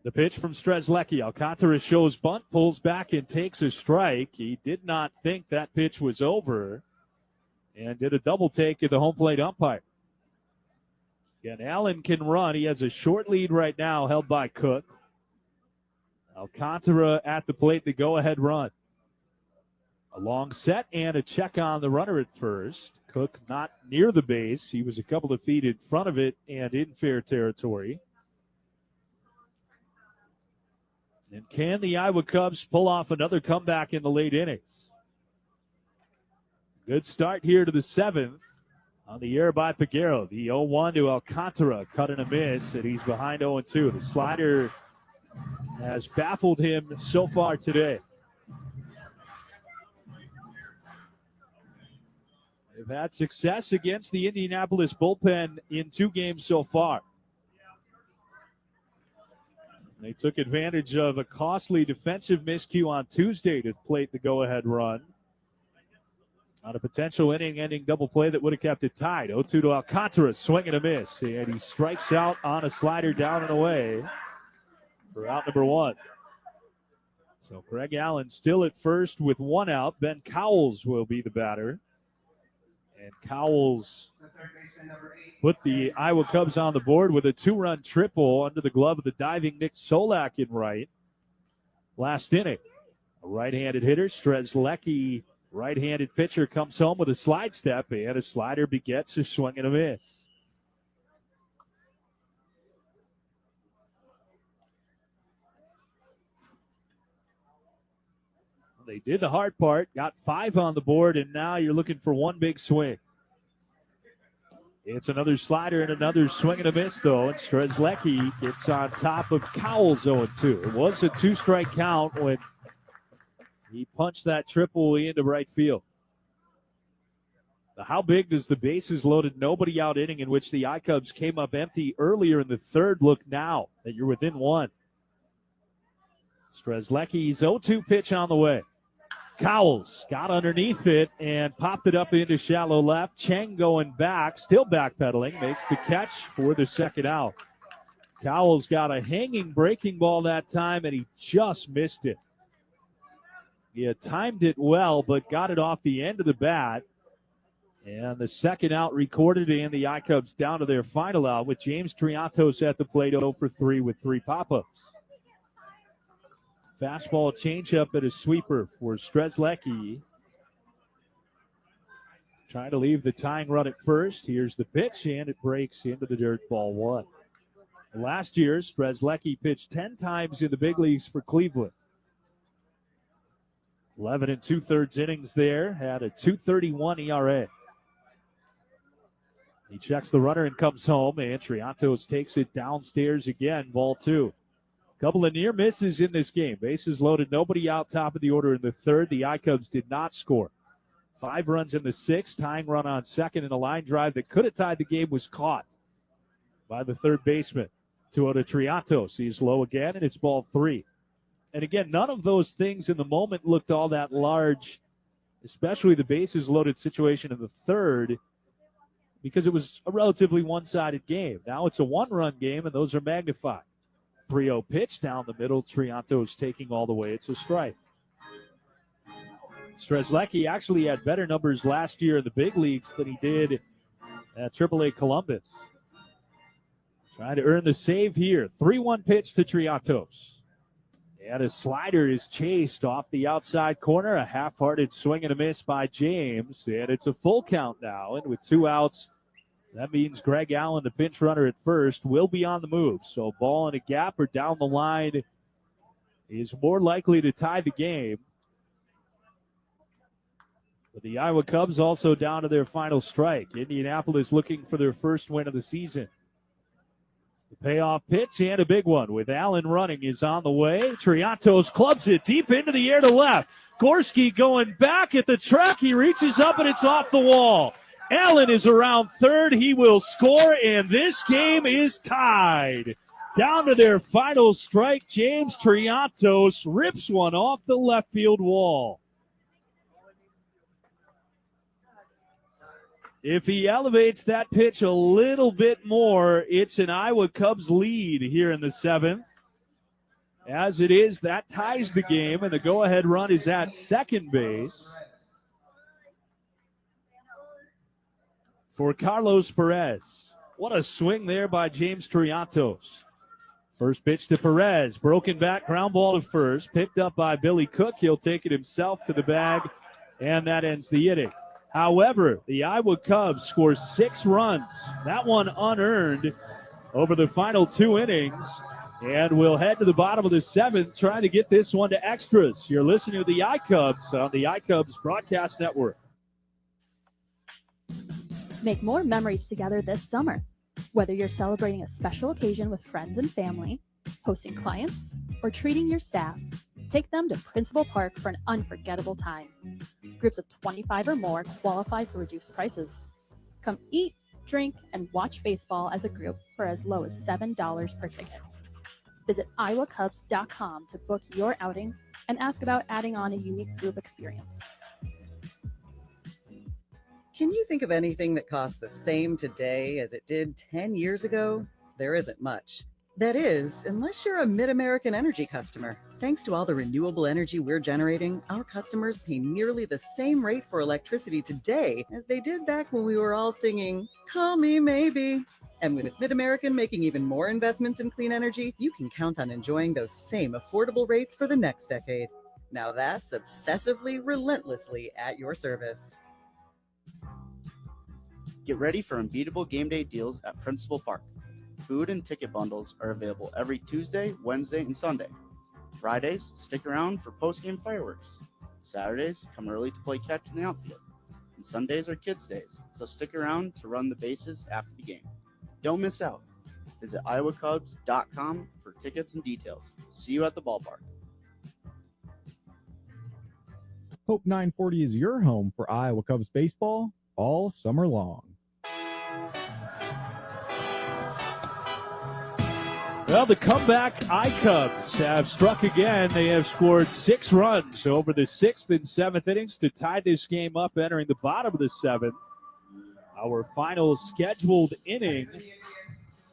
S1: The pitch from Strzelecki. Alcantara shows bunt, pulls back and takes a strike. He did not think that pitch was over and did a double take at the home plate umpire. Again, Allen can run. He has a short lead right now held by Cook. Alcantara at the plate, the go-ahead run. A long set and a check on the runner at first. Cook not near the base. He was a couple of feet in front of it and in fair territory. And can the Iowa Cubs pull off another comeback in the late innings? Good start here to the 7th. On the air by Peguero. The 0-1 to Alcantara. Cut and a miss, and he's behind 0-2. The slider has baffled him so far today. They've had success against the Indianapolis bullpen in 2 games so far. They took advantage of a costly defensive miscue on Tuesday to plate the go-ahead run on a potential inning-ending double play that would have kept it tied. 0-2 to Alcantara, swing and a miss, and he strikes out on a slider down and away for out number 1. So Greg Allen still at first with 1 out. Ben Cowles will be the batter. And Cowles put the Iowa Cubs on the board with a 2-run triple under the glove of the diving Nick Solak in right last inning. A right-handed hitter, Strzelecki, right-handed pitcher, comes home with a slide step, and a slider begets a swing and a miss. They did the hard part, got 5 on the board, and now you're looking for one big swing. It's another slider and another swing and a miss, though, and Strzelecki gets on top of Cowles 0-2. It was a 2-strike count when he punched that triple into right field. How big does the bases loaded, nobody out inning in which the iCubs came up empty earlier in the third look now that you're within one? Strzelecki's 0-2 pitch on the way. Cowles got underneath it and popped it up into shallow left. Cheng going back, still backpedaling, makes the catch for the second out. Cowles got a hanging breaking ball that time, and he just missed it. He had timed it well, but got it off the end of the bat. And the second out recorded, and the iCubs down to their final out with James Triantos at the plate, 0 for 3 with 3 pop-ups. Fastball changeup and a sweeper for Strzelecki. Trying to leave the tying run at first. Here's the pitch, and it breaks into the dirt, ball 1. Last year, Strzelecki pitched 10 times in the big leagues for Cleveland. 11 2/3 innings there, had a 2.31 ERA. He checks the runner and comes home, and Triantos takes it downstairs again, ball 2. Couple of near misses in this game. Bases loaded, nobody out, top of the order in the third. The iCubs did not score. 5 runs in the 6th, tying run on second, and a line drive that could have tied the game was caught by the third baseman. 2-0 to Triantos. He's low again, and it's ball 3. And again, none of those things in the moment looked all that large, especially the bases loaded situation in the third, because it was a relatively one-sided game. Now it's a one-run game, and those are magnified. 3-0 pitch down the middle. Triantos taking all the way. It's a strike. Strzelecki actually had better numbers last year in the big leagues than he did at AAA Columbus. Trying to earn the save here. 3-1 pitch to Triantos. And a slider is chased off the outside corner. A half-hearted swing and a miss by James. And it's a full count now. And with 2 outs, that means Greg Allen, the pinch runner at first, will be on the move. So ball in a gap or down the line is more likely to tie the game. But the Iowa Cubs also down to their final strike. Indianapolis looking for their first win of the season. The payoff pitch and a big one with Allen running is on the way. Triantos clubs it deep into the air to left. Gorski going back at the track. He reaches up and it's off the wall. Allen is around third. He will score, and this game is tied. Down to their final strike, James Triantos rips one off the left field wall. If he elevates that pitch a little bit more, it's an Iowa Cubs lead here in the 7th. As it is, that ties the game, and the go-ahead run is at second base for Carlos Perez. What a swing there by James Triantos. First pitch to Perez, broken back, ground ball to first, picked up by Billy Cook. He'll take it himself to the bag, and that ends the inning. However, the Iowa Cubs score 6 runs, that one unearned, over the final 2 innings, and we'll head to the bottom of the 7th, trying to get this one to extras. You're listening to the iCubs on the iCubs Broadcast Network.
S7: Make more memories together this summer. Whether you're celebrating a special occasion with friends and family, hosting clients, or treating your staff, take them to Principal Park for an unforgettable time. Groups of 25 or more qualify for reduced prices. Come eat, drink, and watch baseball as a group for as low as $7 per ticket. Visit iowacubs.com to book your outing and ask about adding on a unique group experience.
S4: Can you think of anything that costs the same today as it did 10 years ago? There isn't much. That is, unless you're a Mid-American Energy customer. Thanks to all the renewable energy we're generating, our customers pay nearly the same rate for electricity today as they did back when we were all singing, "Call Me Maybe." And with Mid-American making even more investments in clean energy, you can count on enjoying those same affordable rates for the next decade. Now that's obsessively, relentlessly at your service.
S10: Get ready for unbeatable game day deals at Principal Park. Food and ticket bundles are available every Tuesday, Wednesday, and Sunday. Fridays, stick around for post-game fireworks. Saturdays, come early to play catch in the outfield. And Sundays are kids' days, so stick around to run the bases after the game. Don't miss out. Visit iowacubs.com for tickets and details. See you at the ballpark.
S14: Hope 940 is your home for Iowa Cubs baseball all summer long.
S1: Well, the comeback ICUBS have struck again. They have scored 6 runs over the 6th and 7th innings to tie this game up entering the bottom of the 7th. Our final scheduled inning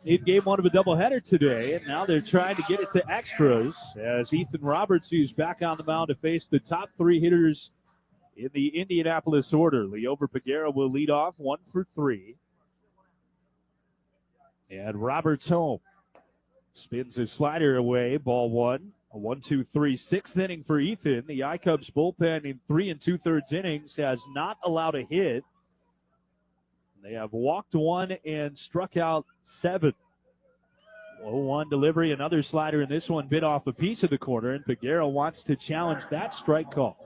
S1: in game 1 of a doubleheader today, and now they're trying to get it to extras as Ethan Roberts, who's back on the mound to face the top 3 hitters in the Indianapolis order. Leover Peguero will lead off, 1 for 3. And Roberts home. Spins his slider away, ball 1. A 1-2-3, 6th inning for Ethan. The ICUBS bullpen in 3 2/3 innings has not allowed a hit. They have walked 1 and struck out 7. 0-1 delivery, another slider, and this one bit off a piece of the corner, and Peguero wants to challenge that strike call.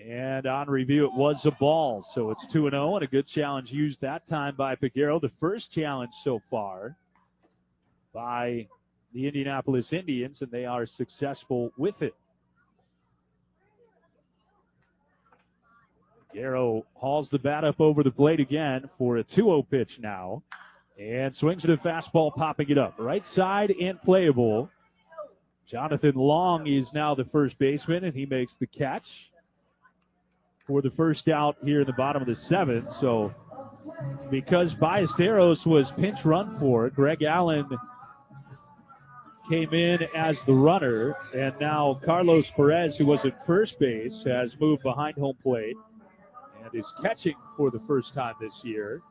S1: And on review, it was a ball, so it's 2-0, and a good challenge used that time by Peguero. The first challenge so far by the Indianapolis Indians, and they are successful with it. Peguero hauls the bat up over the plate again for a 2-0 pitch now, and swings at a fastball, popping it up. Right side and playable. Jonathan Long is now the first baseman, and he makes the catch for the first out here in the bottom of the 7th. So because Ballesteros was pinch run for, Greg Allen came in as the runner, and now Carlos Perez, who was at first base, has moved behind home plate and is catching for the first time this year.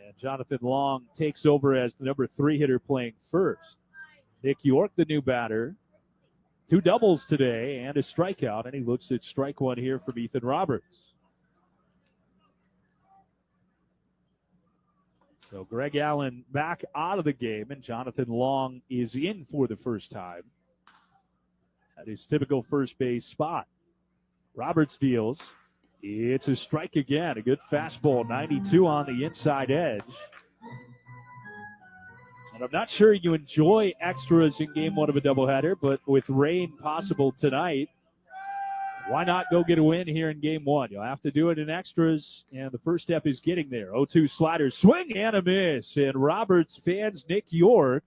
S1: And Jonathan Long takes over as the number 3 hitter playing first. Nick York, the new batter, 2 doubles today and a strikeout, and he looks at strike 1 here from Ethan Roberts. So Greg Allen back out of the game, and Jonathan Long is in for the first time at his typical first base spot. Roberts deals. It's a strike again. A good fastball, 92 on the inside edge. And I'm not sure you enjoy extras in game 1 of a doubleheader, but with rain possible tonight, why not go get a win here in game 1? You'll have to do it in extras, and the first step is getting there. 0-2 slider, swing and a miss. And Roberts fans Nick York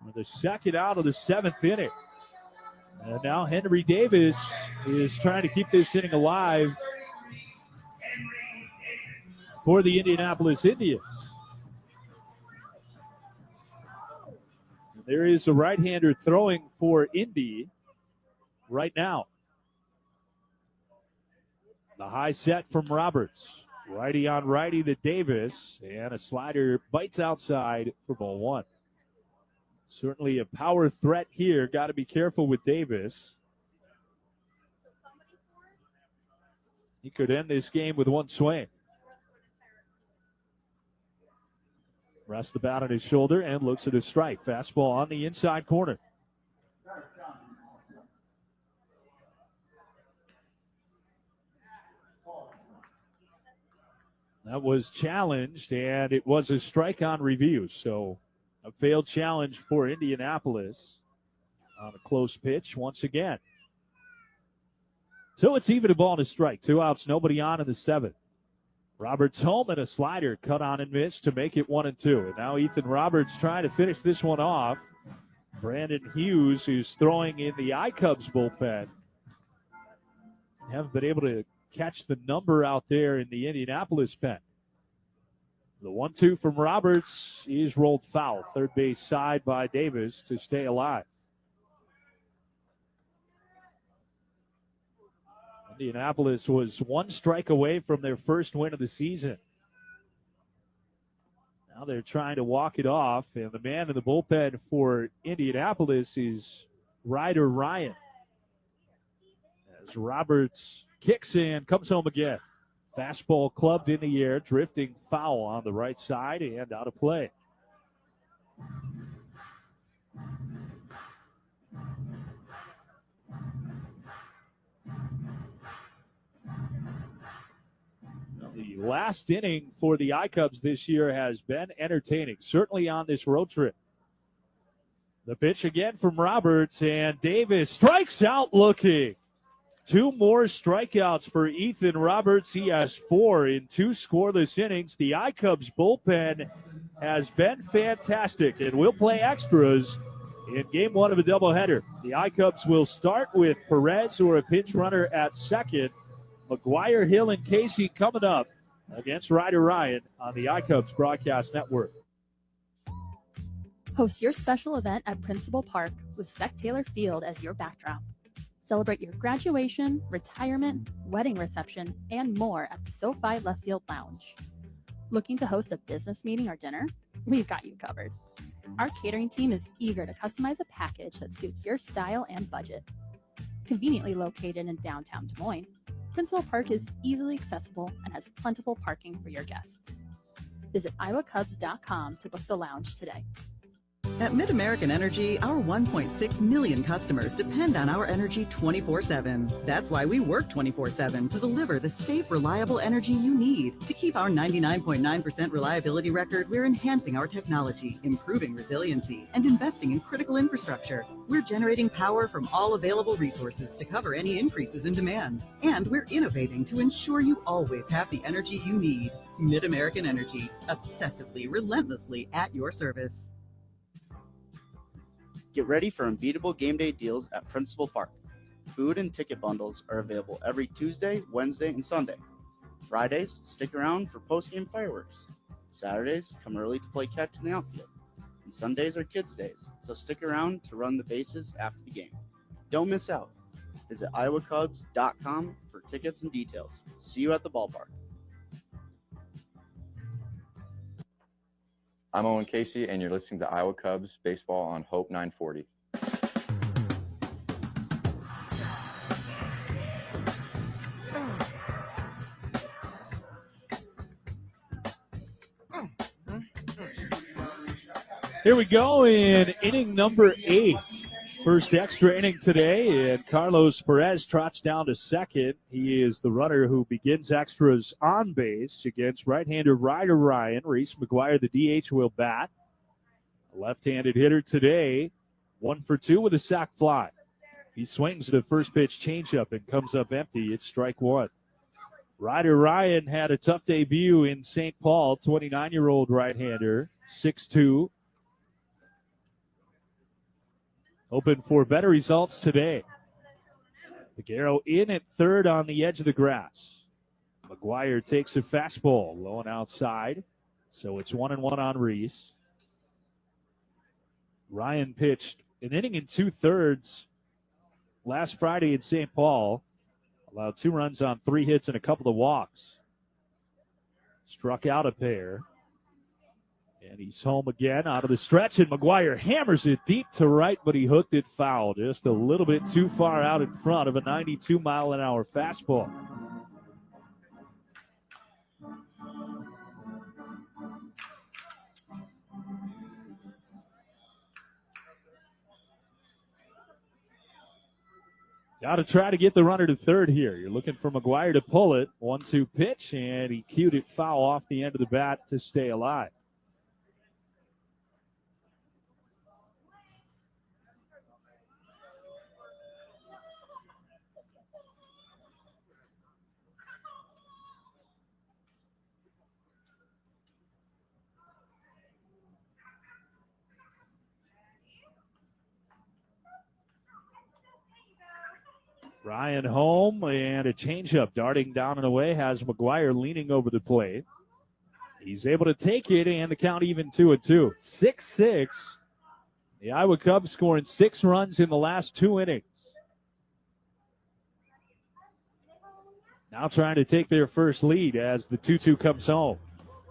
S1: with the second out of the 7th inning. And now Henry Davis is trying to keep this inning alive for the Indianapolis Indians. There is a right-hander throwing for Indy right now. The high set from Roberts. Righty on righty to Davis. And a slider bites outside for ball 1. Certainly a power threat here. Got to be careful with Davis. He could end this game with 1 swing. Rests the bat on his shoulder and looks at a strike. Fastball on the inside corner. That was challenged, and it was a strike on review. So a failed challenge for Indianapolis on a close pitch once again. So it's even a ball and a strike. 2 outs, nobody on in the 7th. Roberts home and a slider cut on and missed to make it 1-2. And now Ethan Roberts trying to finish this one off. Brandon Hughes, who's throwing in the ICUBS bullpen, haven't been able to catch the number out there in the Indianapolis pen. The 1-2 from Roberts is rolled foul. Third base side by Davis to stay alive. Indianapolis was 1 strike away from their first win of the season. Now they're trying to walk it off, and the man in the bullpen for Indianapolis is Ryder Ryan. As Roberts kicks in, comes home again. Fastball clubbed in the air, drifting foul on the right side and out of play. The last inning for the ICUBS this year has been entertaining, certainly on this road trip. The pitch again from Roberts, and Davis strikes out looking. 2 more strikeouts for Ethan Roberts. He has 4 in 2 scoreless innings. The iCubs bullpen has been fantastic, and we'll play extras in game 1 of a doubleheader. The iCubs will start with Perez, or a pinch runner at second. McGuire, Hill, and Casey coming up against Ryder Ryan on the iCubs Broadcast Network.
S7: Host your special event at Principal Park with Sec Taylor Field as your backdrop. Celebrate your graduation, retirement, wedding reception, and more at the SoFi Left Field Lounge. Looking to host a business meeting or dinner? We've got you covered. Our catering team is eager to customize a package that suits your style and budget. Conveniently located in downtown Des Moines, Principal Park is easily accessible and has plentiful parking for your guests. Visit iowacubs.com to book the lounge today.
S4: At Mid-American Energy, our 1.6 million customers depend on our energy 24/7. That's why we work 24/7 to deliver the safe, reliable energy you need. To keep our 99.9% reliability record, we're enhancing our technology, improving resiliency, and investing in critical infrastructure. We're generating power from all available resources to cover any increases in demand. And we're innovating to ensure you always have the energy you need. Mid-American Energy, obsessively, relentlessly at your service.
S10: Get ready for unbeatable game day deals at Principal Park. Food and ticket bundles are available every Tuesday, Wednesday, and Sunday. Fridays, stick around for post-game fireworks. Saturdays, come early to play catch in the outfield. And Sundays are kids' days, so stick around to run the bases after the game. Don't miss out. Visit iowacubs.com for tickets and details. See you at the ballpark.
S9: I'm Owen Casey, and you're listening to Iowa Cubs baseball on Hope 940.
S1: Here we go in inning number 8. First extra inning today, and Carlos Perez trots down to second. He is the runner who begins extras on base against right-hander Ryder Ryan. Reese McGuire, the DH, will bat. A left-handed hitter today, 1 for 2 with a sac fly. He swings at a first pitch changeup and comes up empty. It's strike 1. Ryder Ryan had a tough debut in St. Paul, 29-year-old right-hander, 6'2". Hoping for better results today. Figueroa in at third on the edge of the grass. McGuire takes a fastball low and outside. So it's 1-1 on Reese. Ryan pitched an inning and 2/3 last Friday in St. Paul. Allowed 2 runs on 3 hits and a couple of walks. Struck out a pair. And he's home again out of the stretch, and McGuire hammers it deep to right, but he hooked it foul. Just a little bit too far out in front of a 92-mile-an-hour fastball. Got to try to get the runner to third here. You're looking for McGuire to pull it. 1-2 pitch, and he cued it foul off the end of the bat to stay alive. Ryan home, and a changeup darting down and away has McGuire leaning over the plate. He's able to take it, and the count even 2-2. 6-6. The Iowa Cubs scoring 6 runs in the last 2 innings. Now trying to take their first lead as the 2-2 comes home.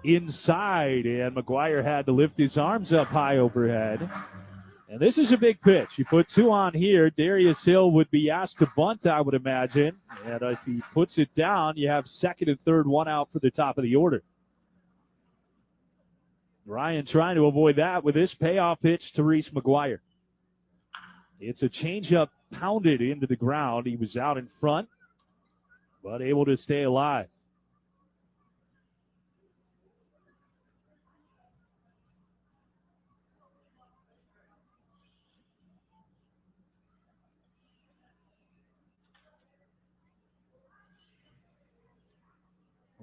S1: Inside, and McGuire had to lift his arms up high overhead. And this is a big pitch. You put 2 on here. Darius Hill would be asked to bunt, I would imagine. And if he puts it down, you have second and third, 1 out for the top of the order. Ryan trying to avoid that with this payoff pitch to Reese McGuire. It's a changeup pounded into the ground. He was out in front, but able to stay alive.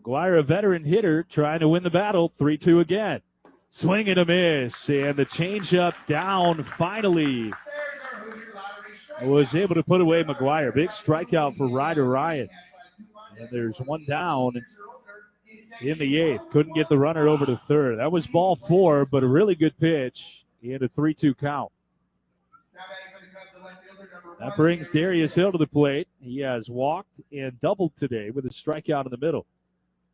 S1: McGuire, a veteran hitter, trying to win the battle. 3-2 again. Swing and a miss, and the changeup down finally. Was able to put away McGuire. Big strikeout for Ryder Ryan. And there's one down in the 8th. Couldn't get the runner over to third. That was ball 4, but a really good pitch and a 3-2 count. That brings Darius Hill to the plate. He has walked and doubled today with a strikeout in the middle.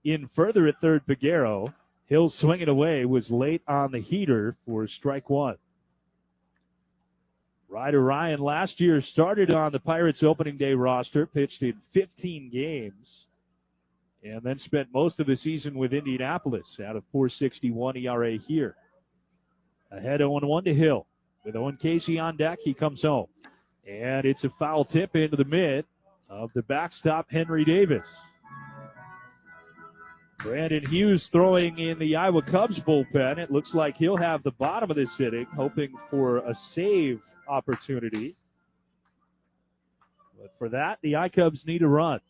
S1: In further at third, Peguero. Hill swinging away was late on the heater for strike 1. Ryder Ryan last year started on the Pirates opening day roster, pitched in 15 games, and then spent most of the season with Indianapolis at a .461 ERA here. Ahead 0-1 to Hill. With Owen Casey on deck, he comes home. And it's a foul tip into the mid of the backstop, Henry Davis. Brandon Hughes throwing in the Iowa Cubs bullpen. It looks like he'll have the bottom of this inning, hoping for a save opportunity. But for that, the I-Cubs need a run.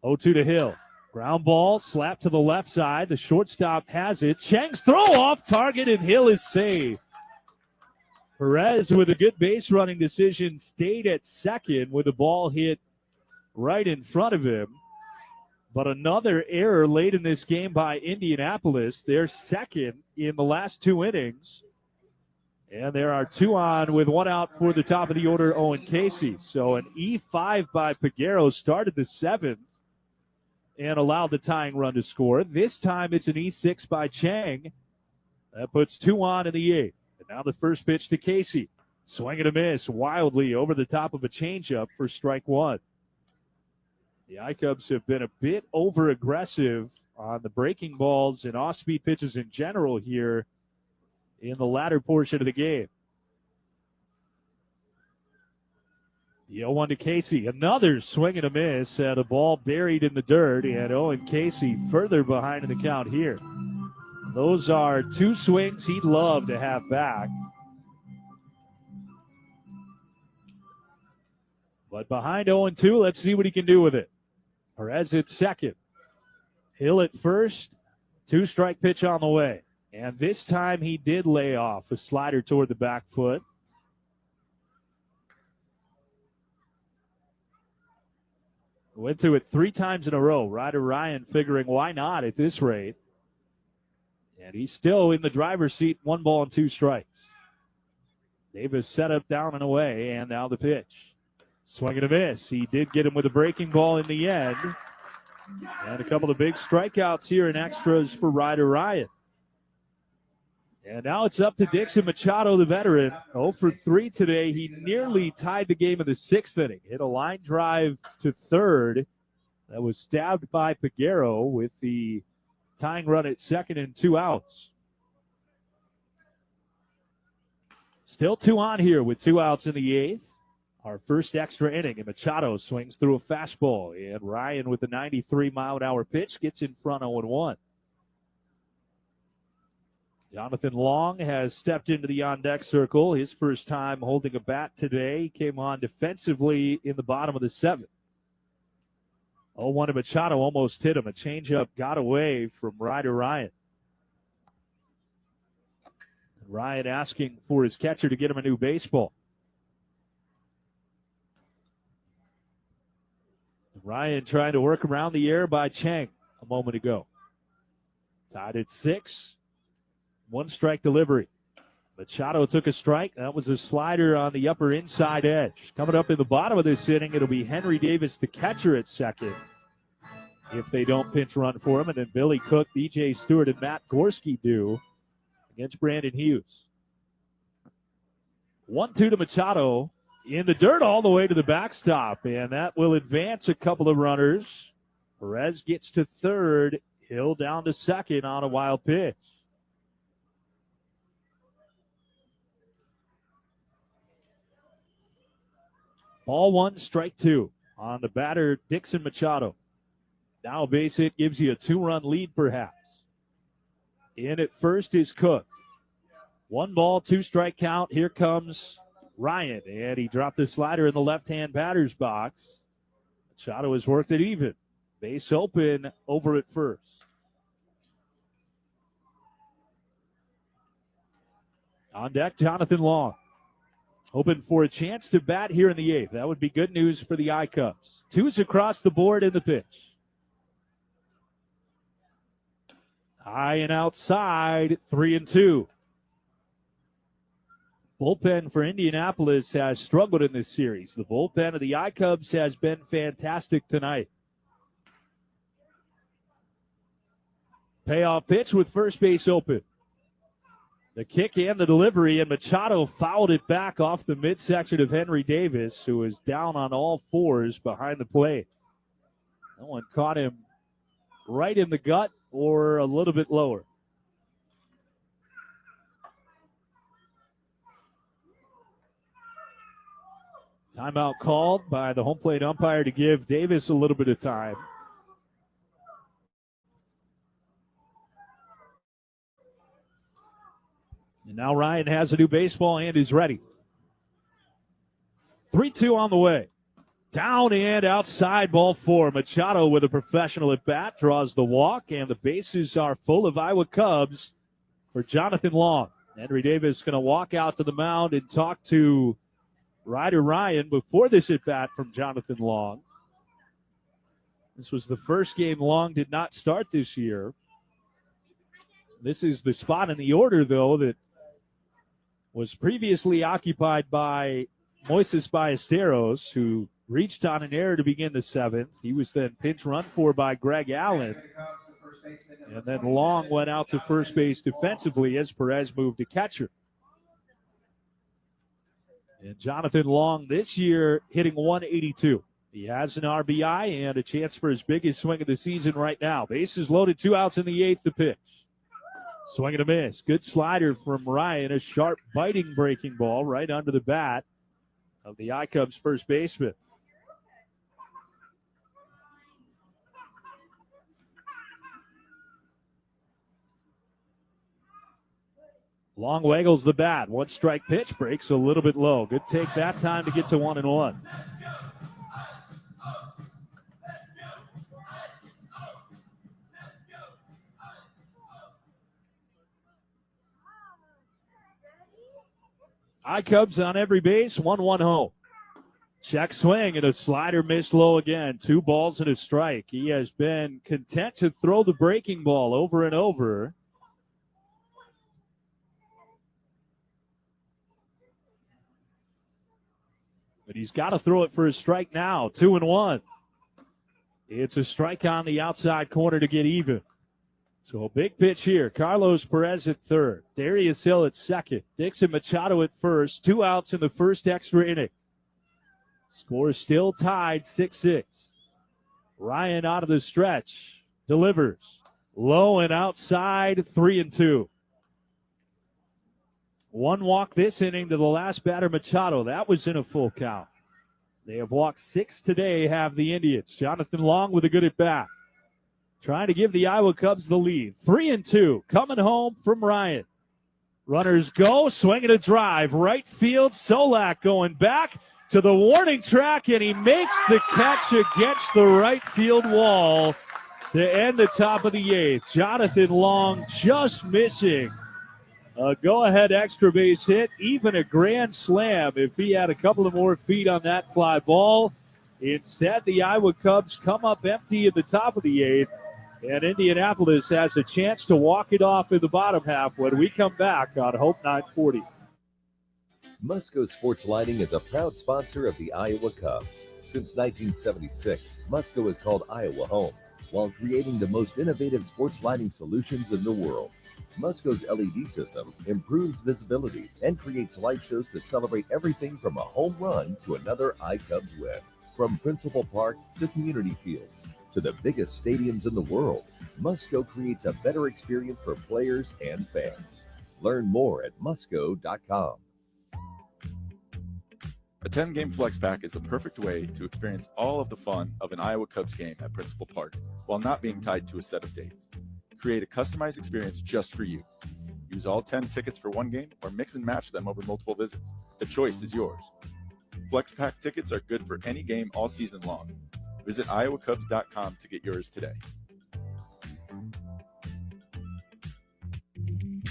S1: 0-2 to Hill. Ground ball, slap to the left side. The shortstop has it. Chang's throw off target, and Hill is safe. Perez with a good base running decision stayed at second with the ball hit right in front of him. But another error late in this game by Indianapolis. They're second in the last 2 innings. And there are 2 on with 1 out for the top of the order, Owen Casey. So an E5 by Peguero started the 7th and allowed the tying run to score. This time it's an E6 by Chang. That puts 2 on in the 8th. And now the first pitch to Casey. Swing and a miss wildly over the top of a changeup for strike 1. The I-Cubs have been a bit over-aggressive on the breaking balls and off-speed pitches in general here in the latter portion of the game. The 0-1 to Casey. Another swing and a miss at a ball buried in the dirt, and Owen Casey further behind in the count here. Those are 2 swings he'd love to have back. But behind 0-2, let's see what he can do with it. Perez at second. Hill at first. 2-strike pitch on the way. And this time he did lay off a slider toward the back foot. Went to it 3 times in a row. Ryder Ryan figuring why not at this rate. And he's still in the driver's seat, 1 ball and 2 strikes. Davis set up down and away, and now the pitch. Swing and a miss. He did get him with a breaking ball in the end. And a couple of big strikeouts here in extras for Ryder Ryan. And now it's up to Dixon Machado, the veteran. 0 for 3 today. He nearly tied the game in the 6th inning. Hit a line drive to third that was stabbed by Peguero with the tying run at second and 2 outs. Still 2 on here with 2 outs in the 8th. Our first extra inning, and Machado swings through a fastball. And Ryan with the 93-mile-an-hour pitch gets in front 0-1. Jonathan Long has stepped into the on-deck circle. His first time holding a bat today. He came on defensively in the bottom of the 7th. 0-1 to Machado, almost hit him. A changeup got away from Ryder Ryan. Ryan asking for his catcher to get him a new baseball. Ryan trying to work around the air by Chang a moment ago. Tied at 6. 1-strike delivery. Machado took a strike. That was a slider on the upper inside edge. Coming up in the bottom of this inning, it'll be Henry Davis, the catcher, at second, if they don't pinch run for him. And then Billy Cook, DJ Stewart, and Matt Gorski do against Brandon Hughes. 1-2 to Machado. In the dirt all the way to the backstop, and that will advance a couple of runners. Perez gets to third. Hill down to second on a wild pitch. Ball 1, strike 2 on the batter, Dixon Machado. Now a base hit gives you a 2-run lead perhaps. In at first is Cook. 1 ball, 2-strike count. Here comes Ryan, and he dropped the slider in the left-hand batter's box. Machado has worked it even. Base open over at first. On deck, Jonathan Long. Hoping for a chance to bat here in the 8th. That would be good news for the I-Cubs. 2s across the board in the pitch. High and outside, 3-2. Bullpen for Indianapolis has struggled in this series. The bullpen of the I-Cubs has been fantastic tonight. Payoff pitch with first base open. The kick and the delivery, and Machado fouled it back off the midsection of Henry Davis, who is down on all fours behind the plate. No one caught him right in the gut or a little bit lower. Timeout called by the home plate umpire to give Davis a little bit of time. And now Ryan has a new baseball and is ready. 3-2 on the way. Down and outside, ball 4. Machado with a professional at bat draws the walk, and the bases are full of Iowa Cubs for Jonathan Long. Henry Davis going to walk out to the mound and talk to Ryder Ryan before this at bat from Jonathan Long. This was the first game Long did not start this year. This is the spot in the order, though, that was previously occupied by Moises Ballesteros, who reached on an error to begin the 7th. He was then pinch run for by Greg Allen. And then Long went out to first base defensively as Perez moved to catcher. And Jonathan Long this year hitting 182. He has an RBI and a chance for his biggest swing of the season right now. Bases loaded, 2 outs in the 8th, the pitch. Swing and a miss. Good slider from Ryan. A sharp, biting breaking ball right under the bat of the I-Cubs first baseman. Long waggles the bat. 1-strike pitch. Breaks a little bit low. Good take that time to get to 1-1. I-Cubs on every base, 1-1 home. Check swing and a slider missed low again. 2 balls and a strike. He has been content to throw the breaking ball over and over. But he's got to throw it for a strike now. 2-1. It's a strike on the outside corner to get even. So a big pitch here. Carlos Perez at third. Darius Hill at second. Dixon Machado at first. 2 outs in the first extra inning. Score still tied 6-6. Ryan out of the stretch. Delivers. Low and outside, 3-2. 1 walk this inning to the last batter, Machado. That was in a full count. They have walked 6 today, have the Indians. Jonathan Long with a good at bat. Trying to give the Iowa Cubs the lead. 3-2. Coming home from Ryan. Runners go. Swinging a drive. Right field. Solak going back to the warning track, and he makes the catch against the right field wall to end the top of the 8th. Jonathan Long just missing a go-ahead extra base hit, even a grand slam if he had a couple of more feet on that fly ball. Instead, the Iowa Cubs come up empty at the top of the 8th, and Indianapolis has a chance to walk it off in the bottom half when we come back on Hope 940.
S17: Musco Sports Lighting is a proud sponsor of the Iowa Cubs. Since 1976, Musco has called Iowa home while creating the most innovative sports lighting solutions in the world. Musco's LED system improves visibility and creates light shows to celebrate everything from a home run to another iCubs win. From Principal Park to community fields to the biggest stadiums in the world, Musco creates a better experience for players and fans. Learn more at musco.com.
S3: A 10-game flex pack is the perfect way to experience all of the fun of an Iowa Cubs game at Principal Park while not being tied to a set of dates. Create a customized experience just for you. Use all 10 tickets for one game or mix and match them over multiple visits. The choice is yours. Flex pack tickets are good for any game all season long. Visit iowacubs.com to get yours today.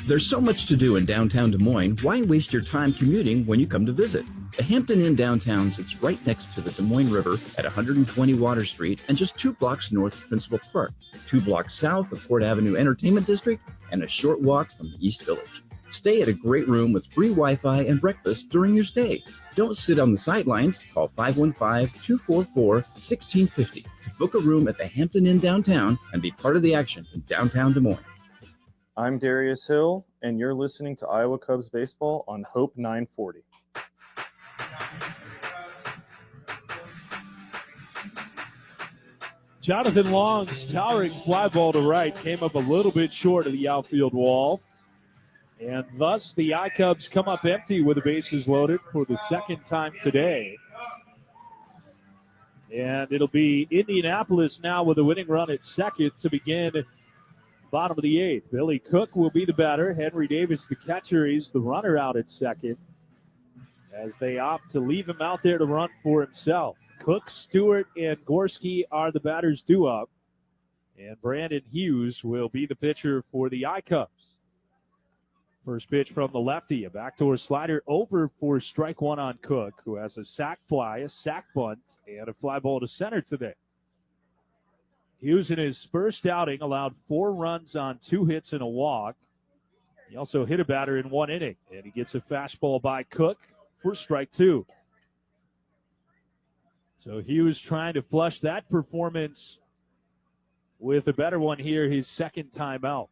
S13: There's so much to do in downtown Des Moines. Why waste your time commuting when you come to visit? The Hampton Inn downtown sits right next to the Des Moines River at 120 Water Street and just 2 blocks north of Principal Park, 2 blocks south of Port Avenue Entertainment District, and a short walk from the East Village. Stay at a great room with free Wi-Fi and breakfast during your stay. Don't sit on the sidelines. Call 515-244-1650 to book a room at the Hampton Inn downtown and be part of the action in downtown Des Moines.
S19: I'm Darius Hill, and you're listening to Iowa Cubs baseball on Hope 940.
S1: Jonathan Long's towering fly ball to right came up a little bit short of the outfield wall. And thus the I-Cubs come up empty with the bases loaded for the second time today. And it'll be Indianapolis now with a winning run at second to begin bottom of the eighth. Billy Cook will be the batter. Henry Davis, the catcher, is the runner out at second as they opt to leave him out there to run for himself. Cook, Stewart, and Gorski are the batters due up. And Brandon Hughes will be the pitcher for the I-Cubs. First pitch from the lefty, a backdoor slider over for strike one on Cook, who has a sac fly, a sac bunt, and a fly ball to center today. Hughes in his first outing allowed 4 runs on 2 hits and a walk. He also hit a batter in 1 inning, and he gets a fastball by Cook for strike 2. So Hughes trying to flush that performance with a better one here, his second time out.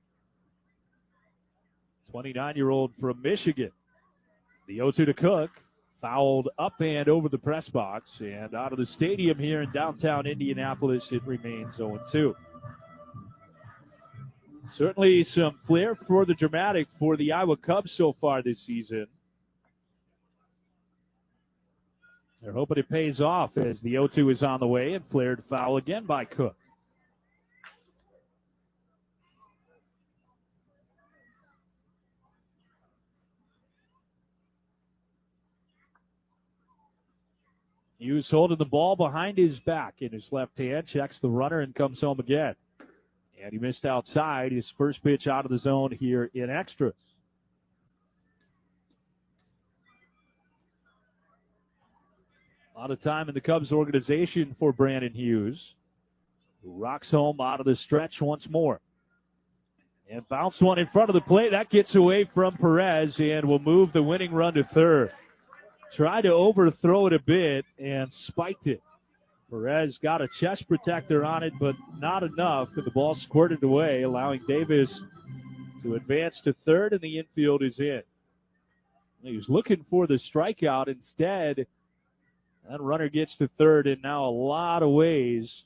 S1: 29-year-old from Michigan. The 0-2 to Cook, fouled up and over the press box, and out of the stadium here in downtown Indianapolis, it remains 0-2. Certainly some flair for the dramatic for the Iowa Cubs so far this season. They're hoping it pays off as the 0-2 is on the way and flared foul again by Cook. Hughes holding the ball behind his back in his left hand, checks the runner and comes home again. And he missed outside his first pitch out of the zone here in extras. A lot of time in the Cubs organization for Brandon Hughes, who rocks home out of the stretch once more. And bounce one in front of the plate. That gets away from Perez and will move the winning run to third. Tried to overthrow it a bit and spiked it. Perez got a chest protector on it, but not enough, and the ball squirted away, allowing Davis to advance to third, and the infield is in. He was looking for the strikeout. Instead, that runner gets to third, and now a lot of ways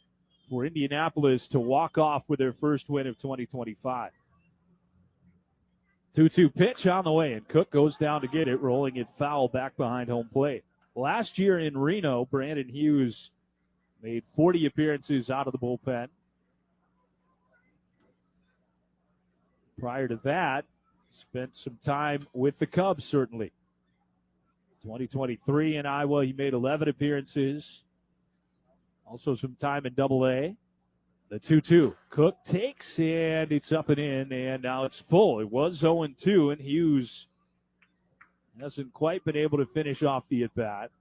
S1: for Indianapolis to walk off with their first win of 2025. 2-2 pitch on the way, and Cook goes down to get it, rolling it foul back behind home plate. Last year in Reno, Brandon Hughes made 40 appearances out of the bullpen. Prior to that, spent some time with the Cubs, certainly. 2023 in Iowa, he made 11 appearances. Also some time in Double-A. The 2-2. Cook takes, and it's up and in, and now it's full. It was 0-2, and Hughes hasn't quite been able to finish off the at-bat.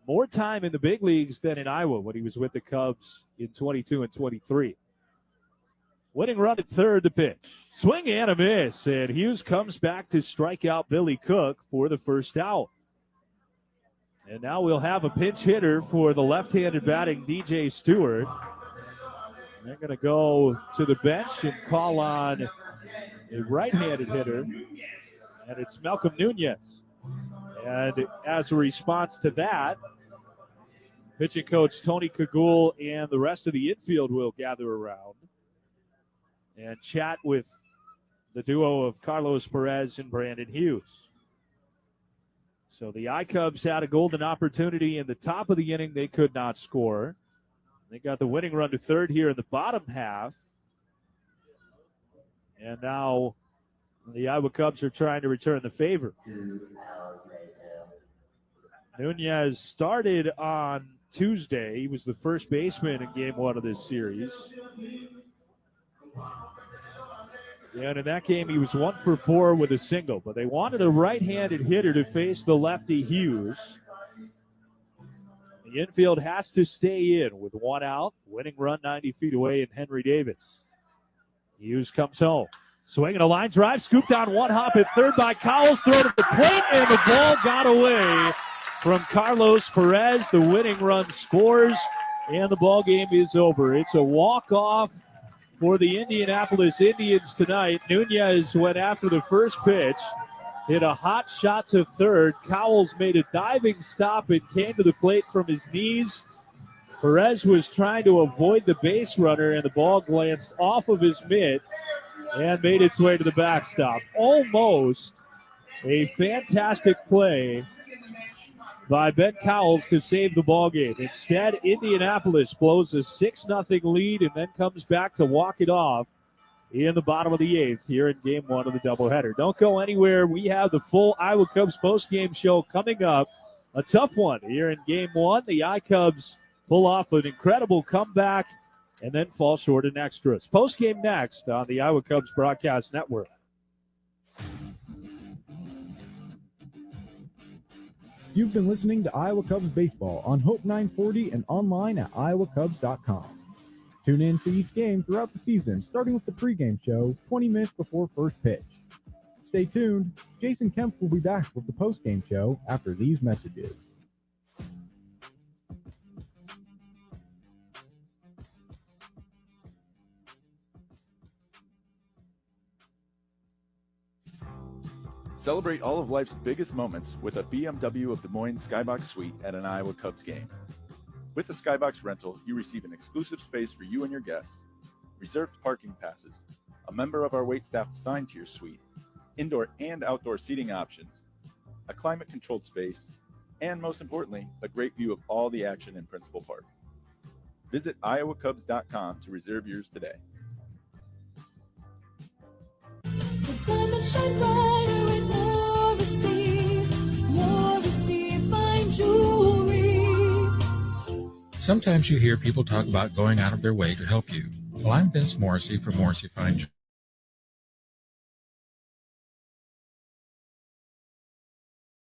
S1: More time in the big leagues than in Iowa when he was with the Cubs in 22 and 23. Winning run at third, the pitch. Swing and a miss, and Hughes comes back to strike out Billy Cook for the first out. And now we'll have a pinch hitter for the left-handed batting DJ Stewart. They're going to go to the bench and call on a right-handed hitter, and it's Malcolm Nunez. And as a response to that, pitching coach Tony Cagoule and the rest of the infield will gather around and chat with the duo of Carlos Perez and Brandon Hughes. So the I-Cubs had a golden opportunity in the top of the inning. They could not score. They got the winning run to third here in the bottom half. And now the Iowa Cubs are trying to return the favor. Nunez started on Tuesday. He was the first baseman in game 1 of this series. And in that game, he was 1 for 4 with a single. But they wanted a right-handed hitter to face the lefty Hughes. The infield has to stay in with 1 out. Winning run 90 feet away, and Henry Davis. Hughes comes home. Swinging a line drive, scooped on 1 hop at third by Cowles. Throw to the plate, and the ball got away from Carlos Perez. The winning run scores, and the ball game is over. It's a walk-off for the Indianapolis Indians tonight. Nunez went after the first pitch, hit a hot shot to third. Cowles made a diving stop and came to the plate from his knees. Perez was trying to avoid the base runner, and the ball glanced off of his mitt and made its way to the backstop. Almost a fantastic play by Ben Cowles to save the ball game. Instead, Indianapolis blows a 6-0 lead and then comes back to walk it off in the bottom of the 8th here in game 1 of the doubleheader. Don't go anywhere. We have the full Iowa Cubs postgame show coming up. A tough one here in game 1. The iCubs pull off an incredible comeback and then fall short in extras. Postgame next on the Iowa Cubs Broadcast Network.
S14: You've been listening to Iowa Cubs Baseball on Hope 940 and online at iowacubs.com. Tune in to each game throughout the season, starting with the pregame show 20 minutes before first pitch. Stay tuned. Jason Kemp will be back with the postgame show after these messages.
S3: Celebrate all of life's biggest moments with a BMW of Des Moines Skybox Suite at an Iowa Cubs game. With the Skybox rental, you receive an exclusive space for you and your guests, reserved parking passes, a member of our waitstaff assigned to your suite, indoor and outdoor seating options, a climate-controlled space, and most importantly, a great view of all the action in Principal Park. Visit iowacubs.com to reserve yours today.
S2: Sometimes you hear people talk about going out of their way to help you. Well, I'm Vince Morrissey from Morrissey Fine Jewelry.